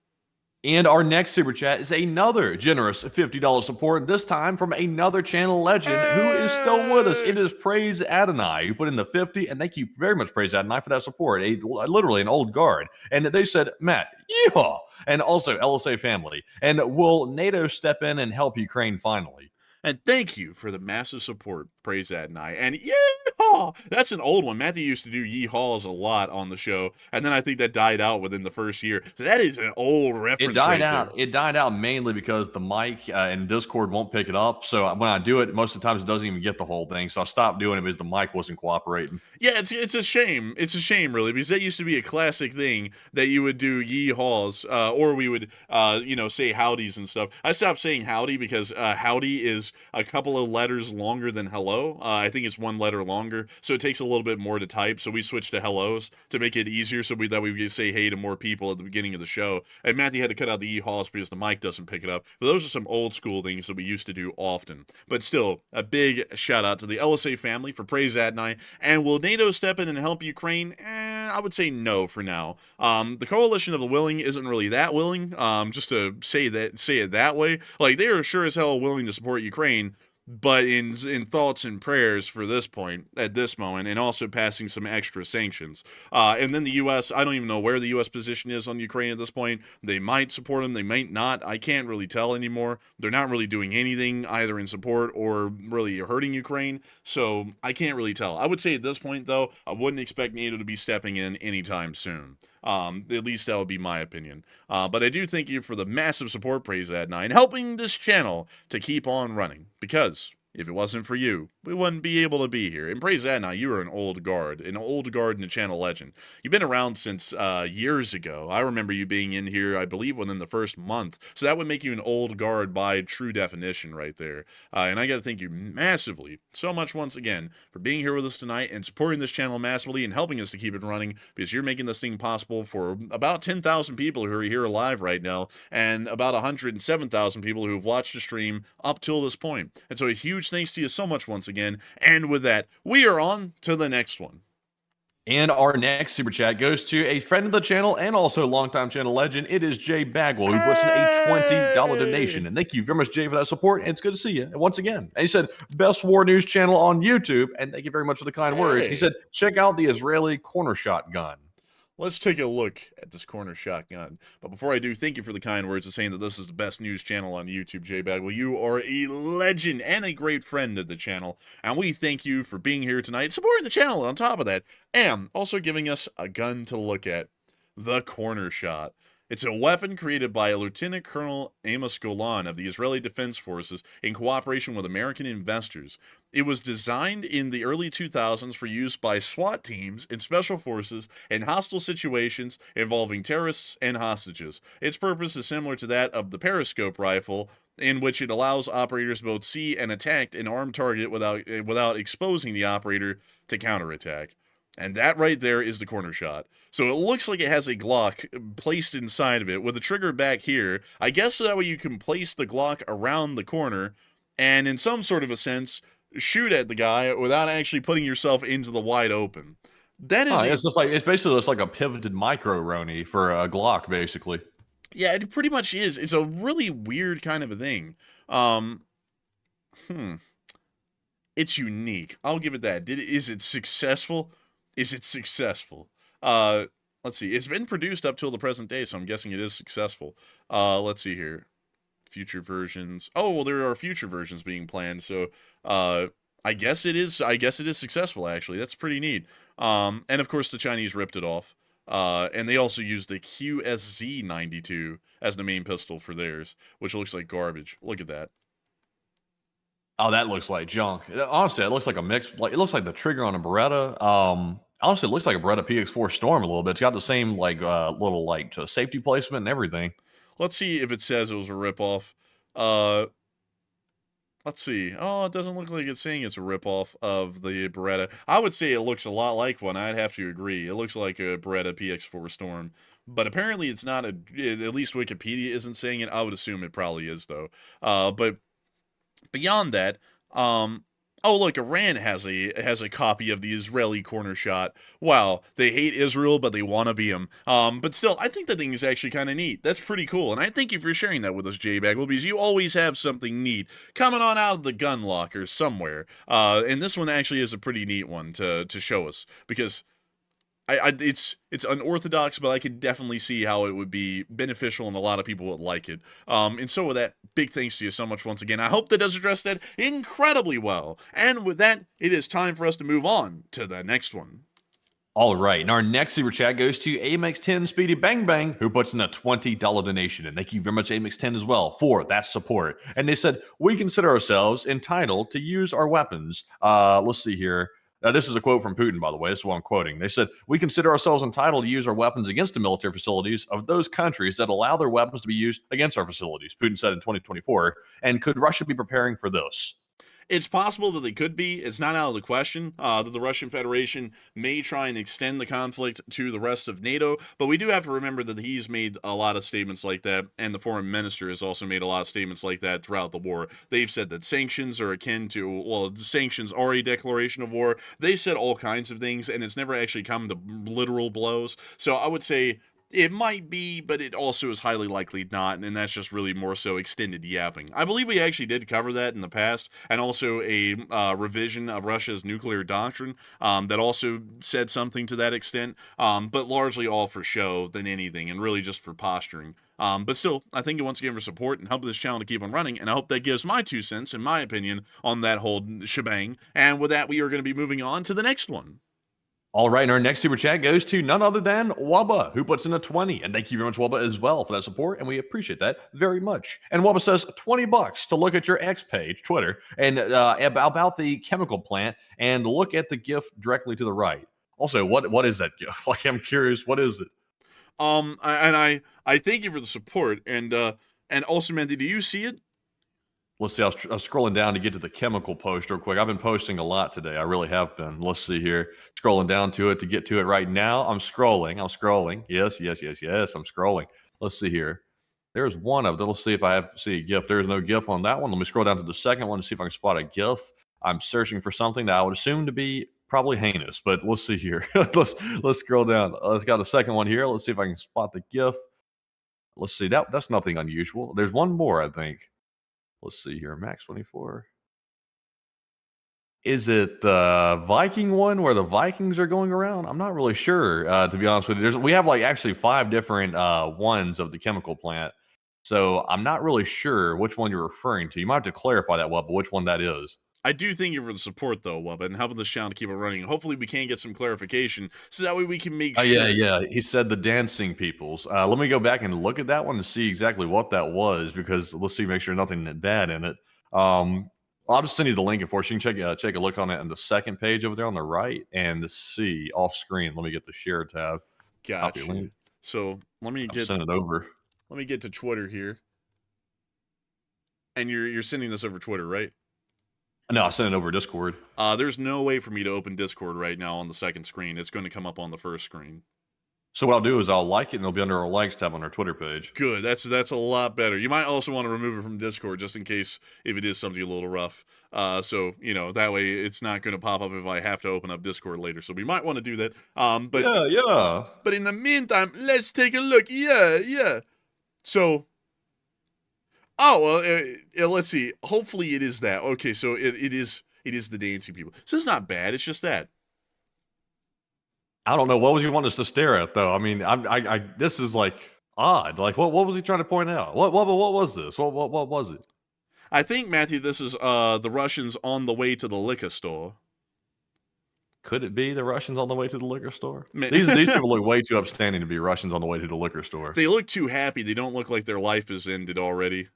And our next super chat is another generous $50 support, this time from another channel legend who is still with us. It is Praise Adonai, who put in the 50, and thank you very much, Praise Adonai, for that support. Literally an old guard. And they said, Matt, yeehaw, and also LSA family. And will NATO step in and help Ukraine finally? And thank you for the massive support, Praise Adonai. And yeehaw! yeehaw. That's an old one. Matthew used to do yeehaws a lot on the show, and then I think that died out within the first year. So that is an old reference. It died right out. there. It died out mainly because the mic and Discord won't pick it up. So when I do it, most of the times it doesn't even get the whole thing. So I stopped doing it because the mic wasn't cooperating. Yeah, it's a shame. It's a shame, really, because that used to be a classic thing that you would do yeehaws, or we would, say howdies and stuff. I stopped saying howdy because howdy is a couple of letters longer than hello. I think it's one letter longer, so it takes a little bit more to type. So we switched to hellos to make it easier. So we thought we could say hey to more people at the beginning of the show. And Matthew had to cut out the yeehaws because the mic doesn't pick it up. But those are some old school things that we used to do often. But still, a big shout out to the LSA family for Praise That Night. And will NATO step in and help Ukraine? I would say no for now. The coalition of the willing isn't really that willing. Just to say it that way, like they are sure as hell willing to support Ukraine, but in thoughts and prayers for this point, at this moment, and also passing some extra sanctions. And then the U.S., I don't even know where the U.S. position is on Ukraine at this point. They might support them, they might not. I can't really tell anymore. They're not really doing anything either in support or really hurting Ukraine, so I can't really tell. I would say at this point, though, I wouldn't expect NATO to be stepping in anytime soon. At least that would be my opinion. But I do thank you for the massive support, Praise That 9, helping this channel to keep on running. Because if it wasn't for you, we wouldn't be able to be here. And Praise That 9, you are an old guard and a channel legend. You've been around since years ago. I remember you being in here, I believe, within the first month. So that would make you an old guard by true definition right there. And I got to thank you massively, so much once again, for being here with us tonight and supporting this channel massively and helping us to keep it running, because you're making this thing possible for about 10,000 people who are here alive right now and about 107,000 people who have watched the stream up till this point. And so a huge thanks to you so much once again. And with that, we are on to the next one. And our next super chat goes to a friend of the channel and also longtime channel legend. It is Jay Bagwell, who puts in a $20 donation. And thank you very much, Jay, for that support. And it's good to see you once again. And he said, best war news channel on YouTube. And thank you very much for the kind words. He said, check out the Israeli corner shotgun. Let's take a look at this corner shotgun. But before I do, thank you for the kind words of saying that this is the best news channel on YouTube, J Bagwell. You are a legend and a great friend of the channel. And we thank you for being here tonight, supporting the channel on top of that, and also giving us a gun to look at. The corner shot. It's a weapon created by Lieutenant Colonel Amos Golan of the Israeli Defense Forces in cooperation with American investors. It was designed in the early 2000s for use by SWAT teams and special forces in hostile situations involving terrorists and hostages. Its purpose is similar to that of the periscope rifle, in which it allows operators to both see and attack an armed target without exposing the operator to counterattack. And that right there is the corner shot. So it looks like it has a Glock placed inside of it with the trigger back here. I guess so that way you can place the Glock around the corner and in some sort of a sense shoot at the guy without actually putting yourself into the wide open. That is it's basically just like a pivoted micro Roni for a Glock, basically. Yeah, it pretty much is. It's a really weird kind of a thing. It's unique. I'll give it that. Is it successful? Is it successful? Let's see. It's been produced up till the present day, so I'm guessing it is successful. Let's see here. Future versions. Oh, well, there are future versions being planned, so I guess it is successful, actually. That's pretty neat. And of course, the Chinese ripped it off. And they also used the QSZ-92 as the main pistol for theirs, which looks like garbage. Look at that. Oh, that looks like junk. Honestly, it looks like a mix. Like it looks like the trigger on a Beretta. Honestly, it looks like a Beretta PX4 Storm a little bit. It's got the same little safety placement and everything. Let's see if it says it was a ripoff. Let's see. Oh, it doesn't look like it's saying it's a ripoff of the Beretta. I would say it looks a lot like one. I'd have to agree. It looks like a Beretta PX4 Storm. But apparently it's not at least Wikipedia isn't saying it. I would assume it probably is, though. But beyond that, oh look, Iran has a copy of the Israeli corner shot. Wow, they hate Israel, but they want to be them. But still, I think the thing is actually kind of neat. That's pretty cool, and I thank you for sharing that with us, J-Bagwell, because you always have something neat coming on out of the gun locker somewhere. And this one actually is a pretty neat one to show us, because it's unorthodox, but I could definitely see how it would be beneficial and a lot of people would like it. And so with that, big thanks to you so much once again. I hope that does address that incredibly well. And with that, it is time for us to move on to the next one. All right, and our next super chat goes to AMX10 Speedy Bang Bang, who puts in a $20 donation. And thank you very much, AMX10, as well, for that support. And they said, we consider ourselves entitled to use our weapons. Let's see here. This is a quote from Putin, by the way. This is what I'm quoting. They said, we consider ourselves entitled to use our weapons against the military facilities of those countries that allow their weapons to be used against our facilities, Putin said in 2024. And could Russia be preparing for this? It's possible that they could be. It's not out of the question that the Russian Federation may try and extend the conflict to the rest of NATO, but we do have to remember that he's made a lot of statements like that, and the foreign minister has also made a lot of statements like that throughout the war. They've said that sanctions are akin to, well, sanctions are a declaration of war. They've said all kinds of things, and it's never actually come to literal blows. So I would say it might be, but it also is highly likely not, and that's just really more so extended yapping. I believe we actually did cover that in the past, and also a revision of Russia's nuclear doctrine that also said something to that extent, but largely all for show than anything, and really just for posturing. But still, I thank you once again for support and helping this channel to keep on running, and I hope that gives my 2 cents and my opinion on that whole shebang. And with that, we are going to be moving on to the next one. All right, and our next super chat goes to none other than Wubba, who puts in a 20. And thank you very much, Wubba, as well, for that support, and we appreciate that very much. And Wubba says $20 to look at your X page, Twitter, and about the chemical plant, and look at the GIF directly to the right. Also, what is that GIF? Like, I'm curious, what is it? I thank you for the support, and also, Mandy, do you see it? Let's see, I was scrolling down to get to the chemical post real quick. I've been posting a lot today. I really have been. Let's see here. Scrolling down to it to get to it right now. I'm scrolling. Yes. I'm scrolling. Let's see here. There's one of them. Let's see if I see a GIF. There's no GIF on that one. Let me scroll down to the second one to see if I can spot a GIF. I'm searching for something that I would assume to be probably heinous, but let's see here. let's scroll down. Let's got a second one here. Let's see if I can spot the GIF. Let's see. That's nothing unusual. There's one more, I think. Let's see here, Max 24. Is it the Viking one where the Vikings are going around? I'm not really sure, to be honest with you. We have like actually 5 different ones of the chemical plant. So I'm not really sure which one you're referring to. You might have to clarify that, Wubba, which one that is. I do thank you for the support, though, Wubba, and helping this channel to keep it running. Hopefully, we can get some clarification, so that way we can make sure. Yeah. He said the dancing peoples. Let me go back and look at that one to see exactly what that was, because let's see, make sure nothing bad in it. I'll just send you the link, of course. You can check a look on it on the second page over there on the right, and see off screen. Let me get the share tab. Gotcha. So let me send it over. Let me get to Twitter here. And you're sending this over Twitter, right? No, I sent it over Discord. There's no way for me to open Discord right now on the second screen. It's going to come up on the first screen. So what I'll do is I'll like it, and it'll be under our likes tab on our Twitter page. Good. That's a lot better. You might also want to remove it from Discord just in case if it is something a little rough. So, that way it's not going to pop up if I have to open up Discord later. So we might want to do that. But yeah. But in the meantime, let's take a look. Yeah. So, let's see. Hopefully it is that. Okay, so it is the dancing people. So it's not bad. It's just that. I don't know. What was he want us to stare at, though? I mean, I this is like odd. Like, what was he trying to point out? What was this? What was it? I think, Matthew, this is the Russians on the way to the liquor store. Could it be the Russians on the way to the liquor store? These people look way too upstanding to be Russians on the way to the liquor store. They look too happy. They don't look like their life is ended already.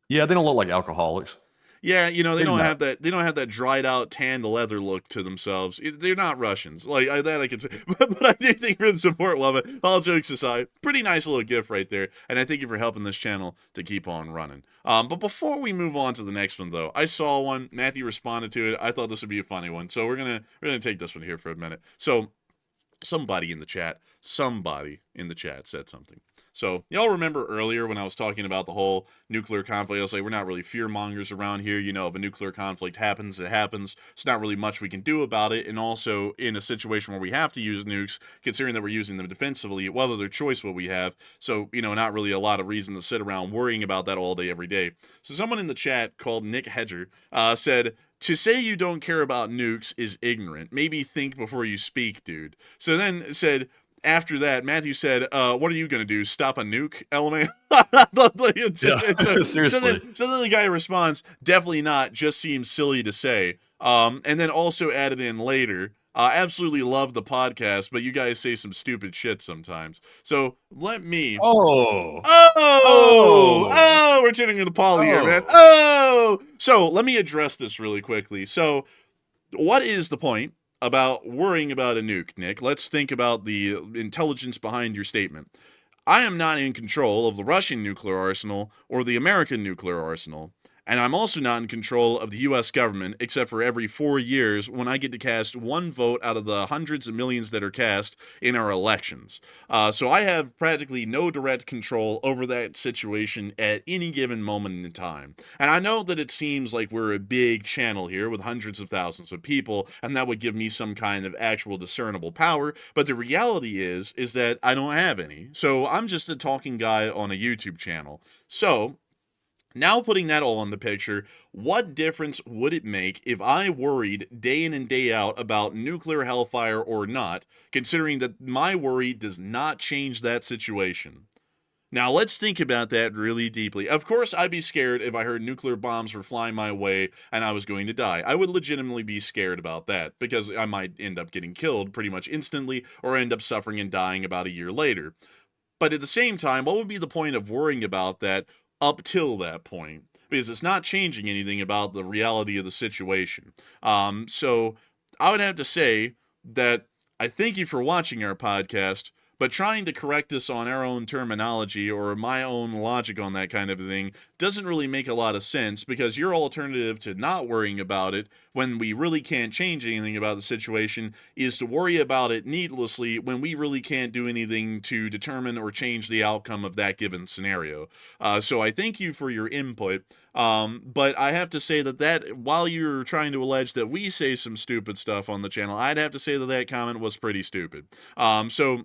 Yeah, they don't look like alcoholics. Yeah, they don't have that. They don't have that dried out, tanned leather look to themselves. They're not Russians, like that I can say. But I do think for the support, love it. All jokes aside, pretty nice little gift right there, and I thank you for helping this channel to keep on running. But before we move on to the next one, though, I saw one. Matthew responded to it. I thought this would be a funny one, so we're gonna take this one here for a minute. So, somebody in the chat Somebody in the chat said something. So y'all remember earlier when I was talking about the whole nuclear conflict, I was like, we're not really fear mongers around here. You know, if a nuclear conflict happens, it happens. It's not really much we can do about it. And also in a situation where we have to use nukes, considering that we're using them defensively, well, other choice what we have. So, you know, not really a lot of reason to sit around worrying about that all day, every day. So someone in the chat called Nick Hedger said, to say you don't care about nukes is ignorant. Maybe think before you speak, dude. So then said, after that, Matthew said, what are you going to do? Stop a nuke, element? Seriously. So then the guy responds, definitely not, just seems silly to say. And then also added in later, absolutely love the podcast, but you guys say some stupid shit sometimes. So let me... Oh, we're turning into Polly here, man. So let me address this really quickly. So what is the point about worrying about a nuke, Nick? Let's think about the intelligence behind your statement. I am not in control of the Russian nuclear arsenal or the American nuclear arsenal. And I'm also not in control of the U.S. government, except for every 4 years when I get to cast one vote out of the hundreds of millions that are cast in our elections. So I have practically no direct control over that situation at any given moment in time. And I know that it seems like we're a big channel here with hundreds of thousands of people, and that would give me some kind of actual discernible power. But the reality is that I don't have any. So I'm just a talking guy on a YouTube channel. So now putting that all in the picture, what difference would it make if I worried day in and day out about nuclear hellfire or not, considering that my worry does not change that situation? Now, let's think about that really deeply. Of course, I'd be scared if I heard nuclear bombs were flying my way and I was going to die. I would legitimately be scared about that, because I might end up getting killed pretty much instantly or end up suffering and dying about a year later. But at the same time, what would be the point of worrying about that up till that point? Because it's not changing anything about the reality of the situation. So I would have to say that I thank you for watching our podcast, but trying to correct us on our own terminology or my own logic on that kind of thing doesn't really make a lot of sense, because your alternative to not worrying about it when we really can't change anything about the situation is to worry about it needlessly when we really can't do anything to determine or change the outcome of that given scenario. So I thank you for your input. But I have to say that while you're trying to allege that we say some stupid stuff on the channel, I'd have to say that comment was pretty stupid. So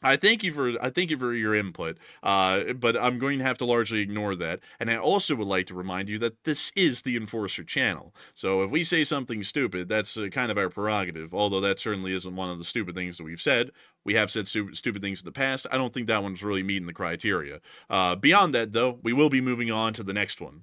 I thank you for your input, but I'm going to have to largely ignore that. And I also would like to remind you that this is the Enforcer channel. So if we say something stupid, that's kind of our prerogative, although that certainly isn't one of the stupid things that we've said. We have said stupid things in the past. I don't think that one's really meeting the criteria. Beyond that, though, we will be moving on to the next one.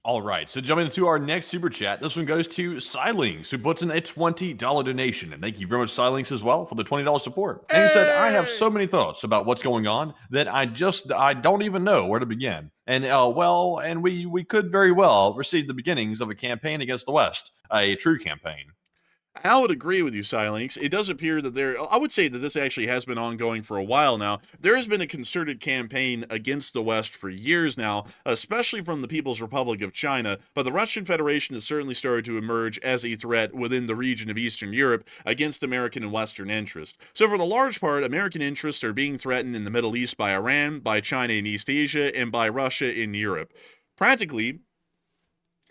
all right. So jumping into our next super chat, this one goes to Silinks, who puts in a $20 donation. And thank you very much, Silinks, as well, for the $20 support. And he said, I have so many thoughts about what's going on that I don't even know where to begin. And we could very well receive the beginnings of a campaign against the West, a true campaign. I would agree with you, Silinks. It does appear that I would say that this actually has been ongoing for a while now. There has been a concerted campaign against the West for years now, especially from the People's Republic of China, but the Russian Federation has certainly started to emerge as a threat within the region of Eastern Europe against American and Western interests. So for the large part, American interests are being threatened in the Middle East by Iran, by China in East Asia, and by Russia in Europe. Practically,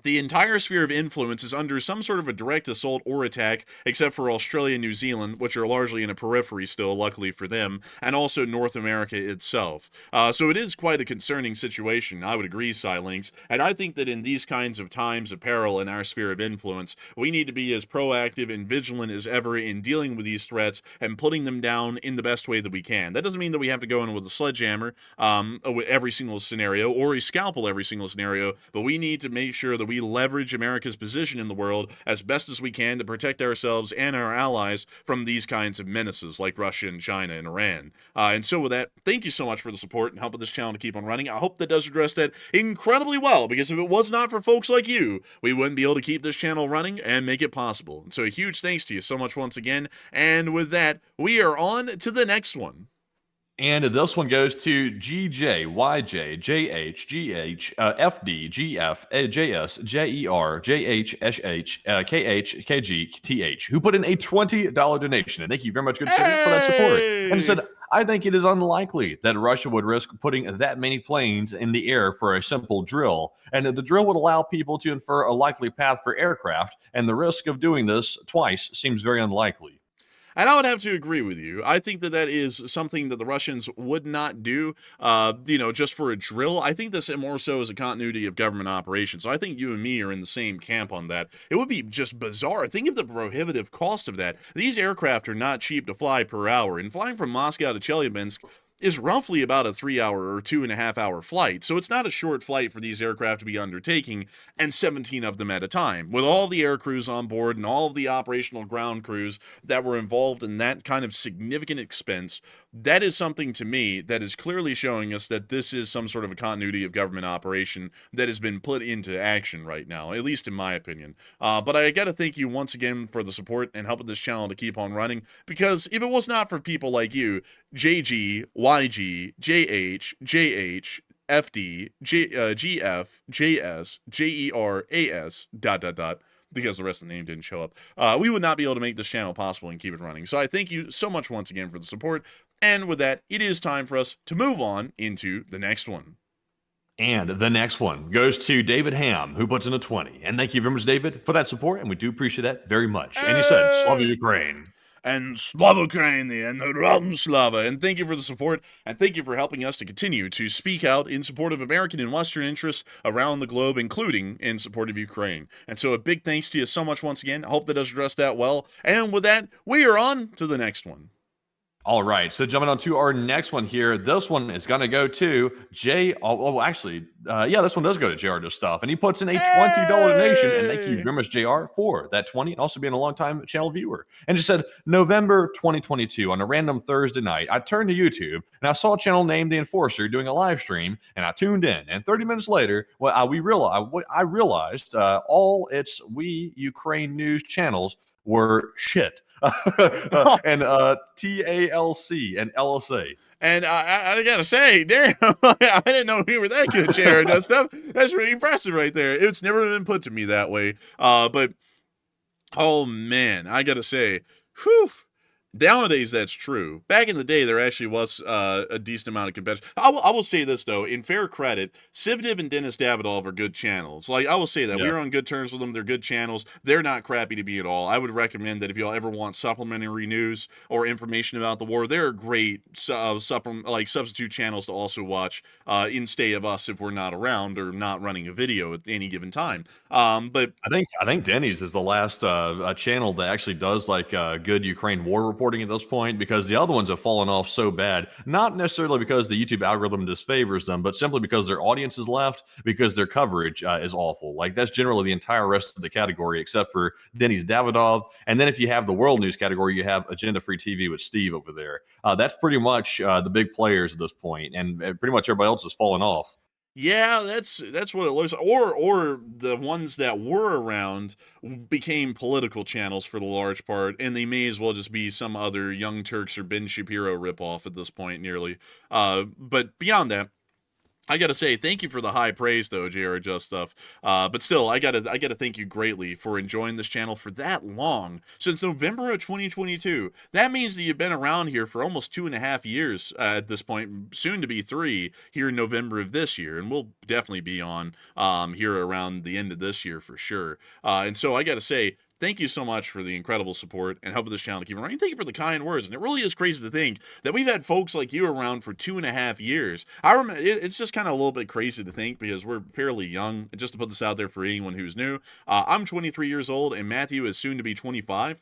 the entire sphere of influence is under some sort of a direct assault or attack, except for Australia and New Zealand, which are largely in a periphery still, luckily for them, and also North America itself. So it is quite a concerning situation, I would agree, Silinks, and I think that in these kinds of times of peril in our sphere of influence, we need to be as proactive and vigilant as ever in dealing with these threats and putting them down in the best way that we can. That doesn't mean that we have to go in with a sledgehammer with every single scenario, or a scalpel every single scenario, but we need to make sure that we leverage America's position in the world as best as we can to protect ourselves and our allies from these kinds of menaces like Russia and China and Iran. And so with that, thank you so much for the support and helping this channel to keep on running. I hope that does address that incredibly well, because if it was not for folks like you, we wouldn't be able to keep this channel running and make it possible. And so a huge thanks to you so much once again. And with that, we are on to the next one. And this one goes to GJ, YJ, JH, GH, FD, GF, JS, JER, JH, SH, KH, KG, TH, who put in a $20 donation. And thank you very much, good sir, for that support. And said, I think it is unlikely that Russia would risk putting that many planes in the air for a simple drill. And the drill would allow people to infer a likely path for aircraft. And the risk of doing this twice seems very unlikely. And I would have to agree with you. I think that that is something that the Russians would not do, just for a drill. I think this more so is a continuity of government operations. So I think you and me are in the same camp on that. It would be just bizarre. Think of the prohibitive cost of that. These aircraft are not cheap to fly per hour. And flying from Moscow to Chelyabinsk is roughly about a 3-hour or 2.5-hour flight. So it's not a short flight for these aircraft to be undertaking, and 17 of them at a time. With all the air crews on board and all of the operational ground crews that were involved in that kind of significant expense, that is something to me that is clearly showing us that this is some sort of a continuity of government operation that has been put into action right now, at least in my opinion. But I gotta thank you once again for the support and helping this channel to keep on running, because if it was not for people like you, JG, YG, JH, JH, FD, GF, JS, JER, AS, ... because the rest of the name didn't show up, we would not be able to make this channel possible and keep it running. So I thank you so much once again for the support. And with that, it is time for us to move on into the next one. And the next one goes to David Ham, who puts in a 20. And thank you very much, David, for that support, and we do appreciate that very much. And he said, Slava Ukraine. And Slava Ukraine, and Ram Slava. And thank you for the support, and thank you for helping us to continue to speak out in support of American and Western interests around the globe, including in support of Ukraine. And so a big thanks to you so much once again. I hope that does address that well. And with that, we are on to the next one. All right, so jumping on to our next one here. This one is going to go to Jay. This one does go to JR Just Stuff, and he puts in a $20 donation. And thank you very much, JR, for that 20, and also being a long-time channel viewer. And just said, November 2022, on a random Thursday night, I turned to YouTube, and I saw a channel named The Enforcer doing a live stream, and I tuned in. And 30 minutes later, I realized all its We Ukraine news channels were shit. And TALC and LSA. And I gotta say, damn, I didn't know we were that good, Jared. That stuff, that's really impressive right there. It's never been put to me that way. But, oh man, I gotta say, whew. Nowadays, that's true. Back in the day, there actually was a decent amount of competition. I will say this, though. In fair credit, Sivnev and Denis Davidov are good channels. Like, I will say that. Yeah. We're on good terms with them. They're good channels. They're not crappy to be at all. I would recommend that if y'all ever want supplementary news or information about the war, they're great substitute channels to also watch instead of us if we're not around or not running a video at any given time. But I think Denny's is the last channel that actually does like good Ukraine war reporting at this point, because the other ones have fallen off so bad, not necessarily because the YouTube algorithm disfavors them, but simply because their audience is left, because their coverage is awful. Like, that's generally the entire rest of the category, except for Denis Davidov. And then if you have the world news category, you have Agenda Free TV with Steve over there. That's pretty much the big players at this point, and pretty much everybody else has fallen off. Yeah, that's what it looks like. Or the ones that were around became political channels for the large part, and they may as well just be some other Young Turks or Ben Shapiro ripoff at this point, nearly. But beyond that, I gotta say, thank you for the high praise, though, JR Just Stuff. But still, I gotta thank you greatly for enjoying this channel for that long, since November of 2022. That means that you've been around here for almost 2.5 years at this point, soon to be 3 here in November of this year, and we'll definitely be on here around the end of this year for sure. And so I gotta say, thank you so much for the incredible support and helping this channel to keep running. Thank you for the kind words. And it really is crazy to think that we've had folks like you around for 2.5 years. I remember it's just kind of a little bit crazy to think, because we're fairly young. Just to put this out there for anyone who's new, I'm 23 years old, and Matthew is soon to be 25.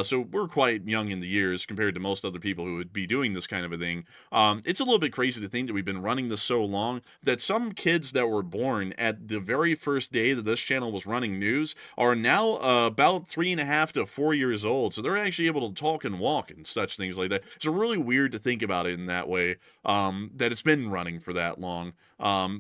So we're quite young in the years compared to most other people who would be doing this kind of a thing. It's a little bit crazy to think that we've been running this so long, that some kids that were born at the very first day that this channel was running news are now about 3.5 to 4 years old, so they're actually able to talk and walk and such things like that. It's really weird to think about it in that way, that it's been running for that long,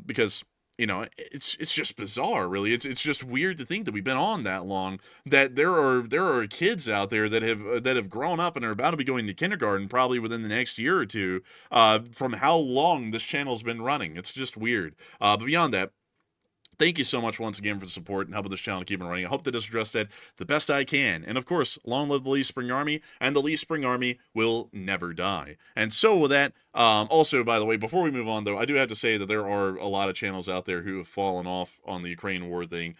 because it's just bizarre, really. It's just weird to think that we've been on that long. That there are kids out there that have grown up and are about to be going to kindergarten probably within the next year or two. From how long this channel's been running, it's just weird. But beyond that, thank you so much once again for the support and helping this channel keep it running. I hope that it's addressed that the best I can. And of course, long live the Lee Spring Army, and the Lee Spring Army will never die. And so with that, also, by the way, before we move on, though, I do have to say that there are a lot of channels out there who have fallen off on the Ukraine war thing.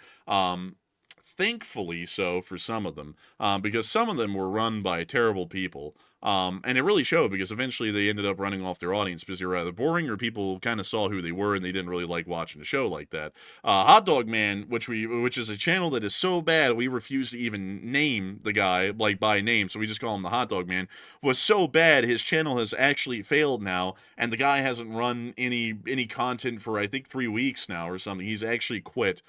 Thankfully so for some of them, because some of them were run by terrible people. And it really showed, because eventually they ended up running off their audience because they were either boring or people kind of saw who they were and they didn't really like watching a show like that. Hot Dog Man, which is a channel that is so bad we refuse to even name the guy like by name, so we just call him the Hot Dog Man, was so bad his channel has actually failed now, and the guy hasn't run any content for I think 3 weeks now or something. He's actually quit.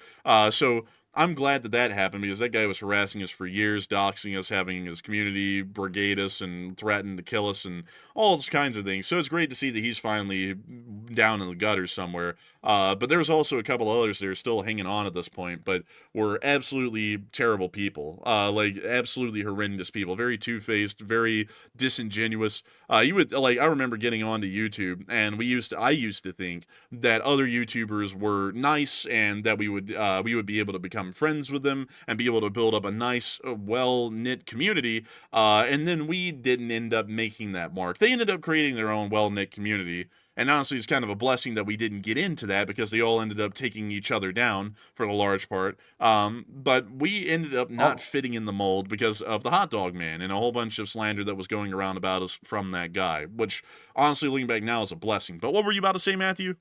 So I'm glad that that happened, because that guy was harassing us for years, doxing us, having his community brigade us and threaten to kill us and all those kinds of things. So it's great to see that he's finally down in the gutters somewhere. But there's also a couple others that are still hanging on at this point, but were absolutely terrible people, like absolutely horrendous people, very two-faced, very disingenuous. I remember getting onto YouTube, and I used to think that other YouTubers were nice and that we would be able to become friends with them and be able to build up a nice, well-knit community. And then we didn't end up making that mark. They ended up creating their own well-knit community. And honestly, it's kind of a blessing that we didn't get into that, because they all ended up taking each other down for the large part. But we ended up not fitting in the mold because of the Hot Dog Man and a whole bunch of slander that was going around about us from that guy, which honestly, looking back now, is a blessing. But what were you about to say, Matthew?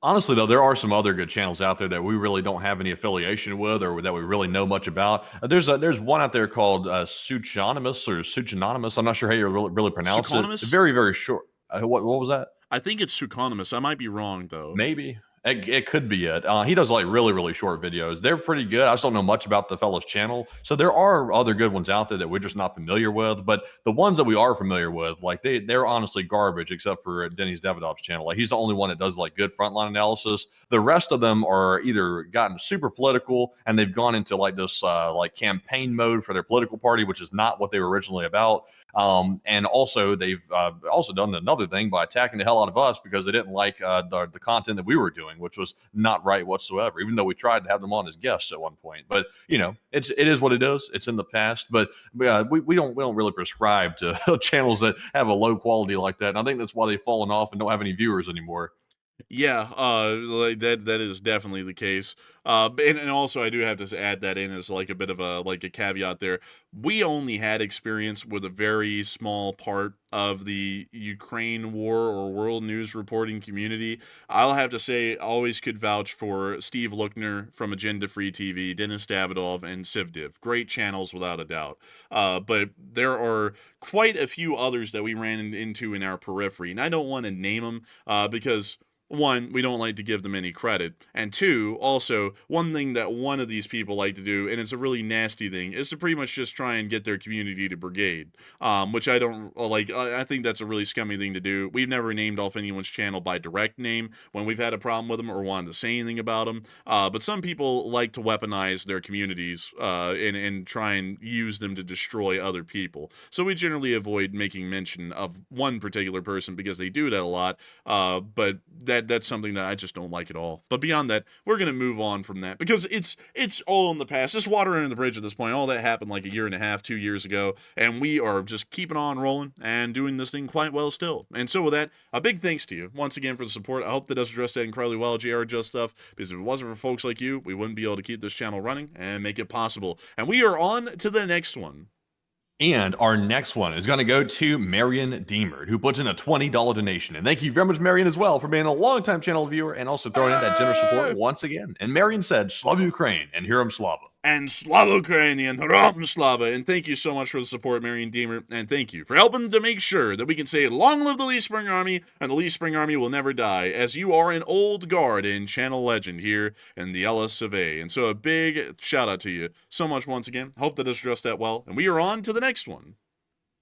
Honestly, though, there are some other good channels out there that we really don't have any affiliation with, or that we really know much about. There's one out there called Suchanonymous. I'm not sure how you really pronounce it. Very, very short. What was that? I think it's Suchanonymous. I might be wrong, though. Maybe. It could be it. He does like really, really short videos. They're pretty good. I just don't know much about the fellow's channel. So there are other good ones out there that we're just not familiar with. But the ones that we are familiar with, like they're honestly garbage, except for Denny's Davidov's channel. Like, he's the only one that does like good frontline analysis. The rest of them are either gotten super political and they've gone into like this like campaign mode for their political party, which is not what they were originally about. And also they've also done another thing by attacking the hell out of us because they didn't like the content that we were doing, which was not right whatsoever, even though we tried to have them on as guests at one point. But it is what it is. It's in the past, but we don't really prescribe to channels that have a low quality like that. And I think that's why they've fallen off and don't have any viewers anymore. Yeah, like that is definitely the case. And also I do have to add that in as like a bit of a caveat there. We only had experience with a very small part of the Ukraine war or world news reporting community. I'll have to say, I always could vouch for Steve Lookner from Agenda Free TV, Dennis Davidov, and Civdiv. Great channels without a doubt. But there are quite a few others that we ran into in our periphery, and I don't want to name them because one, we don't like to give them any credit, and two, also, one thing that one of these people like to do, and it's a really nasty thing, is to pretty much just try and get their community to brigade, which I don't like. I think that's a really scummy thing to do. We've never named off anyone's channel by direct name when we've had a problem with them or wanted to say anything about them, but some people like to weaponize their communities and try and use them to destroy other people. So we generally avoid making mention of one particular person because they do that a lot, but that's something that I just don't like at all. But beyond that, we're going to move on from that because it's all in the past. It's water under the bridge at this point. All that happened like a year and a half, 2 years ago, and we are just keeping on rolling and doing this thing quite well still. And so with that, a big thanks to you once again for the support. I hope that does address that incredibly well, JR Just Stuff, because if it wasn't for folks like you, we wouldn't be able to keep this channel running and make it possible. And we are on to the next one. And our next one is going to go to Marion Deemert, who puts in a $20 donation. And thank you very much, Marion, as well, for being a longtime channel viewer and also throwing in that generous support once again. And Marion said, Slava Ukraine and Heroem Slava. And Slava Ukrainian, Heroem Slava. And thank you so much for the support, Marion Deemert. And thank you for helping to make sure that we can say, long live the Lee Spring Army, and the Lee Spring Army will never die, as you are an old guard in channel legend here in the LS of A. And so a big shout out to you so much once again. Hope that has addressed that well. And we are on to the next one.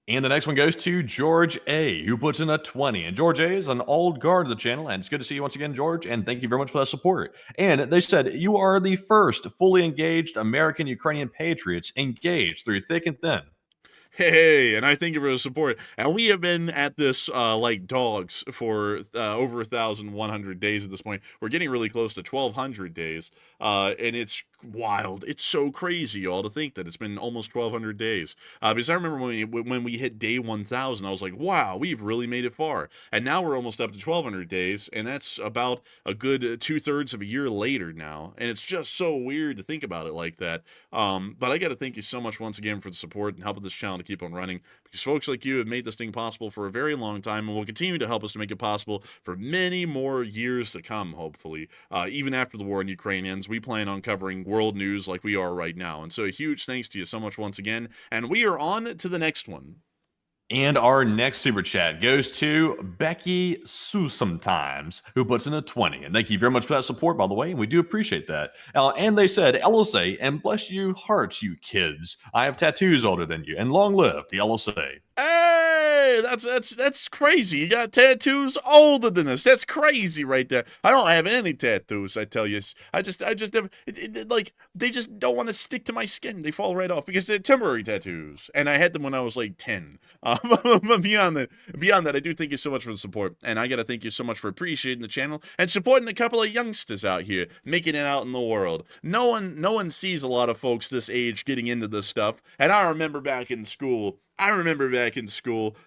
And the next one goes to George A, who puts in a 20. And George A is an old guard of the channel, and it's good to see you once again, George. And thank you very much for that support. And they said, you are the first fully engaged American Ukrainian patriots engaged through thick and thin. Hey, and I thank you for the support. And we have been at this like dogs for over 1,100 days at this point. We're getting really close to 1,200 days, and it's wild. It's so crazy, y'all, to think that it's been almost 1,200 days. Because I remember when we hit day 1,000, I was like, wow, we've really made it far. And now we're almost up to 1,200 days, and that's about a good 2/3 of a year later now. And it's just so weird to think about it like that. But I got to thank you so much once again for the support and helping this channel to keep on running, because folks like you have made this thing possible for a very long time and will continue to help us to make it possible for many more years to come, hopefully. Even after the war in Ukraine ends, we plan on covering world news like we are right now. And so a huge thanks to you so much once again, and we are on to the next one. And our next super chat goes to Becky Sometimes, who puts in a 20. And thank you very much for that support, by the way, and we do appreciate that. And they said, LSA, and bless you hearts, you kids. I have tattoos older than you, and long live the LSA. Hey, that's crazy. You got tattoos older than us. That's crazy right there. I don't have any tattoos, I tell you. I just never, like, they just don't want to stick to my skin. They fall right off because they're temporary tattoos. And I had them when I was like 10. But beyond that, I do thank you so much for the support. And I got to thank you so much for appreciating the channel and supporting a couple of youngsters out here, making it out in the world. No one sees a lot of folks this age getting into this stuff. And I remember back in school,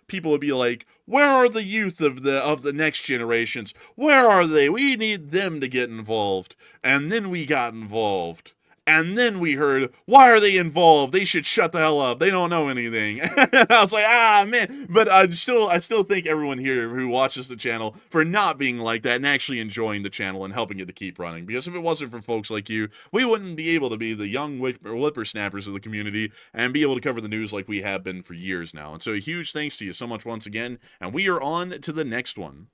people would be like, where are the youth of the next generations? Where are they? We need them to get involved. And then we got involved. And then we heard, why are they involved? They should shut the hell up. They don't know anything. I was like, man. But I still thank everyone here who watches the channel for not being like that and actually enjoying the channel and helping it to keep running. Because if it wasn't for folks like you, we wouldn't be able to be the young whippersnappers of the community and be able to cover the news like we have been for years now. And so a huge thanks to you so much once again. And we are on to the next one.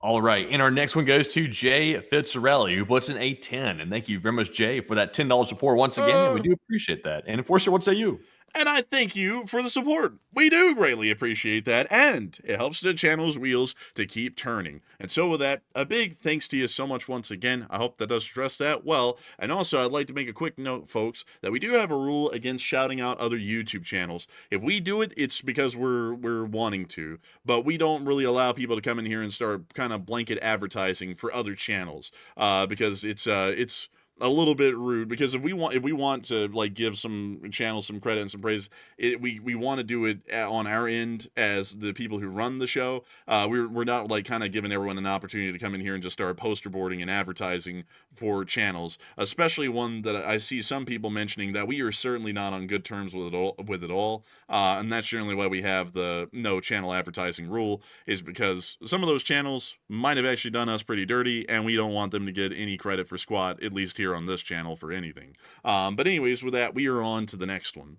All right, and our next one goes to Jay Fitzarelli, who puts in a 10. And thank you very much, Jay, for that $10 support once again. And we do appreciate that. And Enforcer, what say you? And I thank you for the support. We do greatly appreciate that, and it helps the channel's wheels to keep turning. And so with that, a big thanks to you so much once again. I hope that does address that well. And also, I'd like to make a quick note, folks, that we do have a rule against shouting out other YouTube channels. If we do it, it's because we're wanting to, but we don't really allow people to come in here and start kind of blanket advertising for other channels, because it's a little bit rude. Because if we want to like give some channels some credit and some praise, we want to do it on our end as the people who run the show. We're not like kind of giving everyone an opportunity to come in here and just start poster boarding and advertising for channels, especially one that I see some people mentioning that we are certainly not on good terms with it all. And that's generally why we have the no channel advertising rule, is because some of those channels might have actually done us pretty dirty, and we don't want them to get any credit for squat, at least here on this channel, for anything. But anyways, with that, we are on to the next one.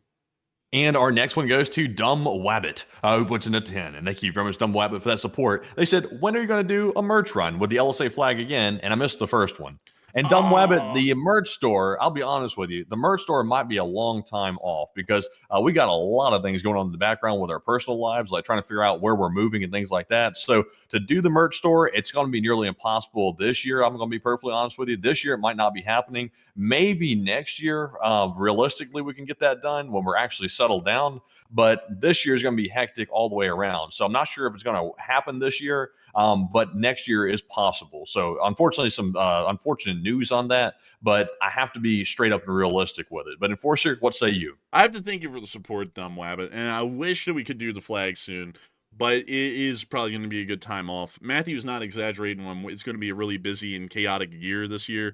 And our next one goes to Dumb Wabbit, who puts in a 10. And thank you very much, Dumb Wabbit, for that support. They said, when are you going to do a merch run with the LSA flag again? And I missed the first one. And Dumb Wabbit, the merch store, I'll be honest with you, the merch store might be a long time off, because we got a lot of things going on in the background with our personal lives, like trying to figure out where we're moving and things like that. So to do the merch store, it's going to be nearly impossible this year. I'm going to be perfectly honest with you. This year, it might not be happening. Maybe next year, realistically, we can get that done when we're actually settled down. But this year is going to be hectic all the way around. So I'm not sure if it's going to happen this year, but next year is possible. So unfortunately, some unfortunate news on that, but I have to be straight up and realistic with it. But Enforcer, what say you? I have to thank you for the support, Dumb Wabbit, and I wish that we could do the flag soon, but it is probably going to be a good time off. Matthew's not exaggerating when it's going to be a really busy and chaotic year this year.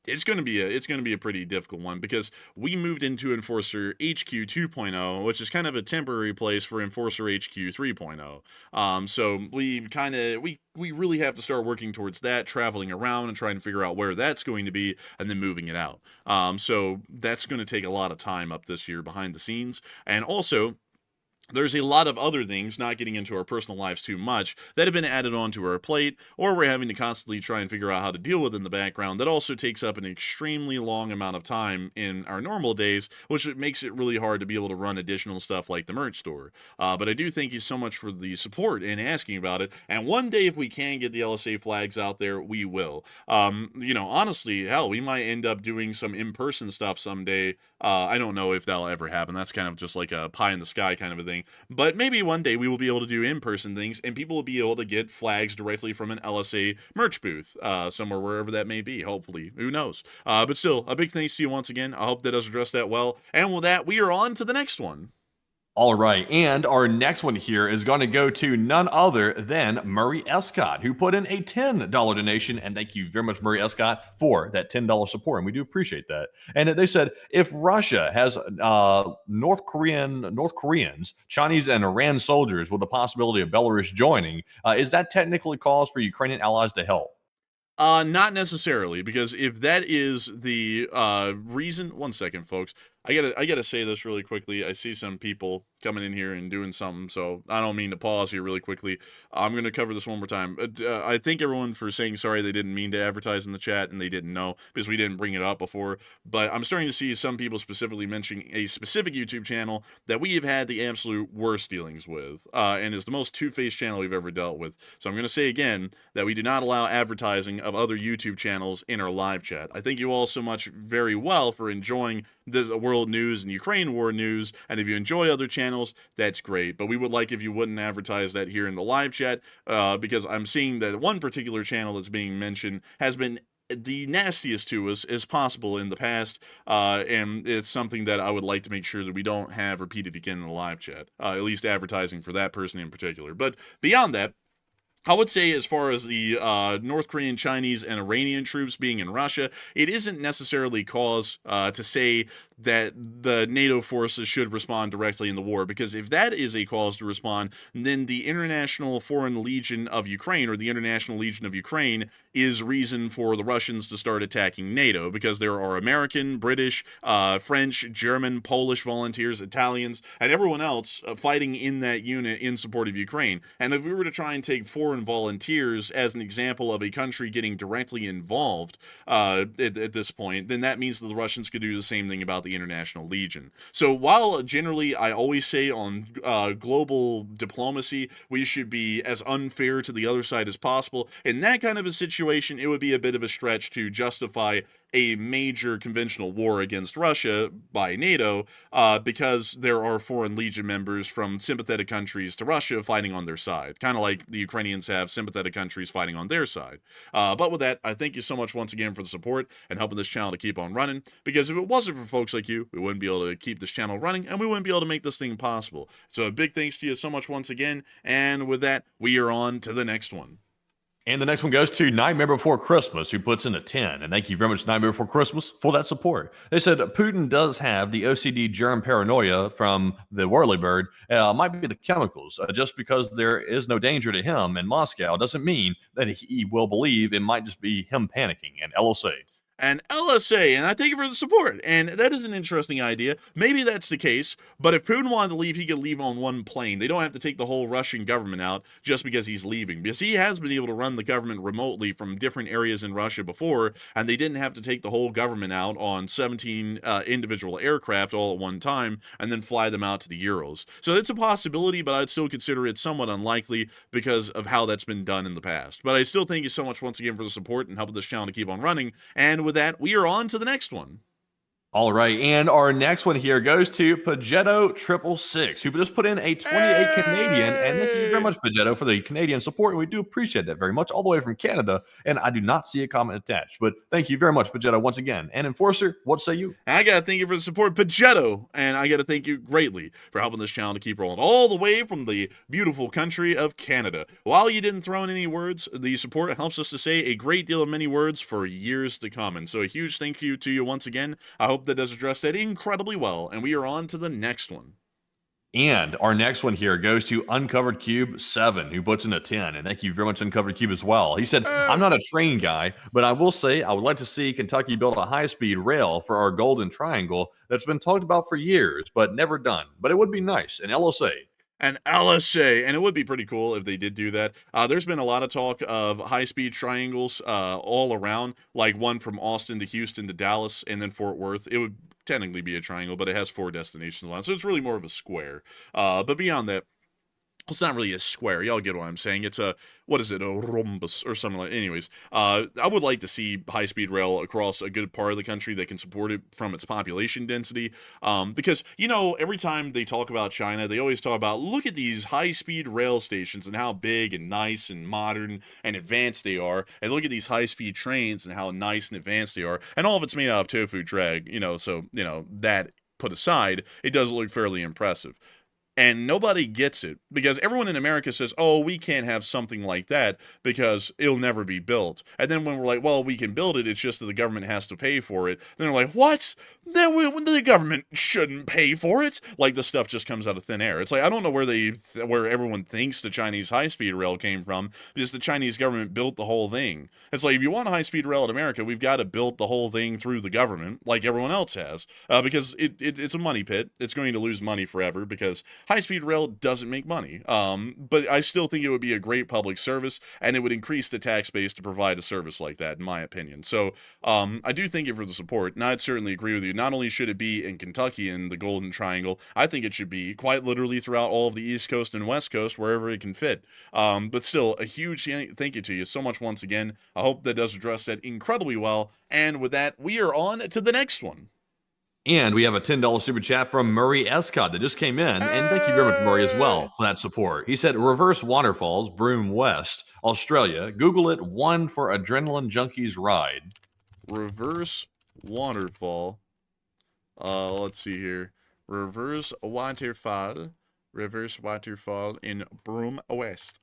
It's going to be a pretty difficult one, because we moved into Enforcer HQ 2.0, which is kind of a temporary place for Enforcer HQ 3.0. So we really have to start working towards that, traveling around and trying to figure out where that's going to be, and then moving it out. So that's going to take a lot of time up this year behind the scenes. And also, there's a lot of other things, not getting into our personal lives too much, that have been added onto our plate, or we're having to constantly try and figure out how to deal with in the background that also takes up an extremely long amount of time in our normal days, which makes it really hard to be able to run additional stuff like the merch store. But I do thank you so much for the support and asking about it. And one day, if we can get the LSA flags out there, we will. Honestly, hell, we might end up doing some in-person stuff someday. I don't know if that'll ever happen. That's kind of just like a pie in the sky kind of a thing. But maybe one day we will be able to do in-person things, and people will be able to get flags directly from an LSA merch booth, somewhere, wherever that may be, hopefully. Who knows? But still, a big thanks to you once again. I hope that does address that well. And with that, we are on to the next one. All right, and our next one here is going to go to none other than Murray Escott, who put in a $10 donation, and thank you very much, Murray Escott, for that $10 support, and we do appreciate that. And they said, if Russia has North Koreans, Chinese, and Iran soldiers with the possibility of Belarus joining, is that technically cause for Ukrainian allies to help? Not necessarily, because if that is the reason, one second, folks. I gotta say this really quickly. I see some people coming in here and doing something, so I don't mean to pause here really quickly. I'm gonna cover this one more time. I thank everyone for saying sorry they didn't mean to advertise in the chat and they didn't know because we didn't bring it up before. But I'm starting to see some people specifically mentioning a specific YouTube channel that we have had the absolute worst dealings with, and is the most two-faced channel we've ever dealt with. So I'm gonna say again that we do not allow advertising of other YouTube channels in our live chat. I thank you all so much very well for enjoying this world news and Ukraine war news, and if you enjoy other channels, that's great, but we would like if you wouldn't advertise that here in the live chat, because I'm seeing that one particular channel that's being mentioned has been the nastiest to us as possible in the past, and it's something that I would like to make sure that we don't have repeated again in the live chat, at least advertising for that person in particular. But beyond that, I would say, as far as the North Korean, Chinese, and Iranian troops being in Russia, it isn't necessarily cause to say that the NATO forces should respond directly in the war, because if that is a cause to respond, then the International Foreign Legion of Ukraine, or the International Legion of Ukraine, is reason for the Russians to start attacking NATO, because there are American, British, French, German, Polish volunteers, Italians, and everyone else fighting in that unit in support of Ukraine. And if we were to try and take foreign volunteers as an example of a country getting directly involved at this point, then that means that the Russians could do the same thing about the International Legion. So while generally I always say on global diplomacy we should be as unfair to the other side as possible, in that kind of a situation it would be a bit of a stretch to justify a major conventional war against Russia by NATO, because there are foreign legion members from sympathetic countries to Russia fighting on their side, kind of like the Ukrainians have sympathetic countries fighting on their side. But with that, I thank you so much once again for the support and helping this channel to keep on running, because if it wasn't for folks like you, we wouldn't be able to keep this channel running, and we wouldn't be able to make this thing possible. So a big thanks to you so much once again, and with that, we are on to the next one. And the next one goes to Nightmare Before Christmas, who puts in a 10. And thank you very much, Nightmare Before Christmas, for that support. They said Putin does have the OCD germ paranoia from the whirly bird. Might be the chemicals. Just because there is no danger to him in Moscow doesn't mean that he will believe it might just be him panicking. And LSA. And LSA, and I thank you for the support. And that is an interesting idea. Maybe that's the case, but if Putin wanted to leave, he could leave on one plane. They don't have to take the whole Russian government out just because he's leaving, because he has been able to run the government remotely from different areas in Russia before, and they didn't have to take the whole government out on 17 individual aircraft all at one time and then fly them out to the Urals. So it's a possibility, but I'd still consider it somewhat unlikely because of how that's been done in the past. But I still thank you so much once again for the support and helping this channel to keep on running. And with that, we are on to the next one. All right, and our next one here goes to Pagetto 666, who just put in a 28 Canadian, and thank you very much, Pagetto, for the Canadian support, and we do appreciate that very much, all the way from Canada, and I do not see a comment attached, but thank you very much, Pagetto, once again. And Enforcer, what say you? I gotta thank you for the support, Pagetto, and I gotta thank you greatly for helping this channel to keep rolling all the way from the beautiful country of Canada. While you didn't throw in any words, the support helps us to say a great deal of many words for years to come, and so a huge thank you to you once again. I hope that does address that incredibly well, and we are on to the next one. And our next one here goes to Uncovered Cube 7, who puts in a 10. And thank you very much, Uncovered Cube, as well. He said, I'm not a train guy, but I will say I would like to see Kentucky build a high-speed rail for our Golden Triangle that's been talked about for years, but never done. But it would be nice. And LSA. An LSA, and it would be pretty cool if they did do that. There's been a lot of talk of high-speed triangles all around, like one from Austin to Houston to Dallas, and then Fort Worth. It would technically be a triangle, but it has 4 destinations on it, so it's really more of a square. But beyond that, it's not really a square. Y'all get what I'm saying. It's a, what is it, a rhombus or something like. Anyways, I would like to see high-speed rail across a good part of the country that can support it from its population density. Because, you know, every time they talk about China, they always talk about, look at these high-speed rail stations and how big and nice and modern and advanced they are. And look at these high-speed trains and how nice and advanced they are. And all of it's made out of tofu drag, you know, so, you know, that put aside, it does look fairly impressive. And nobody gets it because everyone in America says, oh, we can't have something like that because it'll never be built. And then when we're like, well, we can build it, it's just that the government has to pay for it. Then they're like, what? The government shouldn't pay for it? Like, the stuff just comes out of thin air. It's like, I don't know where everyone thinks the Chinese high-speed rail came from because the Chinese government built the whole thing. It's like, if you want a high-speed rail in America, we've got to build the whole thing through the government like everyone else has because it's a money pit. It's going to lose money forever because high-speed rail doesn't make money, but I still think it would be a great public service, and it would increase the tax base to provide a service like that, in my opinion. So I do thank you for the support, and I'd certainly agree with you. Not only should it be in Kentucky in the Golden Triangle, I think it should be quite literally throughout all of the East Coast and West Coast, wherever it can fit. But still, a huge thank you to you so much once again. I hope that does address that incredibly well, and with that, we are on to the next one. And we have a $10 super chat from Murray Escott that just came in. And thank you very much, Murray, as well, for that support. He said, reverse waterfalls, Broome West, Australia. Google it, one for adrenaline junkies ride. Reverse waterfall. Let's see here. Reverse waterfall in Broome West.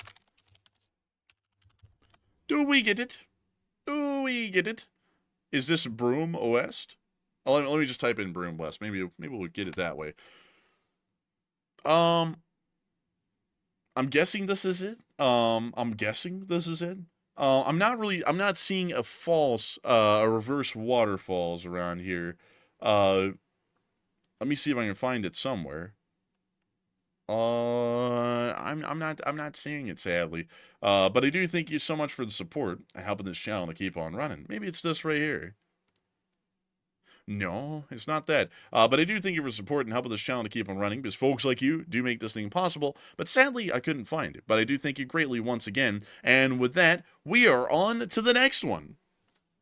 Do we get it? Do we get it? Is this Broome West? Oh, let me just type in Broome West. Maybe we'll get it that way. I'm guessing this is it. I'm not seeing a reverse waterfalls around here. Let me see if I can find it somewhere. I'm not seeing it, sadly. But I do thank you so much for the support and helping this channel to keep on running. Maybe it's this right here. No, it's not that. But I do thank you for support and helping this channel to keep on running, because folks like you do make this thing possible. But sadly, I couldn't find it. But I do thank you greatly once again. And with that, we are on to the next one.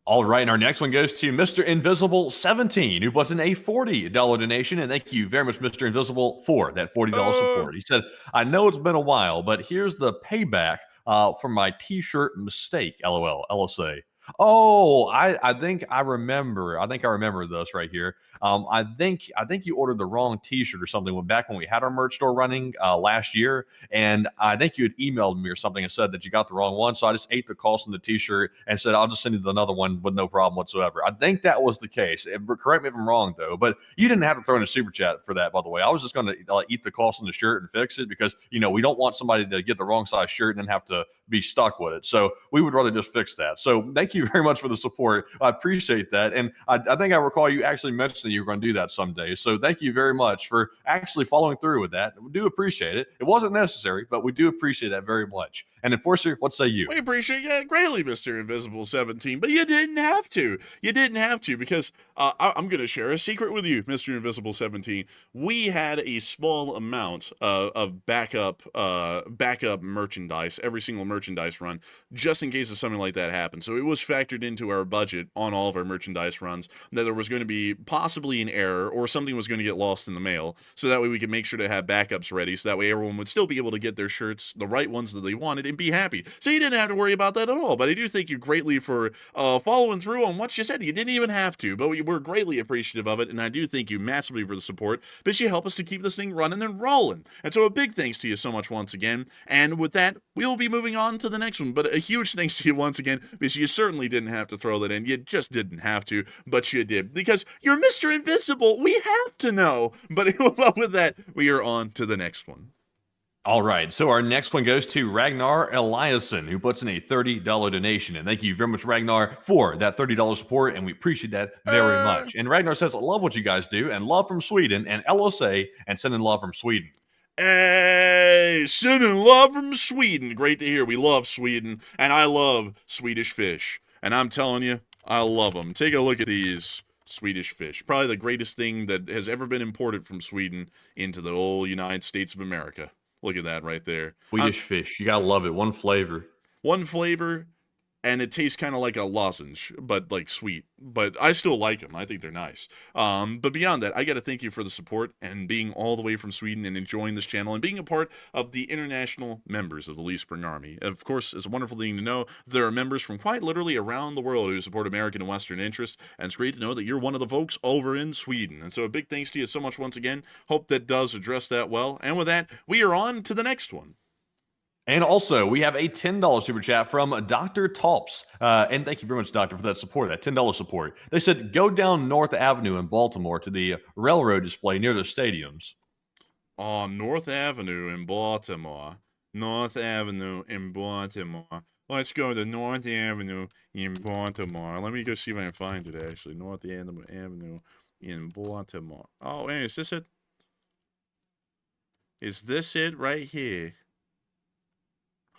All right, and our next one goes to Mr. Invisible 17, who puts in a $40 donation. And thank you very much, Mr. Invisible, for that $40 support. He said, I know it's been a while, but here's the payback for my t-shirt mistake, LOL, LSA. Oh, I think I remember. I think I remember this right here. I think you ordered the wrong T-shirt or something back when we had our merch store running last year, and I think you had emailed me or something and said that you got the wrong one. So I just ate the cost on the T-shirt and said I'll just send you another one with no problem whatsoever. I think that was the case. Correct me if I'm wrong though, but you didn't have to throw in a super chat for that, by the way. I was just going to eat the cost on the shirt and fix it because we don't want somebody to get the wrong size shirt and then have to be stuck with it. So we would rather just fix that. So thank you very much for the support. I appreciate that. And I think I recall you actually mentioned that you were going to do that someday. So thank you very much for actually following through with that. We do appreciate it. It wasn't necessary, but we do appreciate that very much. And Enforcer, what say you? We appreciate that greatly, Mr. Invisible 17, but you didn't have to. You didn't have to because I'm going to share a secret with you, Mr. Invisible 17. We had a small amount of backup merchandise, every single merchandise run, just in case of something like that happened. So it was factored into our budget on all of our merchandise runs that there was going to be possibly an error or something was going to get lost in the mail. So that way we could make sure to have backups ready. So that way everyone would still be able to get their shirts, the right ones that they wanted, and be happy. So you didn't have to worry about that at all. But I do thank you greatly for following through on what you said. You didn't even have to, but we're greatly appreciative of it. And I do thank you massively for the support because you help us to keep this thing running and rolling. And so a big thanks to you so much once again. And with that, we will be moving on to the next one. But a huge thanks to you once again because you certainly didn't have to throw that in. You just didn't have to, but you did because you're Mr. Invisible. We have to know. But with that, we are on to the next one. All right, so our next one goes to Ragnar Eliasson, who puts in a $30 donation. And thank you very much, Ragnar, for that $30 support, and we appreciate that very much. And Ragnar says, I love what you guys do, and love from Sweden, and LSA, and sending love from Sweden. Hey, sending love from Sweden. Great to hear. We love Sweden, and I love Swedish fish. And I'm telling you, I love them. Take a look at these Swedish fish. Probably the greatest thing that has ever been imported from Sweden into the old United States of America. Look at that right there. Swedish fish. You gotta love it. One flavor. One flavor, and it tastes kind of like a lozenge, but like sweet. But I still like them. I think they're nice. But beyond that, I got to thank you for the support and being all the way from Sweden and enjoying this channel and being a part of the international members of the Lee Spring Army. Of course, it's a wonderful thing to know there are members from quite literally around the world who support American and Western interests, and it's great to know that you're one of the folks over in Sweden. And so a big thanks to you so much once again. Hope that does address that well. And with that, we are on to the next one. And also, we have a $10 super chat from Dr. Talps. And thank you very much, Doctor, for that support, that $10 support. They said, go down North Avenue in Baltimore to the railroad display near the stadiums. On North Avenue in Baltimore. North Avenue in Baltimore. Let's go to North Avenue in Baltimore. Let me go see if I can find it, actually. North Avenue in Baltimore. Oh, wait, is this it? Is this it right here?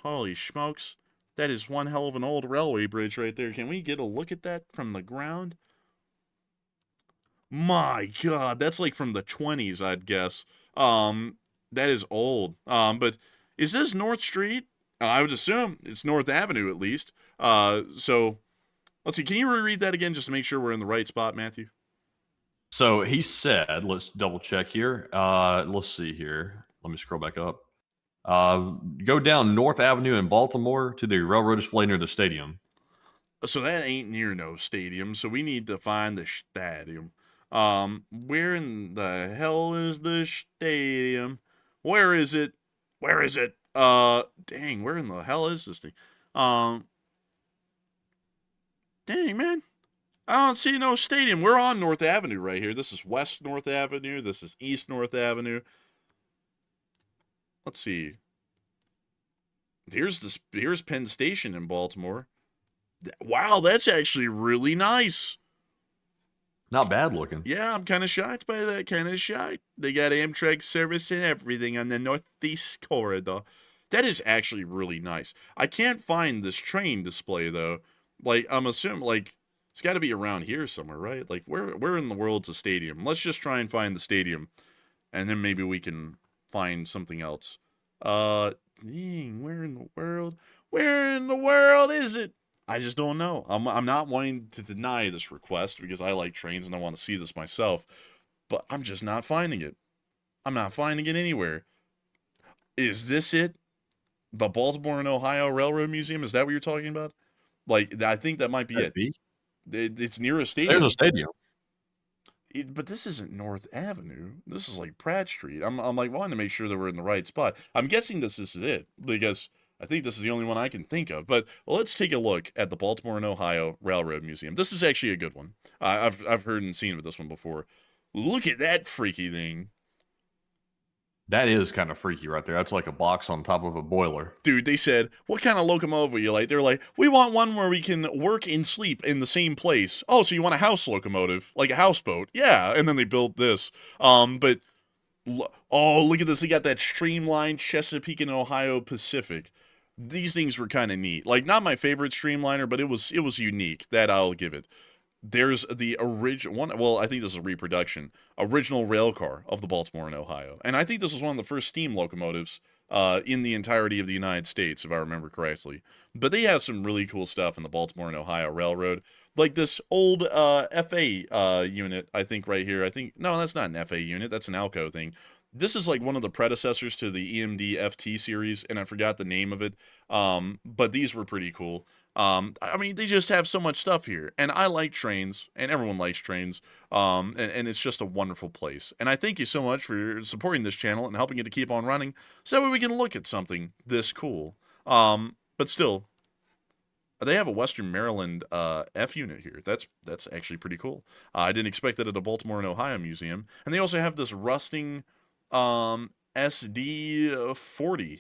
Holy smokes. That is one hell of an old railway bridge right there. Can we get a look at that from the ground? My God, that's like from the 20s, I'd guess. That is old. But is this North Street? I would assume it's North Avenue at least. So let's see. Can you reread that again just to make sure we're in the right spot, Matthew? So he said, let's double check here. Let's see here. Let me scroll back up. Go down North Avenue in Baltimore to the railroad display near the stadium. So that ain't near no stadium. So we need to find the stadium. Where in the hell is the stadium? Where is it? Where is it? Dang, where in the hell is this thing? Dang, man. I don't see no stadium. We're on North Avenue right here. This is West North Avenue. This is East North Avenue. Let's see. Here's Penn Station in Baltimore. Wow, that's actually really nice. Not bad looking. Yeah, I'm kind of shocked by that. Kind of shocked. They got Amtrak service and everything on the Northeast Corridor. That is actually really nice. I can't find this train display though. Like I'm assuming like it's got to be around here somewhere, right? Like where in the world's a stadium? Let's just try and find the stadium, and then maybe we can find something else. Dang, where in the world? Where in the world is it? I just don't know. I'm not wanting to deny this request because I like trains and I want to see this myself, but I'm just not finding it. I'm not finding it anywhere. Is this it? The Baltimore and Ohio Railroad Museum? Is that what you're talking about? Like, I think that might be it. It's near a stadium. There's a stadium. But this isn't North Avenue. This is like Pratt Street. I'm like wanting to make sure that we're in the right spot. I'm guessing this is it because I think this is the only one I can think of. But let's take a look at the Baltimore and Ohio Railroad Museum. This is actually a good one. I've heard and seen of this one before. Look at that freaky thing. That is kind of freaky right there. That's like a box on top of a boiler. Dude, they said, what kind of locomotive you like? They're like, we want one where we can work and sleep in the same place. Oh, so you want a house locomotive? Like a houseboat? Yeah. And then they built this. But, oh, look at this. They got that streamlined Chesapeake and Ohio Pacific. These things were kind of neat. Like, not my favorite streamliner, but it was unique. That I'll give it. There's the original one. Well, I think this is a reproduction. Original rail car of the Baltimore and Ohio. And I think this was one of the first steam locomotives in the entirety of the United States, if I remember correctly. But they have some really cool stuff in the Baltimore and Ohio Railroad. Like this old FA unit, I think, right here. I think, no, that's not an FA unit. That's an Alco thing. This is like one of the predecessors to the EMD FT series, and I forgot the name of it. But these were pretty cool. I mean, they just have so much stuff here, and I like trains, and everyone likes trains, and it's just a wonderful place. And I thank you so much for supporting this channel and helping it to keep on running, so that we can look at something this cool. But still, they have a Western Maryland F unit here. That's actually pretty cool. I didn't expect that at a Baltimore and Ohio museum. And they also have this rusting SD40.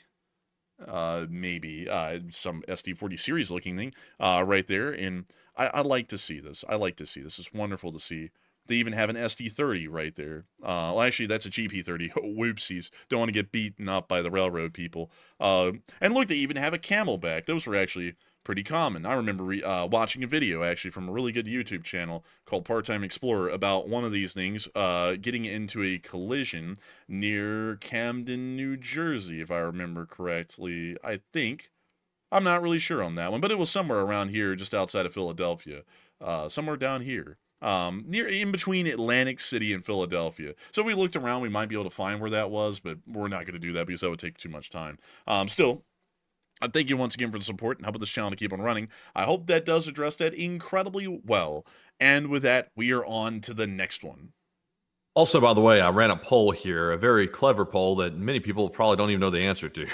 Maybe some SD40 series looking thing right there, and I like to see this. I like to see this. It's wonderful to see They even have an SD30 right there. Well, actually, that's a GP30. Whoopsies. Don't want to get beaten up by the railroad people. And look, they even have a Camelback. Those were actually pretty common. I remember watching a video, actually, from a really good YouTube channel called Part-Time Explorer about one of these things getting into a collision near Camden, New Jersey, if I remember correctly. I think. I'm not really sure on that one, but it was somewhere around here, just outside of Philadelphia. Somewhere down here. Near in between Atlantic City and Philadelphia. So if we looked around, we might be able to find where that was, but we're not going to do that because that would take too much time. Still, I thank you once again for the support and helping this channel to keep on running. I hope that does address that incredibly well. And with that, we are on to the next one. Also, by the way, I ran a poll here, a very clever poll that many people probably don't even know the answer to.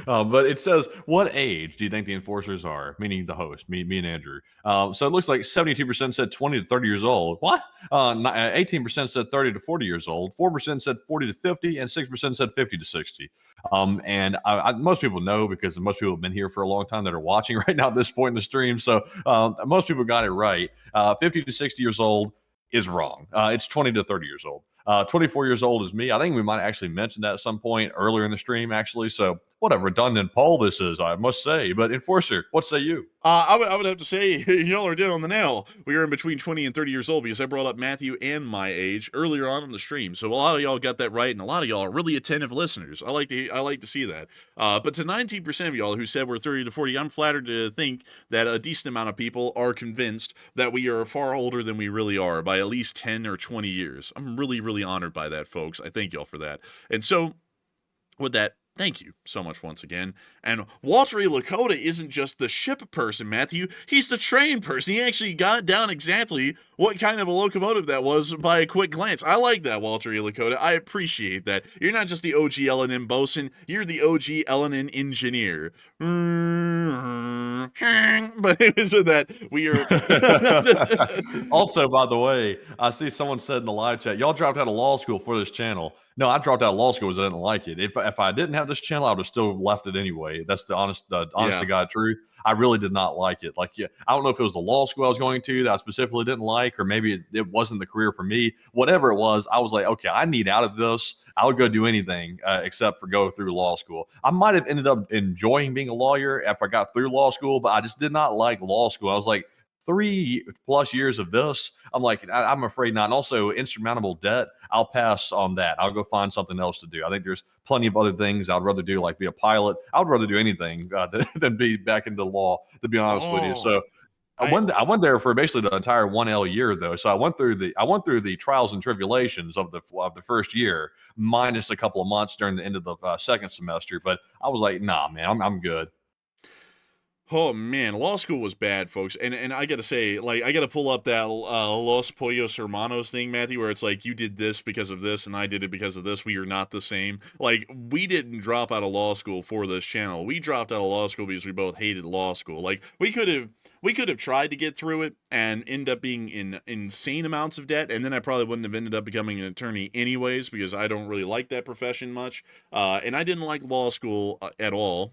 But it says, what age do you think the enforcers are? Meaning the host, me and Andrew. So it looks like 72% said 20 to 30 years old. What? 18% said 30 to 40 years old. 4% said 40 to 50, and 6% said 50 to 60. And most people know because most people have been here for a long time that are watching right now at this point in the stream. So most people got it right. 50 to 60 years old is wrong. It's 20 to 30 years old. 24 years old is me. I think we might actually mention that at some point earlier in the stream, actually. So what a redundant poll this is, I must say. But Enforcer, what say you? I would have to say, y'all are dead on the nail. We are in between 20 and 30 years old because I brought up Matthew and my age earlier on in the stream. So a lot of y'all got that right, and a lot of y'all are really attentive listeners. I like to see that. But to 19% of y'all who said we're 30 to 40, I'm flattered to think that a decent amount of people are convinced that we are far older than we really are by at least 10 or 20 years. I'm really, really honored by that, folks. I thank y'all for that. And so, with that, thank you so much once again. And Walter E. Lakota isn't just the ship person, Matthew. He's the train person. He actually got down exactly what kind of a locomotive that was by a quick glance. I like that, Walter E. Lakota. I appreciate that. You're not just the OG L&N bosun. You're the OG L&N engineer. But it was that we are... Also, by the way, I see someone said in the live chat, y'all dropped out of law school for this channel. No, I dropped out of law school because I didn't like it. If I didn't have this channel, I would have still left it anyway. That's the honest to God truth. I really did not like it. Like, yeah, I don't know if it was the law school I was going to that I specifically didn't like, or maybe it wasn't the career for me. Whatever it was, I was like, okay, I need out of this. I would go do anything except for go through law school. I might have ended up enjoying being a lawyer if I got through law school, but I just did not like law school. I was like, 3+ years of this, I'm like, I'm afraid not. And also insurmountable debt, I'll pass on that. I'll go find something else to do. I think there's plenty of other things I'd rather do, like be a pilot. I would rather do anything than be back into law, to be honest with you. So I went there for basically the entire 1L year, though. So I went through the trials and tribulations of the first year, minus a couple of months during the end of the second semester. But I was like, nah, man, I'm good. Oh man, law school was bad, folks, and I gotta say, like, I gotta pull up that Los Pollos Hermanos thing, Matthew, where it's like, you did this because of this, and I did it because of this. We are not the same. Like, we didn't drop out of law school for this channel. We dropped out of law school because we both hated law school. Like, we could have tried to get through it and end up being in insane amounts of debt, and then I probably wouldn't have ended up becoming an attorney anyways, because I don't really like that profession much, and I didn't like law school at all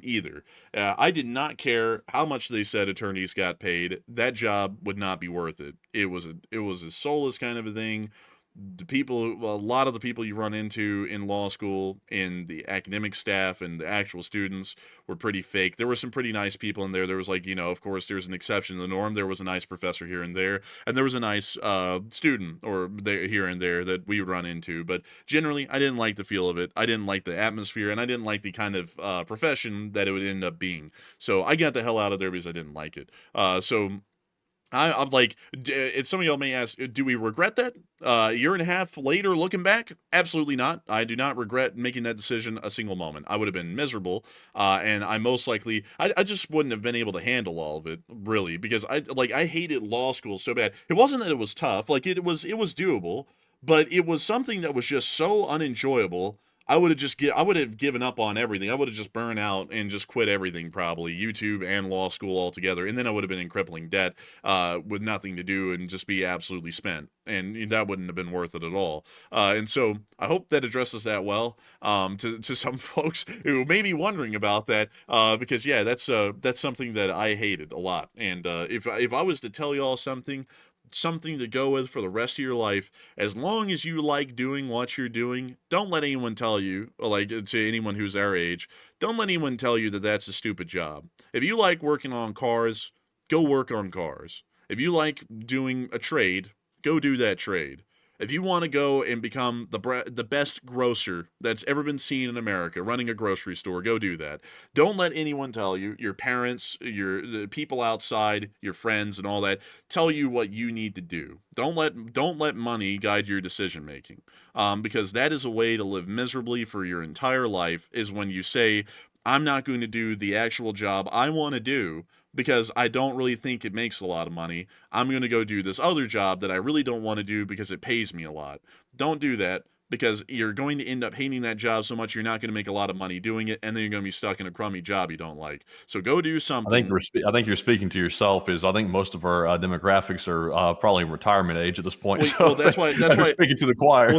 either. I did not care how much they said attorneys got paid. That job would not be worth it. It was a soulless kind of a thing. A lot of the people you run into in law school, in the academic staff and the actual students, were pretty fake. There were some pretty nice people in there. There was, like, of course, there's an exception to the norm. There was a nice professor here and there, and there was a nice student here and there that we would run into. But generally, I didn't like the feel of it. I didn't like the atmosphere, and I didn't like the kind of profession that it would end up being. So I got the hell out of there because I didn't like it. I'm like, some of y'all may ask, do we regret that? A year and a half later, looking back, absolutely not. I do not regret making that decision a single moment. I would have been miserable, and I most likely, I just wouldn't have been able to handle all of it, really, because I hated law school so bad. It wasn't that it was tough, like, it was doable, but it was something that was just so unenjoyable. I would have given up on everything. I would have just burned out and just quit everything, probably, YouTube and law school altogether. And then I would have been in crippling debt with nothing to do and just be absolutely spent. And that wouldn't have been worth it at all. And so I hope that addresses that well to some folks who may be wondering about that, because, yeah, that's something that I hated a lot. And if I was to tell y'all something something to go with for the rest of your life, as long as you like doing what you're doing, don't let anyone tell you, like to anyone who's our age, don't let anyone tell you that that's a stupid job. If you like working on cars, go work on cars. If you like doing a trade, go do that trade. If you want to go and become the best grocer that's ever been seen in America, running a grocery store, go do that. Don't let anyone tell you, your parents, the people outside, your friends and all that, tell you what you need to do. Don't let money guide your decision making, because that is a way to live miserably for your entire life, is when you say, I'm not going to do the actual job I want to do because I don't really think it makes a lot of money. I'm going to go do this other job that I really don't want to do because it pays me a lot. Don't do that, because you're going to end up hating that job so much you're not going to make a lot of money doing it, and then you're going to be stuck in a crummy job you don't like. So go do something. I think you're speaking to yourself. Is I think most of our demographics are probably retirement age at this point. Well, that's why speaking to the choir.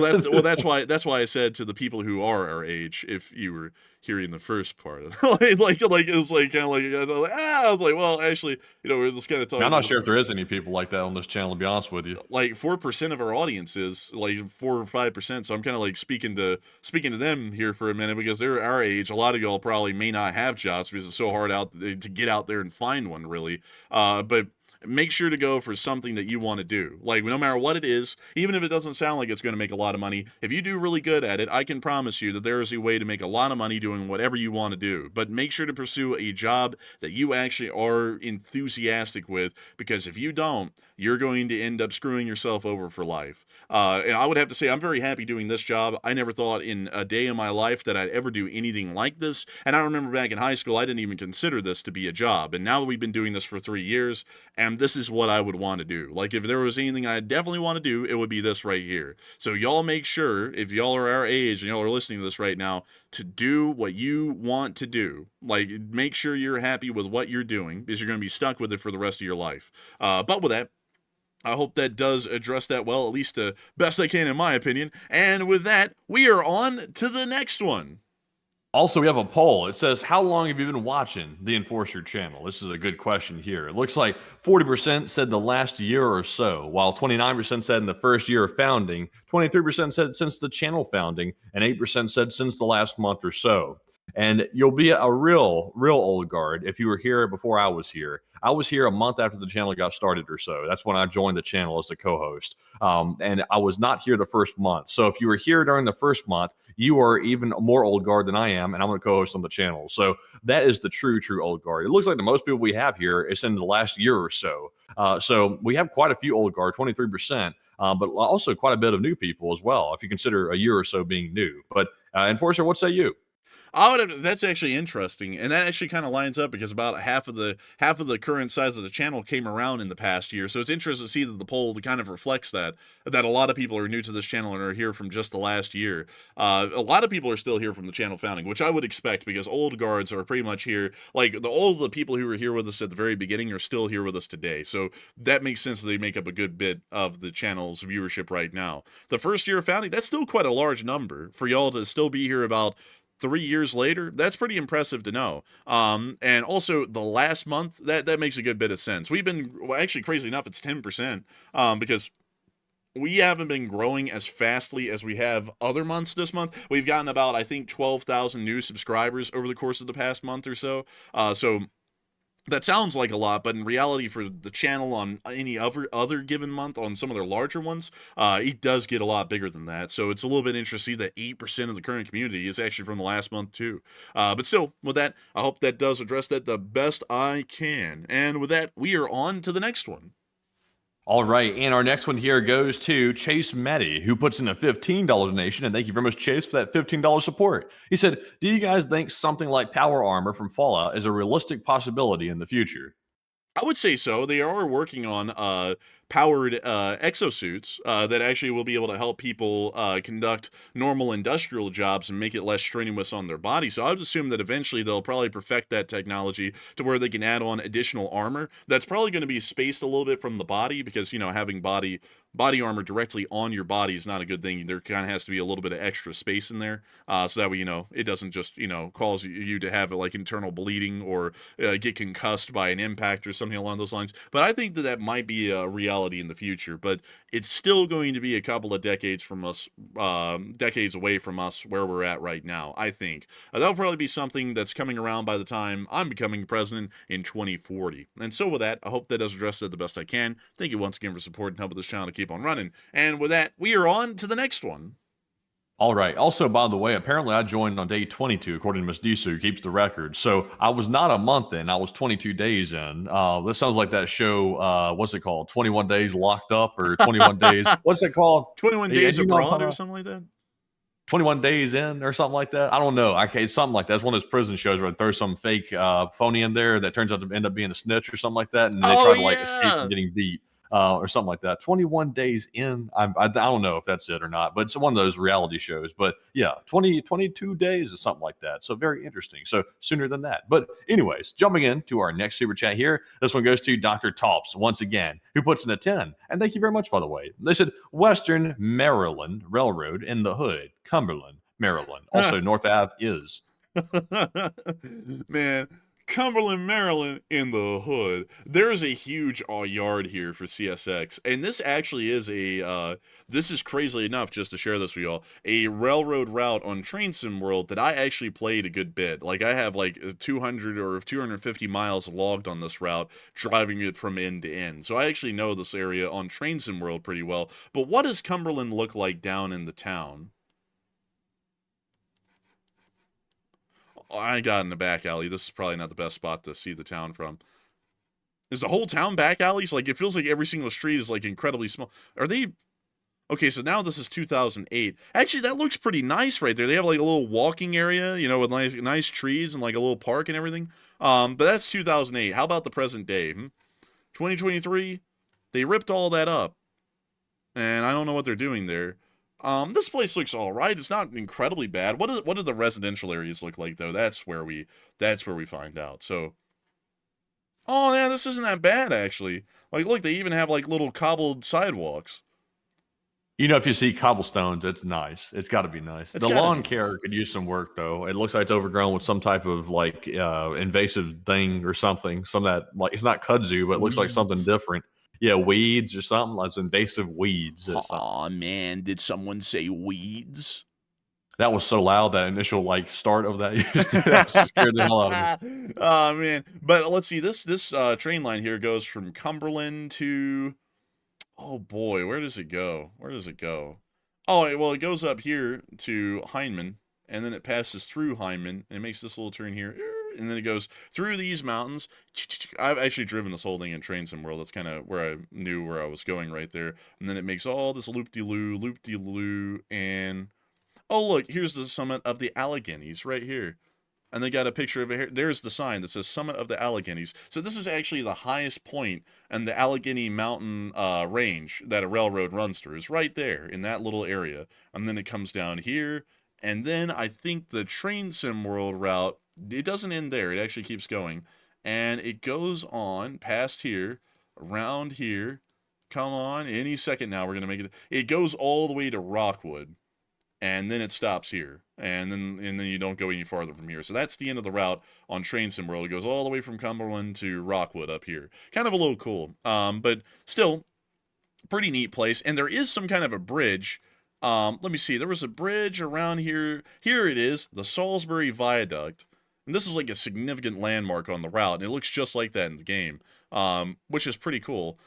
That's why I said to the people who are our age, if you were hearing the first part of it, like it was like kind of like I was like, well, actually, we're just kind of talking. I'm not sure if there is any people like that on this channel, to be honest with you. Like 4% of our audience is like 4 or 5%. So I'm kind of like speaking to them here for a minute, because they're our age. A lot of y'all probably may not have jobs because it's so hard to get out there and find one, really. But make sure to go for something that you want to do. Like, no matter what it is, even if it doesn't sound like it's going to make a lot of money, if you do really good at it, I can promise you that there is a way to make a lot of money doing whatever you want to do. But make sure to pursue a job that you actually are enthusiastic with, because if you don't, you're going to end up screwing yourself over for life. And I would have to say, I'm very happy doing this job. I never thought in a day in my life that I'd ever do anything like this. And I remember back in high school, I didn't even consider this to be a job. And now that we've been doing this for 3 years, and this is what I would want to do. Like, if there was anything I definitely want to do, it would be this right here. So y'all make sure, if y'all are our age and y'all are listening to this right now, to do what you want to do. Like, make sure you're happy with what you're doing, because you're going to be stuck with it for the rest of your life. But with that, I hope that does address that well, at least the best I can in my opinion. And with that, we are on to the next one. Also, we have a poll. It says, how long have you been watching the Enforcer channel? This is a good question here. It looks like 40% said the last year or so, while 29% said in the first year of founding, 23% said since the channel founding, and 8% said since the last month or so. And you'll be a real old guard if you were here before I was here. I was here a month after the channel got started or so. That's when I joined the channel as a co-host. And I was not here the first month. So if you were here during the first month, you are even more old guard than I am, and I'm going to co-host on the channel. So that is the true old guard. It looks like the most people we have here is in the last year or so. So we have quite a few old guard, 23%. But also quite a bit of new people as well, if you consider a year or so being new. But Enforcer, what say you? That's actually interesting, and that actually kind of lines up because about half of the current size of the channel came around in the past year. So it's interesting to see that the poll kind of reflects that a lot of people are new to this channel and are here from just the last year. A lot of people are still here from the channel founding, which I would expect, because old guards are pretty much here. Like, all the people who were here with us at the very beginning are still here with us today. So that makes sense that they make up a good bit of the channel's viewership right now. The first year of founding, that's still quite a large number for y'all to still be here about 3 years later. That's pretty impressive to know. And also the last month, that makes a good bit of sense. We've been, well, actually, crazy enough, it's 10%, because we haven't been growing as fastly as we have other months this month. We've gotten about, I think, 12,000 new subscribers over the course of the past month or so. So that sounds like a lot, but in reality, for the channel on any other given month, on some of their larger ones, it does get a lot bigger than that. So it's a little bit interesting that 8% of the current community is actually from the last month too. But still, with that, I hope that does address that the best I can. And with that, we are on to the next one. All right, and our next one here goes to Chase Meddy, who puts in a $15 donation, and thank you very much, Chase, for that $15 support. He said, do you guys think something like power armor from Fallout is a realistic possibility in the future? I would say so. They are working on powered exosuits that actually will be able to help people conduct normal industrial jobs and make it less strenuous on their body. So I would assume that eventually they'll probably perfect that technology to where they can add on additional armor that's probably going to be spaced a little bit from the body, because, having body body armor directly on your body is not a good thing. There kind of has to be a little bit of extra space in there, so that way, it doesn't just, cause you to have like internal bleeding or get concussed by an impact or something along those lines. But I think that might be a reality in the future, but it's still going to be a couple of decades from us, decades away from us where we're at right now, I think. That'll probably be something that's coming around by the time I'm becoming president in 2040. And so with that, I hope that does address that the best I can. Thank you once again for supporting and helping this channel to keep on running. And with that, we are on to the next one. All right. Also, by the way, apparently I joined on day 22, according to Miss Disu, who keeps the record. So I was not a month in. I was 22 days in. This sounds like that show, what's it called? 21 Days Locked Up or 21 Days. What's it called? 21 Days Abroad or something like that? 21 Days In or something like that. I don't know. It's something like that. It's one of those prison shows where they throw some fake phony in there that turns out to end up being a snitch or something like that. And they try to like escape from getting beat. Or something like that. 21 Days In. I don't know if that's it or not, but it's one of those reality shows. But yeah, 22 days is something like that. So very interesting. So sooner than that. But anyways, jumping into our next super chat here. This one goes to Dr. Tops once again, who puts in a 10. And thank you very much, by the way. They said Western Maryland Railroad in the Hood, Cumberland, Maryland. Also, North Ave is. Man. Cumberland, Maryland in the hood. There's a huge yard here for CSX. And this actually is this is crazily enough, just to share this with y'all, a railroad route on Train Sim World that I actually played a good bit. Like I have like 200 or 250 miles logged on this route, driving it from end to end. So I actually know this area on Train Sim World pretty well. But what does Cumberland look like down in the town? I got in the back alley. This is probably not the best spot to see the town from. Is the whole town back alleys? Like, it feels like every single street is, like, incredibly small. Are they... Okay, so now this is 2008. Actually, that looks pretty nice right there. They have, like, a little walking area, with nice trees and, like, a little park and everything. But that's 2008. How about the present day? 2023, they ripped all that up. And I don't know what they're doing there. This place looks all right. It's not incredibly bad. What do the residential areas look like though? That's where we find out. So, oh yeah, this isn't that bad actually. Like, look, they even have like little cobbled sidewalks. If you see cobblestones, it's nice. It's got to be nice. The lawn care could use some work though. It looks like it's overgrown with some type of like invasive thing or something. Some of that, like, it's not kudzu, but it looks like something different. Yeah, weeds or something, like invasive weeds. Aw, man, did someone say weeds? That was so loud, that initial, like, start of that. That scared the hell out of me. Oh, man. But let's see, this train line here goes from Cumberland to... Oh, boy, where does it go? Oh, well, it goes up here to Heinemann, and then it passes through Heinemann, and it makes this little turn here. And then it goes through these mountains. I've actually driven this whole thing in Train Sim World. That's kind of where I knew where I was going right there. And then it makes all this loop-de-loo, and... Oh, look, here's the summit of the Alleghenies right here. And they got a picture of it here. There's the sign that says Summit of the Alleghenies. So this is actually the highest point in the Allegheny Mountain range that a railroad runs through. It's right there in that little area. And then it comes down here. And then I think the Train Sim World route, it doesn't end there. It actually keeps going. And it goes on past here, around here. Come on, any second now we're going to make it. It goes all the way to Rockwood. And then it stops here. And then you don't go any farther from here. So that's the end of the route on Train Sim World. It goes all the way from Cumberland to Rockwood up here. Kind of a little cool. But still, pretty neat place. And there is some kind of a bridge. Let me see. There was a bridge around here. Here it is, the Salisbury Viaduct. And this is like a significant landmark on the route. And it looks just like that in the game, which is pretty cool.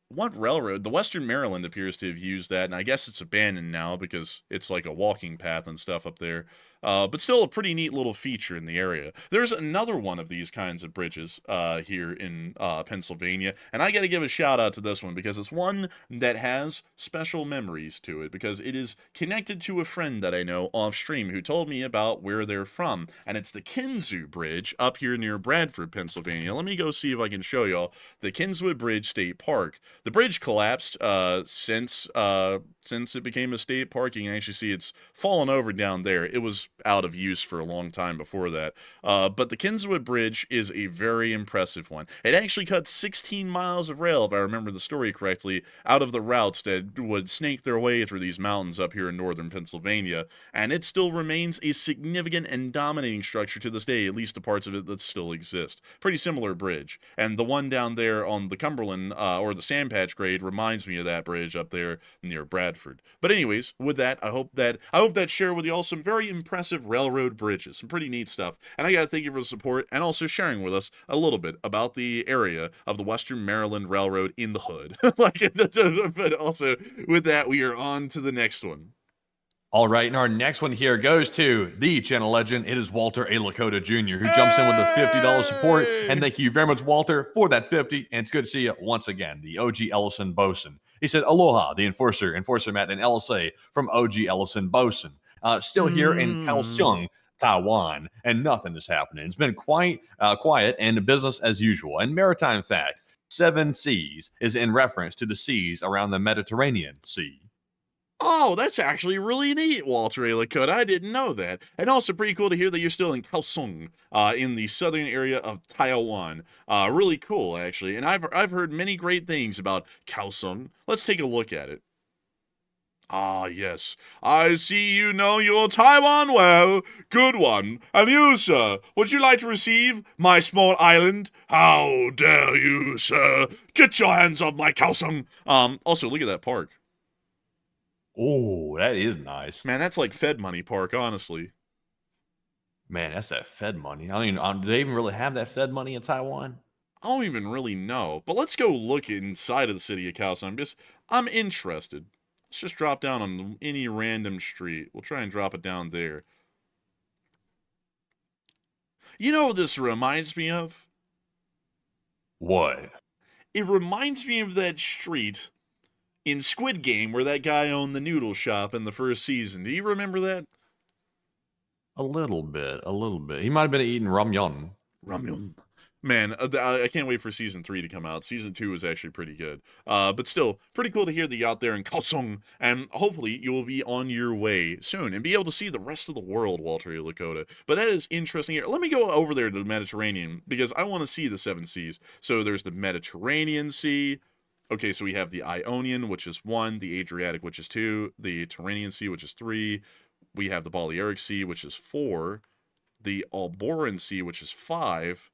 What railroad? The Western Maryland appears to have used that, and I guess it's abandoned now because it's like a walking path and stuff up there. But still a pretty neat little feature in the area. There's another one of these kinds of bridges here in Pennsylvania, and I got to give a shout out to this one because it's one that has special memories to it because it is connected to a friend that I know off stream who told me about where they're from, and it's the Kinzua Bridge up here near Bradford, Pennsylvania. Let me go see if I can show y'all the Kinzua Bridge State Park. The bridge collapsed since it became a state park. You can actually see it's fallen over down there. It was out of use for a long time before that. But the Kinswood Bridge is a very impressive one. It actually cut 16 miles of rail, if I remember the story correctly, out of the routes that would snake their way through these mountains up here in northern Pennsylvania, and it still remains a significant and dominating structure to this day, at least the parts of it that still exist. Pretty similar bridge. And the one down there on the Cumberland, or the Sandpatch grade, reminds me of that bridge up there near Bradford. But anyways, with that, I hope that share with you all some very impressive railroad bridges, some pretty neat stuff. And I gotta thank you for the support and also sharing with us a little bit about the area of the Western Maryland Railroad in the hood. But also with that, we are on to the next one. All right, and our next one here goes to the channel legend. It is Walter A. Lakota Jr., who jumps in with a $50 support. And thank you very much, Walter, for that 50. And it's good to see you once again, the OG Ellison Bosun. He said, aloha, the Enforcer Matt, and LSA from OG Ellison Bosun. Still here in Kaohsiung, Taiwan, and nothing is happening. It's been quite quiet and business as usual. And maritime fact, 7 seas is in reference to the seas around the Mediterranean Sea. Oh, that's actually really neat, Walter A. Lakota. I didn't know that. And also pretty cool to hear that you're still in Kaohsiung, in the southern area of Taiwan. Really cool, actually. And I've heard many great things about Kaohsiung. Let's take a look at it. Ah, yes. I see you know your Taiwan well. Good one. And you, sir, would you like to receive my small island? How dare you, sir? Get your hands off my Kaohsiung. Also, look at that park. Oh, that is nice. Man, that's like Fed money park, honestly. Man, that's that Fed money. I don't even, do they even really have that Fed money in Taiwan? I don't even really know. But let's go look inside of the city of Kaohsiung. I'm interested. Let's just drop down on any random street. We'll try and drop it down there. You know what this reminds me of? What? It reminds me of that street in Squid Game where that guy owned the noodle shop in the first season. Do you remember that? A little bit. He might have been eating ramyun. Ramyun. Man, I can't wait for season 3 to come out. Season 2 is actually pretty good. But still, pretty cool to hear that you're out there in Kaohsiung, and hopefully you will be on your way soon and be able to see the rest of the world, Walter A. Lakota. But that is interesting here. Let me go over there to the Mediterranean, because I want to see the 7 seas. So there's the Mediterranean Sea. Okay, so we have the Ionian, which is 1, the Adriatic, which is 2, the Tyrrhenian Sea, which is 3, we have the Balearic Sea, which is 4, the Alboran Sea, which is 5,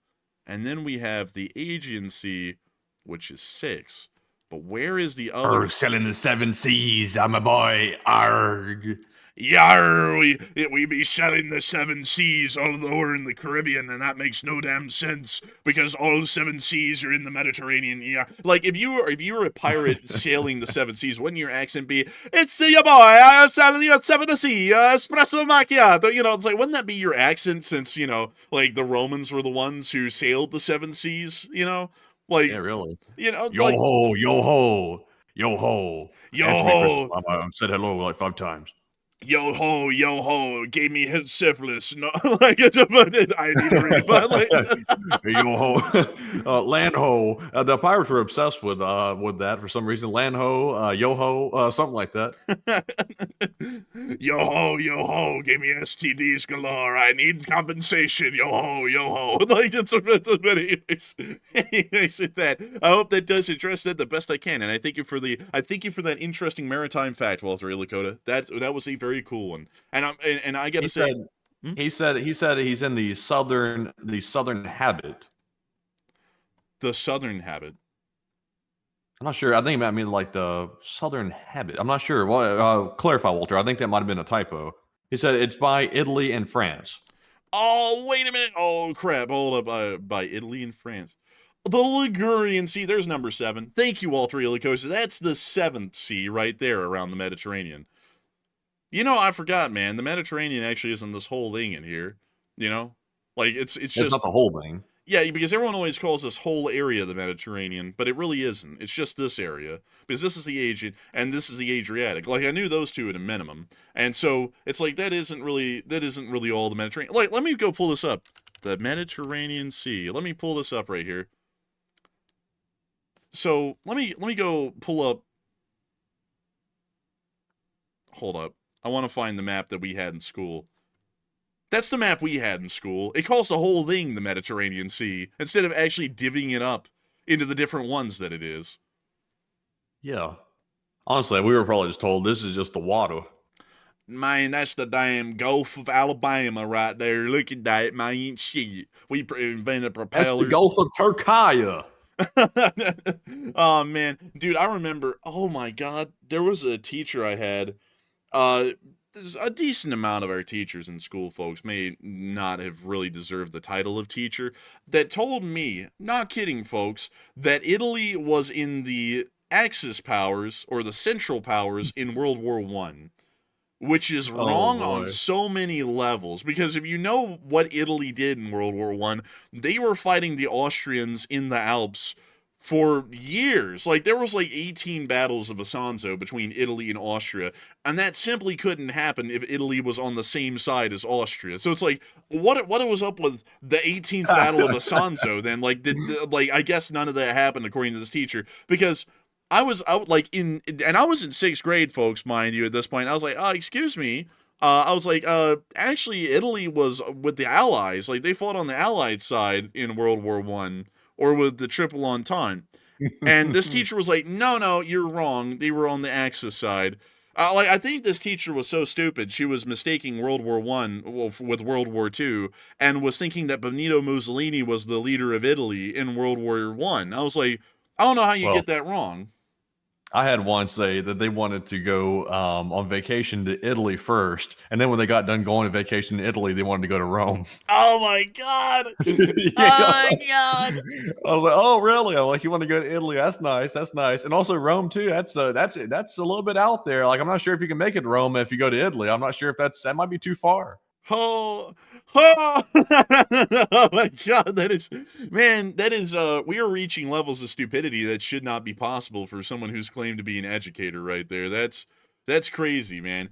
and then we have the Aegean Sea, which is 6. But where is the other? Selling the 7 seas, I'm a boy, arg. Yar, we be selling the 7 seas, although we're in the Caribbean, and that makes no damn sense, because all 7 seas are in the Mediterranean. Yeah, like if you were a pirate sailing the 7 seas, wouldn't your accent be, "It's your boy, sailing the 7 seas, espresso macchiato"? You know, it's like, wouldn't that be your accent, since, you know, like the Romans were the ones who sailed the 7 seas, you know? Like, Yeah, really. you know, Yo like, ho, yo ho, yo ho. Yo Answer me, ho. Chris. I said hello like 5 times. Yo ho, gave me his syphilis. No, like, I need to read, but like, Yo ho, land ho. The pirates were obsessed with that for some reason. Land ho, yo ho, something like that. Yo ho, gave me STDs galore. I need compensation. Yo ho. Like, it's anyways, with that, I hope that does address that the best I can, and I thank you for that interesting maritime fact, Walter A. Lakota. That was a very cool one, and I gotta say, he said he's in the southern habit. the southern habit. I'm not sure. I think it might mean like the southern habit. I'm not sure. Well, clarify, Walter. I think that might have been a typo. He said it's by Italy and France. Oh, wait a minute. Oh, crap. Hold up. By Italy and France. The Ligurian Sea. There's number 7. Thank you, Walter Ilicosa. That's the 7th sea right there around the Mediterranean. You know, I forgot, man. The Mediterranean actually isn't this whole thing in here. You know? Like, it's just not the whole thing. Yeah, because everyone always calls this whole area the Mediterranean, but it really isn't. It's just this area. Because this is the Aegean, and this is the Adriatic. Like, I knew those two at a minimum. And so, it's like, that isn't really all the Mediterranean. Like, let me go pull this up. The Mediterranean Sea. Let me pull this up right here. So, let me go pull up. Hold up. I want to find the map that we had in school. That's the map we had in school. It calls the whole thing the Mediterranean Sea instead of actually divvying it up into the different ones that it is. Yeah. Honestly, we were probably just told this is just the water. Man, that's the damn Gulf of Alabama right there. Look at that, man. Shit. We invented That's propellers. the Gulf of Turkey. Oh, man. Dude, I remember, oh my God, there was a teacher I had. There's a decent amount of our teachers in school, folks, may not have really deserved the title of teacher, that told me, not kidding, folks, that Italy was in the Axis powers, or the Central powers, in World War I. Which is wrong on so many levels, because if you know what Italy did in World War I, they were fighting the Austrians in the Alps for years. Like, there was like 18 battles of Isonzo between Italy and Austria, and that simply couldn't happen if Italy was on the same side as Austria. So it's like, what was up with the 18th Battle of Isonzo then? Like, I guess none of that happened according to this teacher, because I was out like and I was in 6th grade, folks, mind you, at this point. I was like, excuse me. I was like, actually, Italy was with the Allies. Like, they fought on the Allied side in World War I, or with the Triple Entente. And this teacher was like, no, you're wrong. They were on the Axis side. I think this teacher was so stupid, she was mistaking World War I with World War II, and was thinking that Benito Mussolini was the leader of Italy in World War I. I was like, I don't know how you get that wrong. I had one say that they wanted to go on vacation to Italy first, and then when they got done going on vacation to Italy, they wanted to go to Rome. Oh my God! Yeah. Oh my God! I was like, oh really? I'm like, you want to go to Italy? That's nice. That's nice. And also Rome too. That's a little bit out there. Like, I'm not sure if you can make it to Rome if you go to Italy. I'm not sure if that might be too far. Oh my God, that is, we are reaching levels of stupidity that should not be possible for someone who's claimed to be an educator right there. That's crazy, man.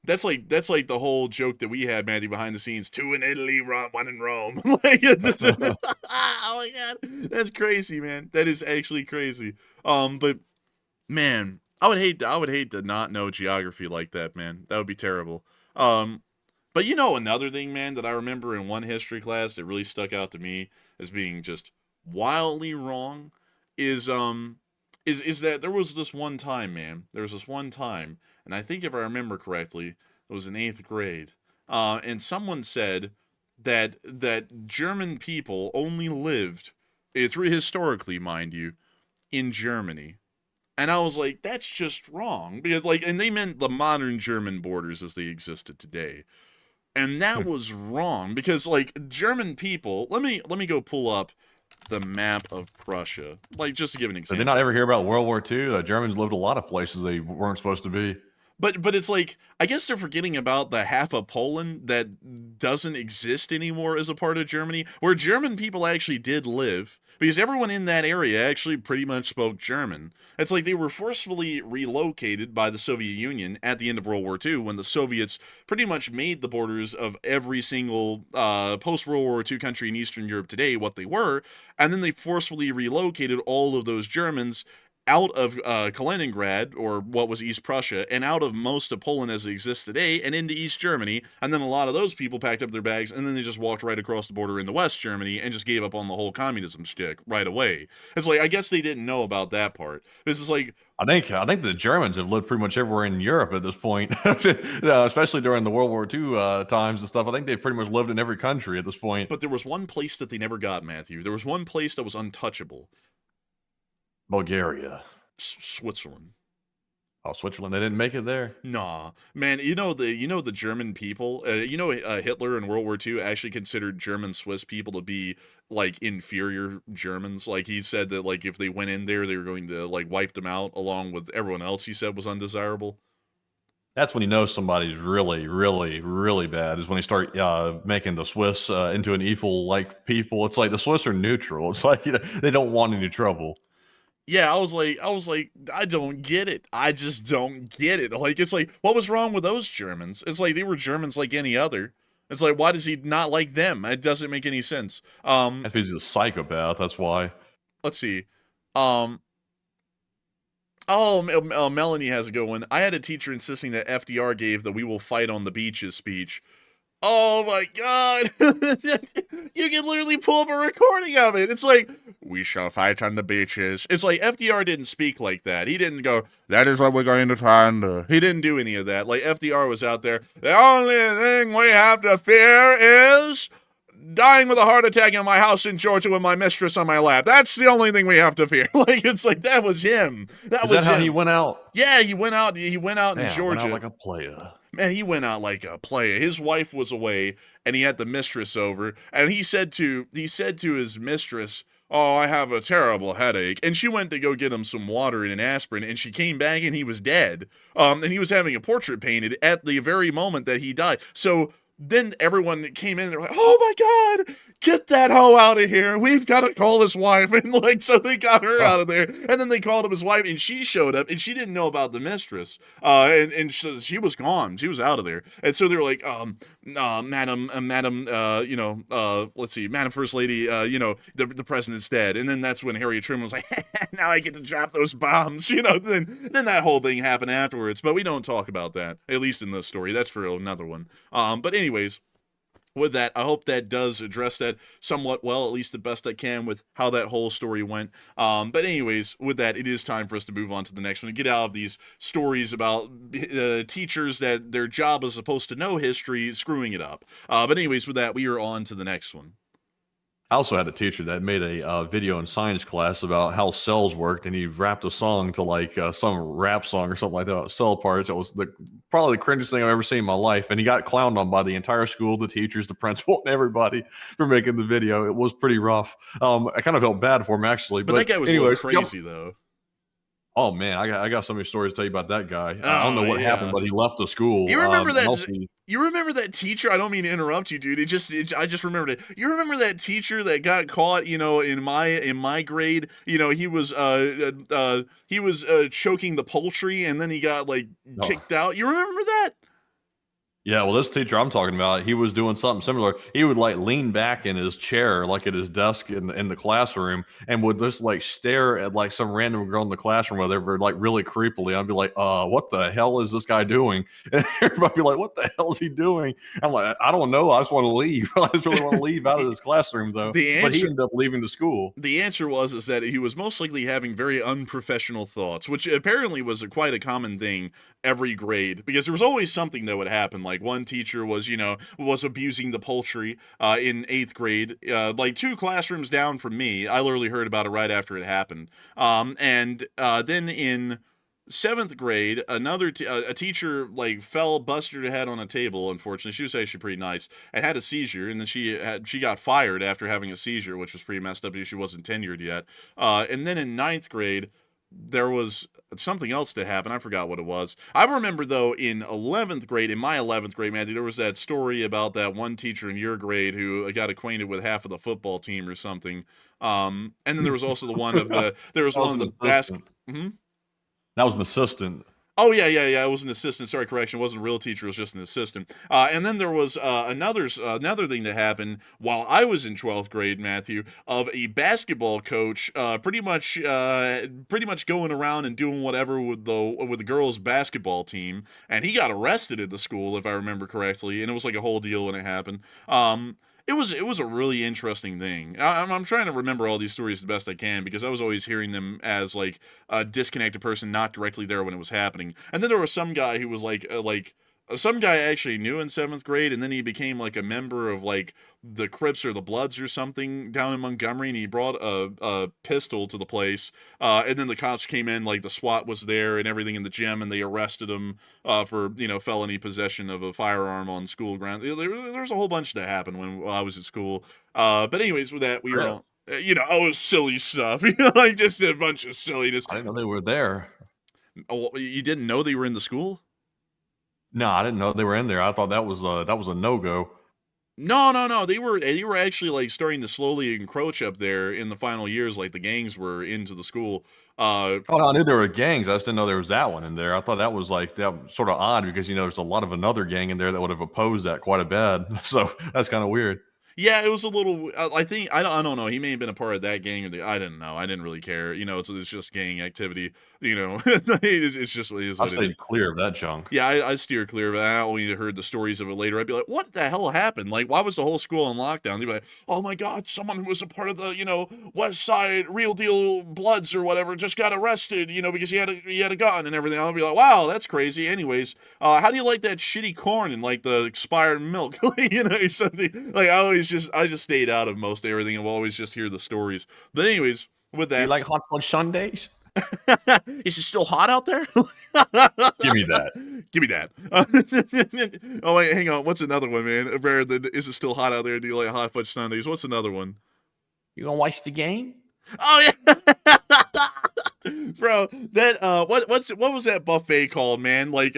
That's like the whole joke that we had, Matthew, behind the scenes, 2 in Italy, 1 in Rome. Like, oh my God, that's crazy, man. That is actually crazy. But man, I would hate to not know geography like that, man. That would be terrible. But you know, another thing, man, that I remember in one history class that really stuck out to me as being just wildly wrong is that there was this one time, man. There was this one time, and I think if I remember correctly, it was in 8th grade. And someone said that German people only lived, historically, mind you, in Germany. And I was like, that's just wrong, because and they meant the modern German borders as they existed today. And that was wrong, because German people, let me go pull up the map of Prussia, just to give an example. Did they not ever hear about World War II? The Germans lived a lot of places they weren't supposed to be. But it's I guess they're forgetting about the half of Poland that doesn't exist anymore as a part of Germany, where German people actually did live, because everyone in that area actually pretty much spoke German. It's like they were forcefully relocated by the Soviet Union at the end of World War II, when the Soviets pretty much made the borders of every single post-World War II country in Eastern Europe today what they were, and then they forcefully relocated all of those Germans out of Kaliningrad, or what was East Prussia, and out of most of Poland as it exists today, and into East Germany. And then a lot of those people packed up their bags, and then they just walked right across the border into West Germany and just gave up on the whole communism shtick right away. It's I guess they didn't know about that part. This is I think the Germans have lived pretty much everywhere in Europe at this point, especially during the World War II times and stuff. I think they've pretty much lived in every country at this point. But there was one place that they never got, Matthew. There was one place that was untouchable. Bulgaria. Switzerland. Oh, Switzerland. They didn't make it there? Nah. Man, the German people, Hitler in World War II actually considered German Swiss people to be, inferior Germans. He said that, if they went in there, they were going to, wipe them out, along with everyone else he said was undesirable. That's when you know somebody's really, really, really bad, is when they start making the Swiss into an evil, people. It's the Swiss are neutral. It's they don't want any trouble. Yeah, I was like, I don't get it. I just don't get it. It's what was wrong with those Germans? It's they were Germans like any other. It's why does he not like them? It doesn't make any sense. That's because he's a psychopath, that's why. Let's see. Melanie has a good one. I had a teacher insisting that FDR gave the "We will fight on the beaches" speech. Oh my God. You can literally pull up a recording of it. It's like, we shall fight on the beaches. It's like FDR didn't speak like that. He didn't go, that is what we're going to try and do. He didn't do any of that. Like FDR was out there. The only thing we have to fear is dying with a heart attack in my house in Georgia with my mistress on my lap. That's the only thing we have to fear. Like, it's like, that was him. Is that how he went out? Yeah, he went out. He went out in Damn, Georgia. went out like a player. Man, he went out like a player. His wife was away, and he had the mistress over, and he said to his mistress, "Oh, I have a terrible headache," and she went to go get him some water and an aspirin, and she came back, and he was dead. And he was having a portrait painted at the very moment that he died. So then everyone came in and they're like, "Oh my God, get that hoe out of here. We've got to call his wife." And like, so they got her out of there. And then they called up his wife and she showed up and she didn't know about the mistress. And she was gone. She was out of there. And so they were like, Madam, let's see, Madam First Lady, the president's dead. And then that's when Harriet Truman was like, now I get to drop those bombs, then that whole thing happened afterwards. But we don't talk about that, at least in this story. That's for another one. But anyways, with that, I hope that does address that somewhat well, at least the best I can with how that whole story went. But anyways, with that, it is time for us to move on to the next one and get out of these stories about teachers that their job is supposed to know history, screwing it up. But anyways, with that, we are on to the next one. I also had a teacher that made a video in science class about how cells worked, and he rapped a song to like some rap song or something like that about cell parts. It was probably the cringiest thing I've ever seen in my life, and he got clowned on by the entire school, the teachers, the principal, and everybody for making the video. It was pretty rough. I kind of felt bad for him actually, but that guy was a little crazy though. Oh man, I got so many stories to tell you about that guy. I don't know what happened, but he left the school. You remember that? You remember that teacher? I don't mean to interrupt you, dude. I just remembered it. You remember that teacher that got caught? In my grade, he was choking the poultry, and then he got kicked out. You remember that? Yeah, well, this teacher I'm talking about, he was doing something similar. He would lean back in his chair, at his desk in the classroom, and would just stare at some random girl in the classroom, whatever, really creepily. I'd be like, what the hell is this guy doing? And everybody be like, what the hell is he doing? I'm like, I don't know. I just want to leave. I just really want to leave out of this classroom, though. But he ended up leaving the school. The answer is that he was most likely having very unprofessional thoughts, which apparently was quite a common thing every grade, because there was always something that would happen. One teacher was abusing the poultry in 8th grade, 2 classrooms down from me. I literally heard about it right after it happened. And then in 7th grade, a teacher busted her head on a table. Unfortunately, she was actually pretty nice and had a seizure, and then she got fired after having a seizure, which was pretty messed up because she wasn't tenured yet. And then in 9th grade, there was something else that happened. I forgot what it was. I remember, though, in 11th grade, in my 11th grade, Matthew, there was that story about that one teacher in your grade who got acquainted with half of the football team or something. And then there was also the one of the basketball. That was an assistant. Oh, yeah. It was an assistant. Sorry, correction. It wasn't a real teacher. It was just an assistant. And then there was another thing that happened while I was in 12th grade, Matthew, of a basketball coach pretty much going around and doing whatever with the girls' basketball team. And he got arrested at the school, if I remember correctly. And it was a whole deal when it happened. It was a really interesting thing. I'm trying to remember all these stories the best I can, because I was always hearing them as a disconnected person, not directly there when it was happening. And then there was some guy who was some guy I actually knew in 7th grade, and then he became a member of the Crips or the Bloods or something down in Montgomery, and he brought a pistol to the place. And then the cops came in, the SWAT was there and everything in the gym, and they arrested him for felony possession of a firearm on school ground. There's a whole bunch that happened when I was at school. But anyways, with that, we were all, silly stuff. Just a bunch of silliness. I didn't know they were there. Oh, you didn't know they were in the school? No, I didn't know they were in there. I thought that was a no-go. No. They were actually starting to slowly encroach up there in the final years. The gangs were into the school. Oh, no, I knew there were gangs. I just didn't know there was that one in there. I thought that was that sort of odd, because there's a lot of another gang in there that would have opposed that quite a bit. So that's kind of weird. Yeah, it was a little. I think I don't know. He may have been a part of that gang, or I didn't know. I didn't really care. It's just gang activity. It's just it is I've what it is. stayed clear of that junk. Yeah, I steer clear of it. I only heard the stories of it later. I'd be like, what the hell happened? Like, why was the whole school on lockdown? They'd be like, oh my God, someone who was a part of the, West Side Real Deal Bloods or whatever just got arrested, because he had a gun and everything. I'll be like, wow, that's crazy. Anyways, how do you like that shitty corn and like the expired milk? Something like I just stayed out of most everything and will always just hear the stories. But anyways, with Do you that, like hot fudge sundaes? is it still hot out there? Give me that. Give me that. Oh wait, hang on. What's another one, man? Rather than is it still hot out there? Do you like hot fudge sundaes? What's another one? You gonna watch the game? Oh yeah, bro. That what was that buffet called, man? Like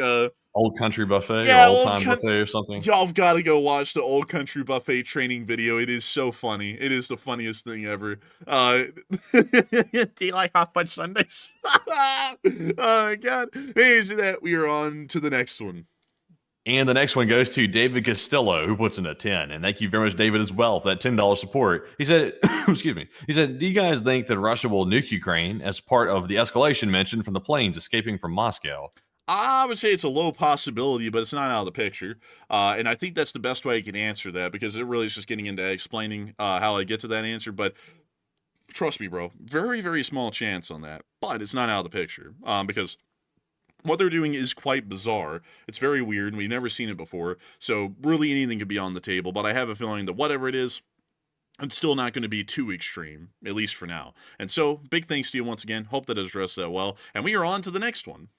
Old Country Buffet Yeah, or Old Old Time Coun- Buffet or something? y'all have got to go watch the Old Country Buffet training video. It is so funny. It is the funniest thing ever. Do you like hot fudge sundaes? Oh my God. Hey, so that we are on to the next one. And the next one goes to David Castillo, who puts in a 10. And thank you very much, David, as well, for that $10 support. He said, excuse me. He said, do you guys think that Russia will nuke Ukraine as part of the escalation mentioned from the planes escaping from Moscow? I would say it's a low possibility, but it's not out of the picture. And I think that's the best way I can answer that, because it really is just getting into explaining how I get to that answer. But trust me, bro, very, very small chance on that. But it's not out of the picture, because what they're doing is quite bizarre. It's very weird, and we've never seen it before. So really anything could be on the table. But I have a feeling that whatever it is, it's still not going to be too extreme, at least for now. And so big thanks to you once again. Hope that addressed that well. And we are on to the next one.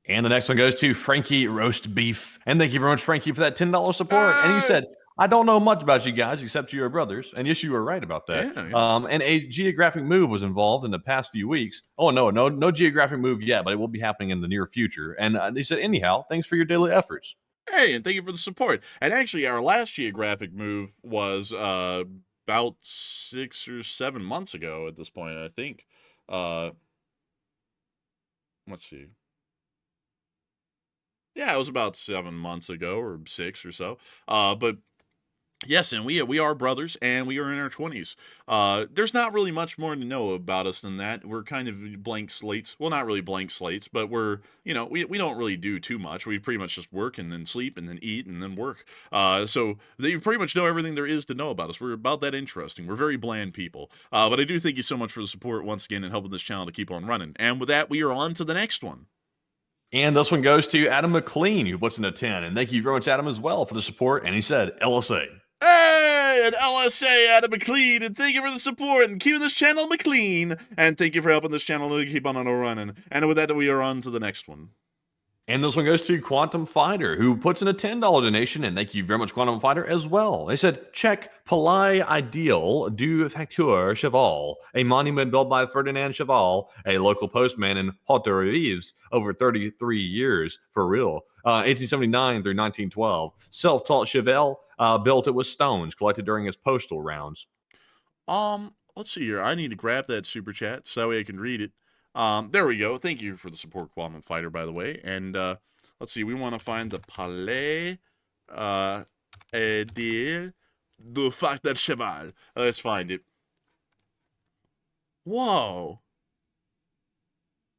And the next one goes to Frankie Roast Beef. And thank you very much, Frankie, for that $10 support. And he said, I don't know much about you guys except you are brothers. And yes, you were right about that. Yeah. And a geographic move was involved in the past few weeks. Oh, no geographic move yet, but it will be happening in the near future. And they said, anyhow, thanks for your daily efforts. Hey, and thank you for the support. And actually, our last geographic move was about 6 or 7 months ago at this point, I think. Let's see. Yeah, it was about 7 months ago, or 6 or so. But yes, and we are brothers, and we are in our 20s. There's not really much more to know about us than that. We're kind of blank slates. Well, not really blank slates, but we're, we don't really do too much. We pretty much just work and then sleep and then eat and then work. So you pretty much know everything there is to know about us. We're about that interesting. We're very bland people. But I do thank you so much for the support once again and helping this channel to keep on running. And with that, we are on to the next one. And this one goes to Adam McLean, who puts in a 10. And thank you very much, Adam, as well, for the support. And he said, LSA. Hey, an LSA Adam McLean, and thank you for the support and keeping this channel McLean. And thank you for helping this channel to keep on running. And with that, we are on to the next one. And this one goes to Quantum Fighter, who puts in a $10 donation. And thank you very much, Quantum Fighter, as well. They said, check Palais Ideal du Facteur Cheval, a monument built by Ferdinand Cheval, a local postman in Haute-Rives, over 33 years, for real. 1879 through 1912. Self-taught Cheval built it with stones collected during his postal rounds. Let's see here. I need to grab that super chat so that way I can read it. There we go. Thank you for the support, Quantum Fighter, by the way. And let's see. We want to find the Palais Ideal du Facteur Cheval. Let's find it. Whoa.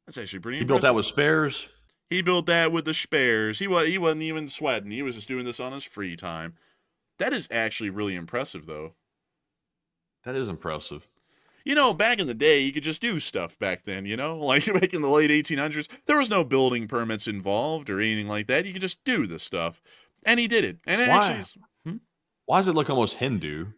That's actually pretty He impressive. built that with spares. He built that with the spares. He wasn't even sweating. He was just doing this on his free time. That is actually really impressive, though. That is impressive. Back in the day, you could just do stuff back then, Like back in the late 1800s, there was no building permits involved or anything like that. You could just do this stuff. And he did it. And it Why? actually... Why does it look almost Hindu?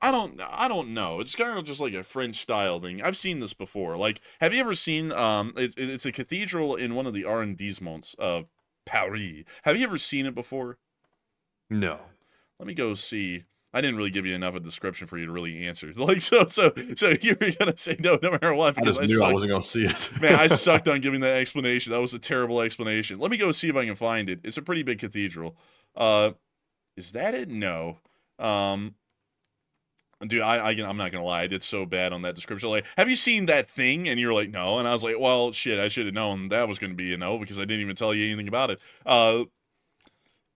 I don't know. It's kind of just like a French style thing. I've seen this before. Like, have you ever seen, it's a cathedral in one of the arrondissements of Paris. Have you ever seen it before? No. Let me go see. I didn't really give you enough of a description for you to really answer. Like, so you were gonna say no matter what. I just knew I wasn't gonna see it. Man, I sucked on giving that explanation. That was a terrible explanation. Let me go see if I can find it. It's a pretty big cathedral. Is that it? No. Dude, I'm not gonna lie. I did so bad on that description. Like, have you seen that thing? And you're like, no. And I was like, well, shit, I should have known that was gonna be a no because I didn't even tell you anything about it.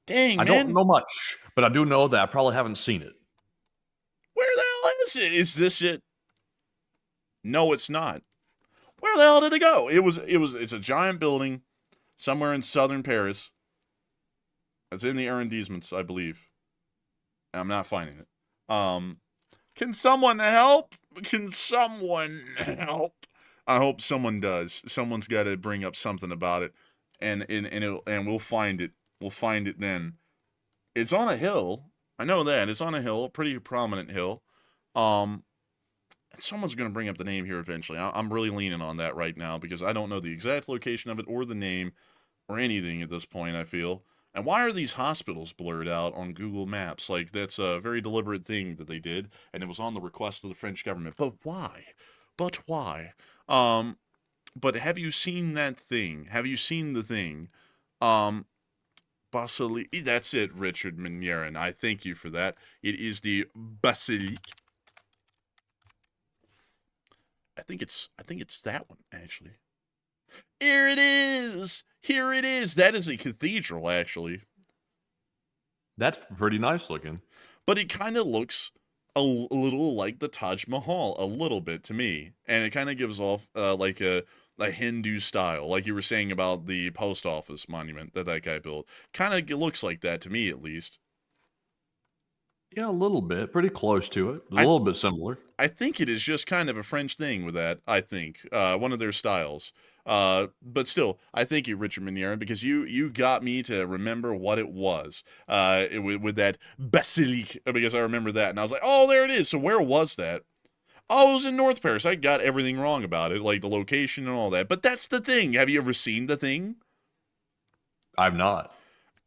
Dang, I man. don't know much, but I do know that I probably haven't seen it. Where the hell is it? Is this it? No, it's not. Where the hell did it go? It's a giant building somewhere in southern Paris. It's in the arrondissements, I believe. I'm not finding it. Can someone help? Can someone help? I hope someone does. Someone's got to bring up something about it, and we'll find it. We'll find it then. It's on a hill. I know that it's on a hill, a pretty prominent hill. And someone's going to bring up the name here eventually. I'm really leaning on that right now because I don't know the exact location of it or the name or anything at this point, I feel. And why are these hospitals blurred out on Google Maps? Like, that's a very deliberate thing that they did, and it was on the request of the French government. But why? But why? But have you seen that thing? Have you seen the thing? Basilique. That's it, Richard Minierin. I thank you for that. It is the Basilique. I think it's that one, actually. Here it is! Here it is! That is a cathedral, actually. That's pretty nice looking. But it kind of looks a little like the Taj Mahal, a little bit to me. And it kind of gives off like a Hindu style, like you were saying about the post office monument that guy built. Kind of looks like that to me, at least. Yeah, a little bit. Pretty close to it. A little bit similar. I think it is just kind of a French thing with that, I think. One of their styles. But still, I thank you, Richard Minierin, because you got me to remember what it was with that basilique, because I remember that. And I was like, oh, there it is. So where was that? Oh, it was in North Paris. I got everything wrong about it, like the location and all that. But that's the thing. Have you ever seen the thing? I've not.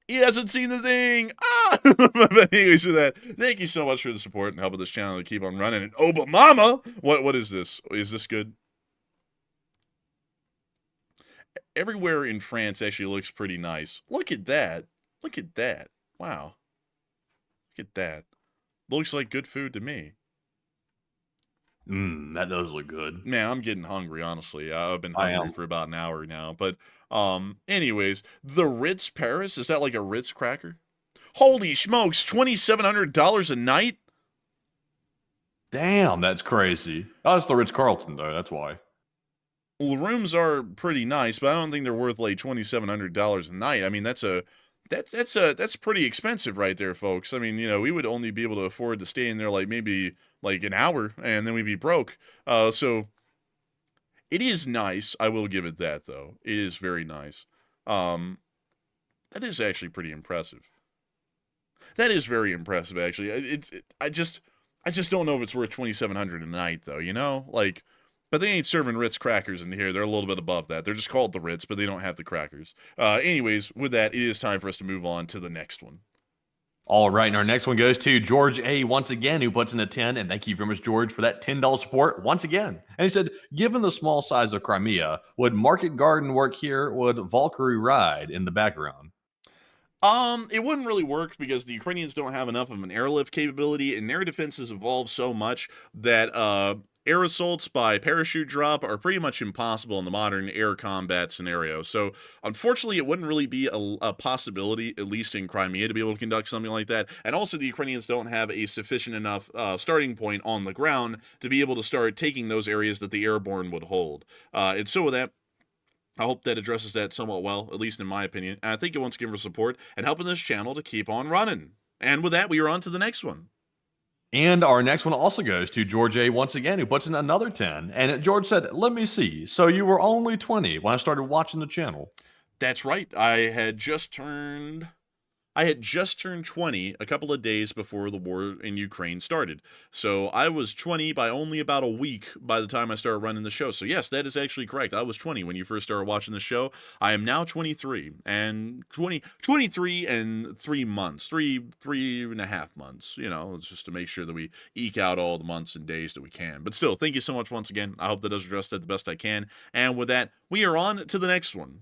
He hasn't seen the thing. Ah! But anyways, with that, thank you so much for the support and helping this channel to keep on running. And oh, but mama, what is this? Is this good? Everywhere in France actually looks pretty nice. Look at that. Look at that. Wow. Look at that. Looks like good food to me. That does look good. Man, I'm getting hungry, honestly. I've been hungry for about an hour now. But anyways, the Ritz Paris, is that like a Ritz cracker? Holy smokes, $2,700 a night? Damn, that's crazy. Oh, it's the Ritz-Carlton, though. That's why. Well, the rooms are pretty nice, but I don't think they're worth like $2,700 a night. I mean, that's pretty expensive right there, folks. I mean, you know, we would only be able to afford to stay in there like maybe like an hour, and then we'd be broke. So it is nice. I will give it that, though. It is very nice. That is actually pretty impressive. That is very impressive, actually. I just don't know if it's worth $2,700 a night, though. You know, like. But they ain't serving Ritz crackers in here. They're a little bit above that. They're just called the Ritz, but they don't have the crackers. Anyways, with that, it is time for us to move on to the next one. All right, and our next one goes to George A. once again, who puts in a 10, and thank you very much, George, for that $10 support once again. And he said, given the small size of Crimea, would Market Garden work here? Would Valkyrie ride in the background? It wouldn't really work because the Ukrainians don't have enough of an airlift capability, and their defense has evolved so much that, air assaults by parachute drop are pretty much impossible in the modern air combat scenario. So, unfortunately, it wouldn't really be a possibility, at least in Crimea, to be able to conduct something like that. And also, the Ukrainians don't have a sufficient enough starting point on the ground to be able to start taking those areas that the airborne would hold. And so with that, I hope that addresses that somewhat well, at least in my opinion. And I thank you once again for support and helping this channel to keep on running. And with that, we are on to the next one. And our next one also goes to George A. once again, who puts in another 10. And George said, let me see. So you were only 20 when I started watching the channel. That's right. I had just turned 20 a couple of days before the war in Ukraine started. So I was 20 by only about a week by the time I started running the show. So yes, that is actually correct. I was 20 when you first started watching the show. I am now 23 and 23 and 3 months, three and a half months, you know, it's just to make sure that we eke out all the months and days that we can. But still, thank you so much once again. I hope that does address that the best I can. And with that, we are on to the next one.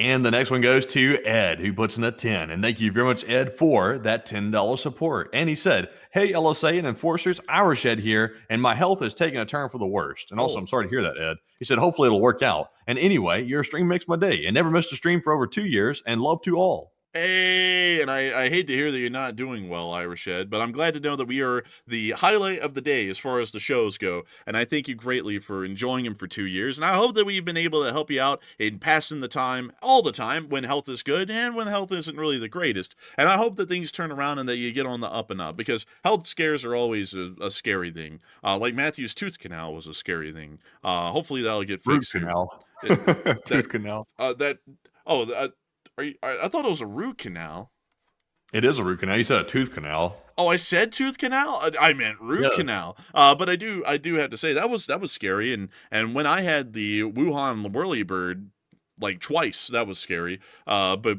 And the next one goes to Ed, who puts in a 10. And thank you very much, Ed, for that $10 support. And he said, hey, LSA and enforcers, Irish Ed here, and my health is taking a turn for the worst. And also, I'm sorry to hear that, Ed. He said, hopefully it'll work out. And anyway, your stream makes my day. And never missed a stream for over 2 years, and love to all. Hey, and I hate to hear that you're not doing well, Irish Ed, but I'm glad to know that we are the highlight of the day as far as the shows go, and I thank you greatly for enjoying them for 2 years, and I hope that we've been able to help you out in passing the time all the time when health is good and when health isn't really the greatest, and I hope that things turn around and that you get on the up and up, because health scares are always a scary thing. Like Matthew's tooth canal was a scary thing. Hopefully that'll get Root fixed soon. canal. That, Tooth canal. that, oh, I thought it was a root canal. It is a root canal. You said a tooth canal. Oh, I said tooth canal. I meant root Yeah. canal. But I do have to say that was scary. And when I had the Wuhan whirlybird like twice, that was scary. But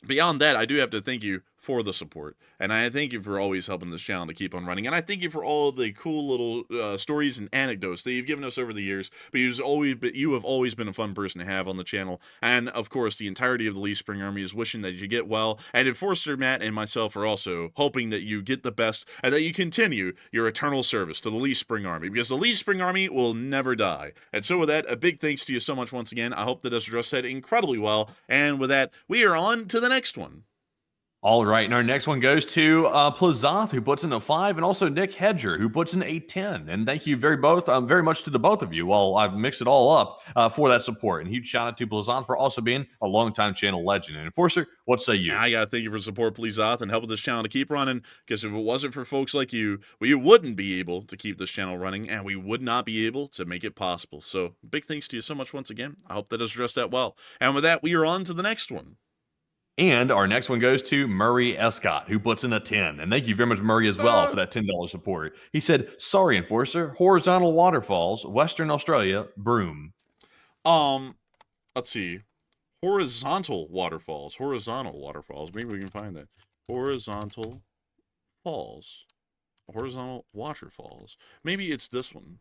beyond that, I do have to thank you for the support, and I thank you for always helping this channel to keep on running, and I thank you for all the cool little stories and anecdotes that you've given us over the years. But you have always been a fun person to have on the channel, and of course, the entirety of the Lee Spring Army is wishing that you get well, and Enforcer Matt and myself are also hoping that you get the best and that you continue your eternal service to the Lee Spring Army, because the Lee Spring Army will never die. And so with that, a big thanks to you so much once again. I hope that has addressed that incredibly well, and with that, we are on to the next one. All right, and our next one goes to Plazoth, who puts in a 5, and also Nick Hedger, who puts in a 10. And thank you very much to the both of you. Well, I've mixed it all up for that support. And huge shout out to Plazoth for also being a longtime channel legend. And Enforcer, what say you? I gotta thank you for the support, Pleasoth, and helping this channel to keep running. Because if it wasn't for folks like you, we wouldn't be able to keep this channel running, and we would not be able to make it possible. So big thanks to you so much once again. I hope that has addressed that well. And with that, we are on to the next one. And our next one goes to Murray Escott, who puts in a 10. And thank you very much, Murray, as well, for that $10 support. He said, sorry, Enforcer, horizontal waterfalls, Western Australia, Broome. Let's see. Horizontal waterfalls. Maybe we can find that. Horizontal falls. Horizontal waterfalls. Maybe it's this one.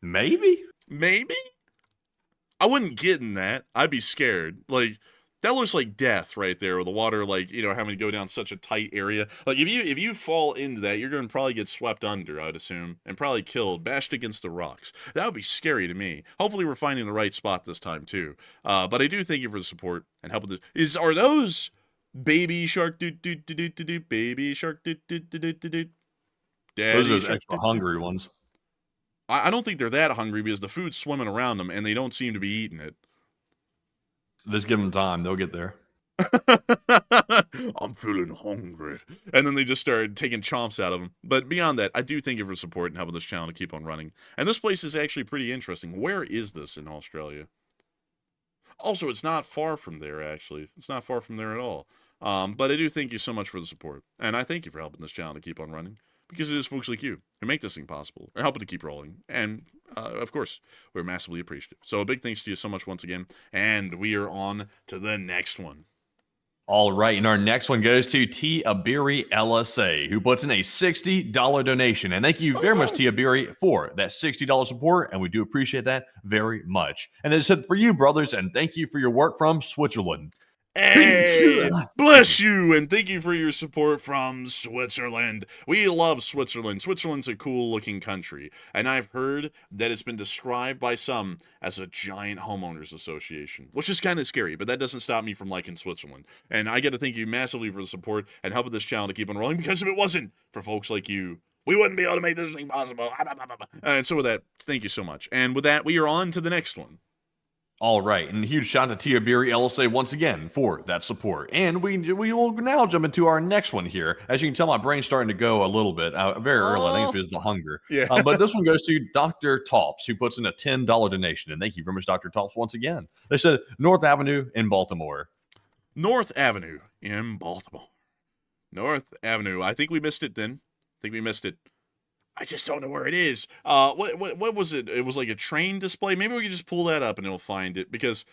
Maybe? I wouldn't get in that. I'd be scared. Like, that looks like death right there, with the water, like, having to go down such a tight area. Like, if you fall into that, you're going to probably get swept under, I'd assume, and probably killed, bashed against the rocks. That would be scary to me. Hopefully we're finding the right spot this time, too. But I do thank you for the support and helping this. Are those baby shark do-do-do-do-do-do, baby shark do-do-do-do-do-do? Those are those extra hungry ones. I don't think they're that hungry because the food's swimming around them and they don't seem to be eating it. Just give them time. They'll get there. I'm feeling hungry. And then they just started taking chomps out of them. But beyond that, I do thank you for support and helping this channel to keep on running. And this place is actually pretty interesting. Where is this in Australia? Also, it's not far from there, actually. It's not far from there at all. But I do thank you so much for the support. And I thank you for helping this channel to keep on running. Because it is folks like you who make this thing possible, or helping to keep rolling. And, of course, we're massively appreciative. So a big thanks to you so much once again. And we are on to the next one. All right, and our next one goes to T. Abiri LSA, who puts in a $60 donation. And thank you very much, T. Abiri, for that $60 support, and we do appreciate that very much. And as I said, for you, brothers, and thank you for your work from Switzerland. Hey, bless you, and thank you for your support from Switzerland. We love Switzerland. Switzerland's a cool-looking country, and I've heard that it's been described by some as a giant homeowners association, which is kind of scary, but that doesn't stop me from liking Switzerland. And I got to thank you massively for the support and helping this channel to keep on rolling, because if it wasn't for folks like you, we wouldn't be able to make this thing possible. And so with that, thank you so much. And with that, we are on to the next one. All right, and a huge shout out to Tia Beery LSA once again for that support. And we will now jump into our next one here. As you can tell, my brain's starting to go a little bit very early. I think it's because of the hunger. Yeah. But this one goes to Dr. Tops, who puts in a $10 donation. And thank you very much, Dr. Tops, once again. They said North Avenue in Baltimore. North Avenue in Baltimore. North Avenue. I think we missed it then. I just don't know where it is. What was it? It was like a train display. Maybe we could just pull that up and it'll find it, because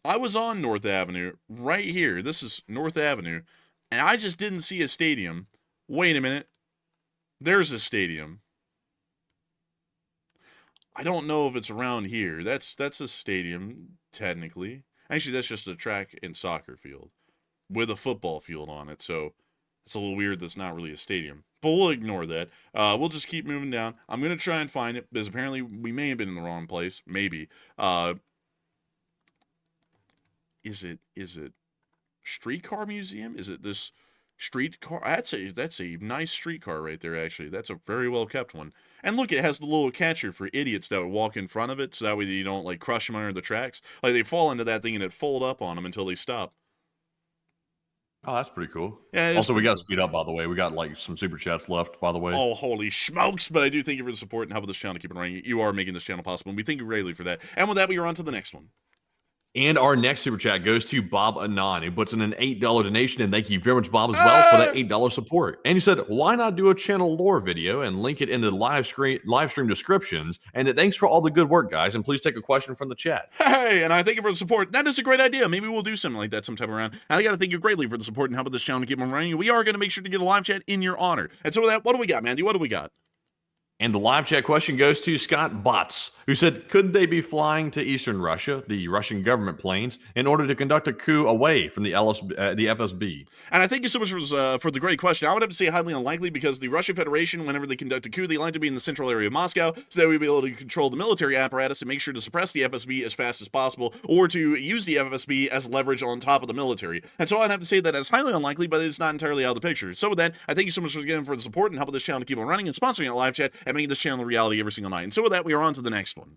I was on North Avenue right here. This is North Avenue, and I just didn't see a stadium. Wait a minute. There's a stadium. I don't know if it's around here. That's a stadium, technically. Actually, that's just a track and soccer field with a football field on it, so it's a little weird that's not really a stadium. But we'll ignore that. We'll just keep moving down. I'm going to try and find it, because apparently we may have been in the wrong place. Maybe. is it streetcar museum? Is it this streetcar? That's a nice streetcar right there, actually. That's a very well kept one. And look, it has the little catcher for idiots that would walk in front of it, so that way you don't like crush them under the tracks. Like they fall into that thing and it fold up on them until they stop. Oh, that's pretty cool. Yeah, Also, we got to speed up, by the way. We got like some super chats left, by the way. Oh, holy smokes. But I do thank you for the support and helping this channel to keep it running. You are making this channel possible, and we thank you greatly for that. And with that, we are on to the next one. And our next super chat goes to Bob Anon, who puts in an $8 donation, and thank you very much, Bob, as well, for that $8 support. And he said, why not do a channel lore video and link it in the live stream descriptions? And thanks for all the good work, guys, and please take a question from the chat. Hey, and I thank you for the support. That is a great idea. Maybe we'll do something like that sometime around. And I got to thank you greatly for the support and helping this channel to keep on running. We are going to make sure to get a live chat in your honor. And so with that, what do we got, Mandy? What do we got? And the live chat question goes to Scott Botts, who said, could they be flying to eastern Russia, the Russian government planes, in order to conduct a coup away from the FSB? And I thank you so much for the great question. I would have to say highly unlikely because the Russian Federation, whenever they conduct a coup, they like to be in the central area of Moscow so that we'd be able to control the military apparatus and make sure to suppress the FSB as fast as possible or to use the FSB as leverage on top of the military. And so I'd have to say that as highly unlikely, but it's not entirely out of the picture. So with that, I thank you so much again for the support and helping this channel to keep on running and sponsoring a live chat and making this channel a reality every single night. And so with that, we are on to the next one.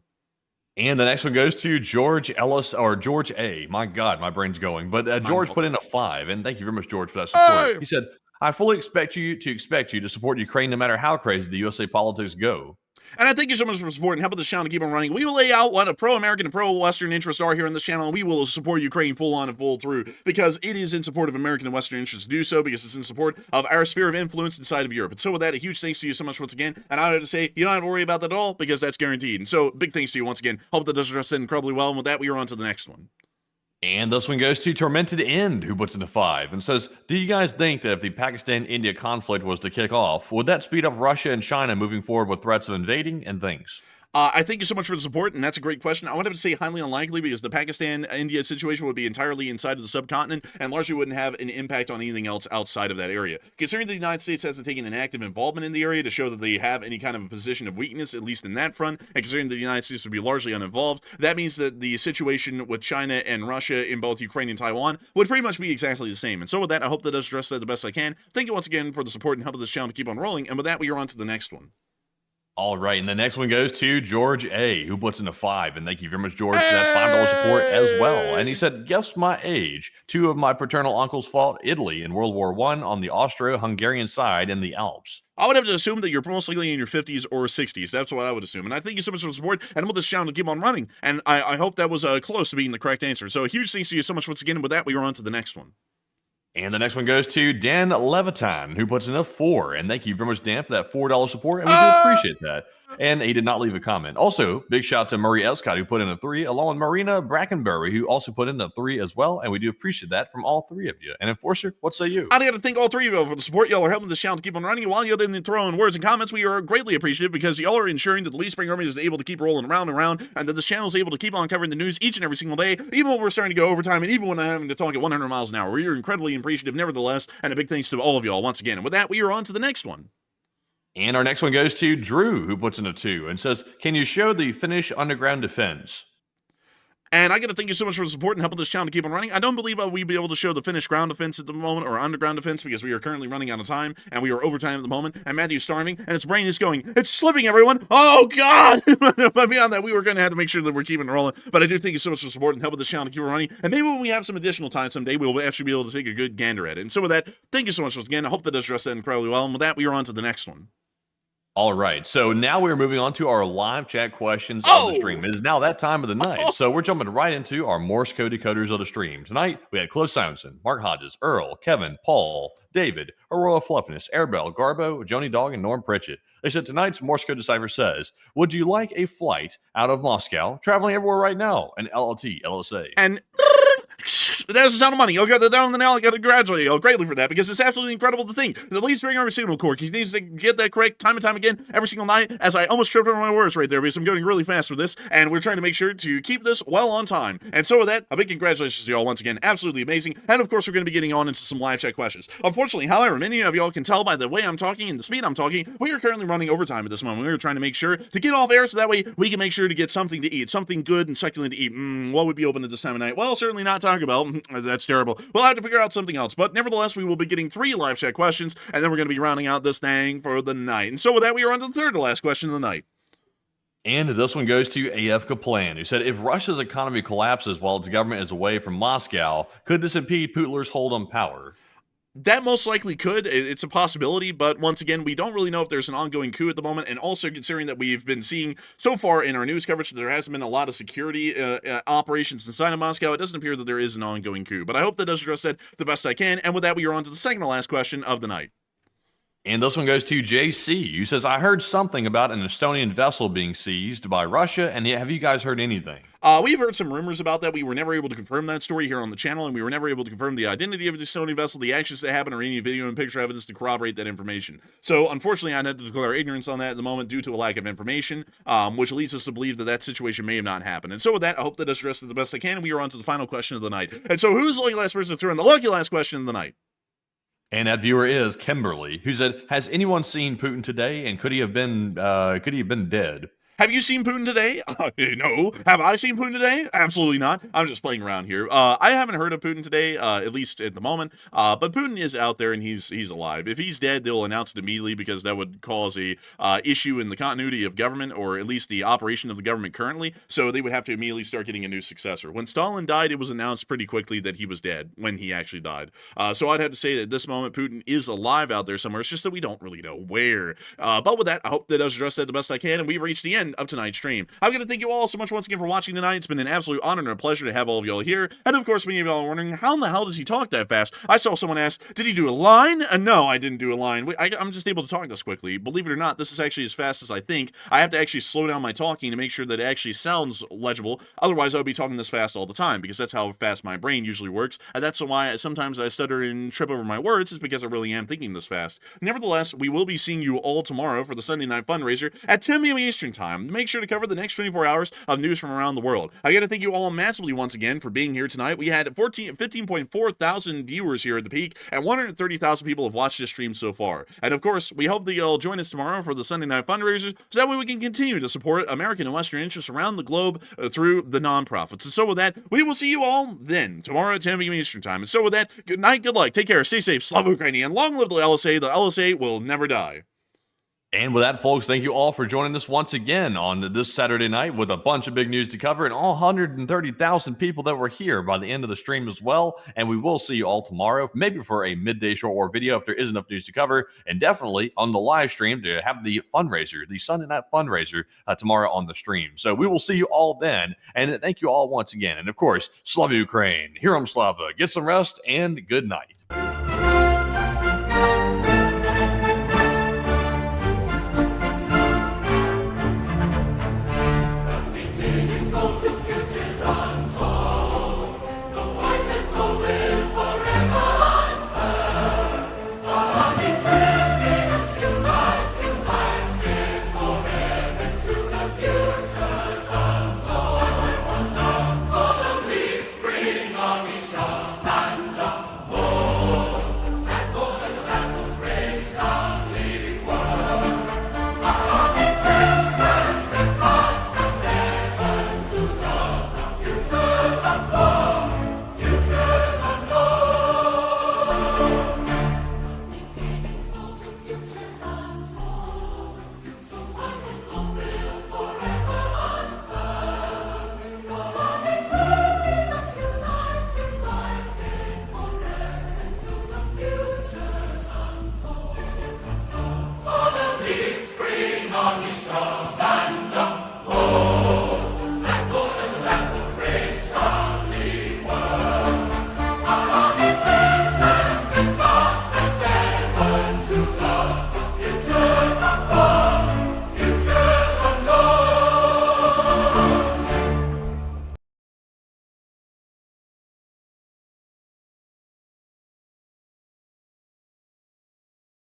And the next one goes to George Ellis, or George A. My God, my brain's going. But George put in a 5, and thank you very much, George, for that support. He said, I fully expect you to support Ukraine no matter how crazy the USA politics go. And I thank you so much for supporting. Help this channel to keep on running. We will lay out what a pro-American and pro-Western interests are here on this channel, and we will support Ukraine full on and full through because it is in support of American and Western interests to do so because it's in support of our sphere of influence inside of Europe. And so with that, a huge thanks to you so much once again. And I would have to say, you don't have to worry about that at all because that's guaranteed. And so big thanks to you once again. Hope that does address that incredibly well. And with that, we are on to the next one. And this one goes to Tormented End, who puts in a 5 and says, do you guys think that if the Pakistan-India conflict was to kick off, would that speed up Russia and China moving forward with threats of invading and things? I thank you so much for the support, and that's a great question. I would have to say highly unlikely because the Pakistan-India situation would be entirely inside of the subcontinent and largely wouldn't have an impact on anything else outside of that area. Considering the United States hasn't taken an active involvement in the area to show that they have any kind of a position of weakness, at least in that front, and considering that the United States would be largely uninvolved, that means that the situation with China and Russia in both Ukraine and Taiwan would pretty much be exactly the same. And so with that, I hope that does address that the best I can. Thank you once again for the support and helping this channel to keep on rolling. And with that, we are on to the next one. All right, and the next one goes to George A., who puts in a 5, and thank you very much, George, for that $5 support as well. And he said, guess my age. 2 of my paternal uncles fought Italy in World War I on the Austro-Hungarian side in the Alps. I would have to assume that you're most likely in your 50s or 60s. That's what I would assume. And I thank you so much for the support, and I want this channel to keep on running. And I hope that was close to being the correct answer. So a huge thanks to you so much once again. And with that, we are on to the next one. And the next one goes to Dan Levitan, who puts in a 4. And thank you very much, Dan, for that $4 support. And we do appreciate that. And he did not leave a comment. Also, big shout out to Murray Escott, who put in a 3, along with Marina Brackenberry, who also put in a 3 as well. And we do appreciate that from all 3 of you. And Enforcer, what say you? I got to thank all 3 of you for the support. Y'all are helping this channel to keep on running. And while y'all didn't throw in words and comments, we are greatly appreciative because y'all are ensuring that the Lee Spring Army is able to keep rolling around and around, and that this channel is able to keep on covering the news each and every single day, even when we're starting to go overtime and even when I'm having to talk at 100 miles an hour. We are incredibly appreciative nevertheless, and a big thanks to all of y'all once again. And with that, we are on to the next one. And our next one goes to Drew, who puts in a 2 and says, can you show the Finnish underground defense? And I got to thank you so much for the support and helping this channel to keep on running. I don't believe we'll be able to show the Finnish ground defense at the moment or underground defense because we are currently running out of time and we are overtime at the moment. And Matthew's starving and his brain is going, it's slipping, everyone. Oh, God. But beyond that, we were going to have to make sure that we're keeping it rolling. But I do thank you so much for the support and helping this channel to keep on running. And maybe when we have some additional time someday, we'll actually be able to take a good gander at it. And so with that, thank you so much once again. I hope that does address that incredibly well. And with that, we are on to the next one. All right, so now we're moving on to our live chat questions of the stream. It is now that time of the night, so we're jumping right into our Morse code decoders of the stream. Tonight, we had Cliff Simonson, Mark Hodges, Earl, Kevin, Paul, David, Aurora Fluffiness, Airbell, Garbo, Joni Dog, and Norm Pritchett. They said tonight's Morse code decipher says, would you like a flight out of Moscow, traveling everywhere right now, an LLT, LSA? And That's the sound of money. You'll get down on the nail. I got to congratulate you greatly for that, because it's absolutely incredible to think the least ring every signal core continues to get that correct time and time again every single night, as I almost tripped over my words right there because I'm going really fast with this, and we're trying to make sure to keep this well on time. And so with that, a big congratulations to y'all once again. Absolutely amazing. And of course, we're going to be getting on into some live chat questions. Unfortunately, however, many of y'all can tell by the way I'm talking and the speed I'm talking, we are currently running overtime at this moment. We are trying to make sure to get off air so that way we can make sure to get something to eat, something good and succulent to eat. What would be open at this time of night? Well, certainly not Taco Bell. That's terrible. We'll have to figure out something else. But nevertheless, we will be getting 3 live chat questions, and then we're going to be rounding out this thing for the night. And so with that, we are on to the third to last question of the night. And this one goes to AF Kaplan, who said, if Russia's economy collapses while its government is away from Moscow, could this impede Putin's hold on power? That most likely could. It's a possibility, but once again, we don't really know if there's an ongoing coup at the moment, and also considering that we've been seeing so far in our news coverage that there hasn't been a lot of security operations inside of Moscow, it doesn't appear that there is an ongoing coup. But I hope that does address that the best I can, and with that, we are on to the second to last question of the night. And this one goes to JC, who says, I heard something about an Estonian vessel being seized by Russia, and have you guys heard anything? We've heard some rumors about that. We were never able to confirm that story here on the channel, and we were never able to confirm the identity of the Estonian vessel, the actions that happened, or any video and picture evidence to corroborate that information. So, unfortunately, I'd have to declare ignorance on that at the moment due to a lack of information, which leads us to believe that that situation may have not happened. And so with that, I hope that does address it the best I can, and we are on to the final question of the night. And so who's the lucky last person to throw in the lucky last question of the night? And that viewer is Kimberly, who said, has anyone seen Putin today, and could he have been dead? Have you seen Putin today? No. Have I seen Putin today? Absolutely not. I'm just playing around here. I haven't heard of Putin today, at least at the moment. But Putin is out there and he's alive. If he's dead, they'll announce it immediately because that would cause a issue in the continuity of government, or at least the operation of the government currently. So they would have to immediately start getting a new successor. When Stalin died, it was announced pretty quickly that he was dead when he actually died. So I'd have to say that at this moment, Putin is alive out there somewhere. It's just that we don't really know where. But with that, I hope that does address that the best I can, and we've reached the end of tonight's stream. I'm going to thank you all so much once again for watching tonight. It's been an absolute honor and a pleasure to have all of y'all here. And of course, many of y'all are wondering, how in the hell does he talk that fast? I saw someone ask, did he do a line? No, I didn't do a line. I'm just able to talk this quickly. Believe it or not, this is actually as fast as I think. I have to actually slow down my talking to make sure that it actually sounds legible. Otherwise, I would be talking this fast all the time, because that's how fast my brain usually works. And that's why sometimes I stutter and trip over my words, is because I really am thinking this fast. Nevertheless, we will be seeing you all tomorrow for the Sunday night fundraiser at 10 p.m. Eastern time. Make sure to cover the next 24 hours of news from around the world. I got to thank you all massively once again for being here tonight. We had 15.4 thousand viewers here at the peak, and 130,000 people have watched this stream so far. And of course, we hope that you'll join us tomorrow for the Sunday night fundraisers, so that way we can continue to support American and Western interests around the globe through the nonprofits. And so with that, we will see you all then tomorrow at 10 p.m. Eastern time. And so with that, good night, good luck, take care, stay safe, Slava Ukrainian, and long live the LSA. The LSA will never die. And with that, folks, thank you all for joining us once again on this Saturday night with a bunch of big news to cover, and all 130,000 people that were here by the end of the stream as well. And we will see you all tomorrow, maybe for a midday show or video if there is enough news to cover, and definitely on the live stream to have the fundraiser, the Sunday night fundraiser tomorrow on the stream. So we will see you all then, and thank you all once again. And of course, Slava Ukraine, Hiram Slava, get some rest, and good night.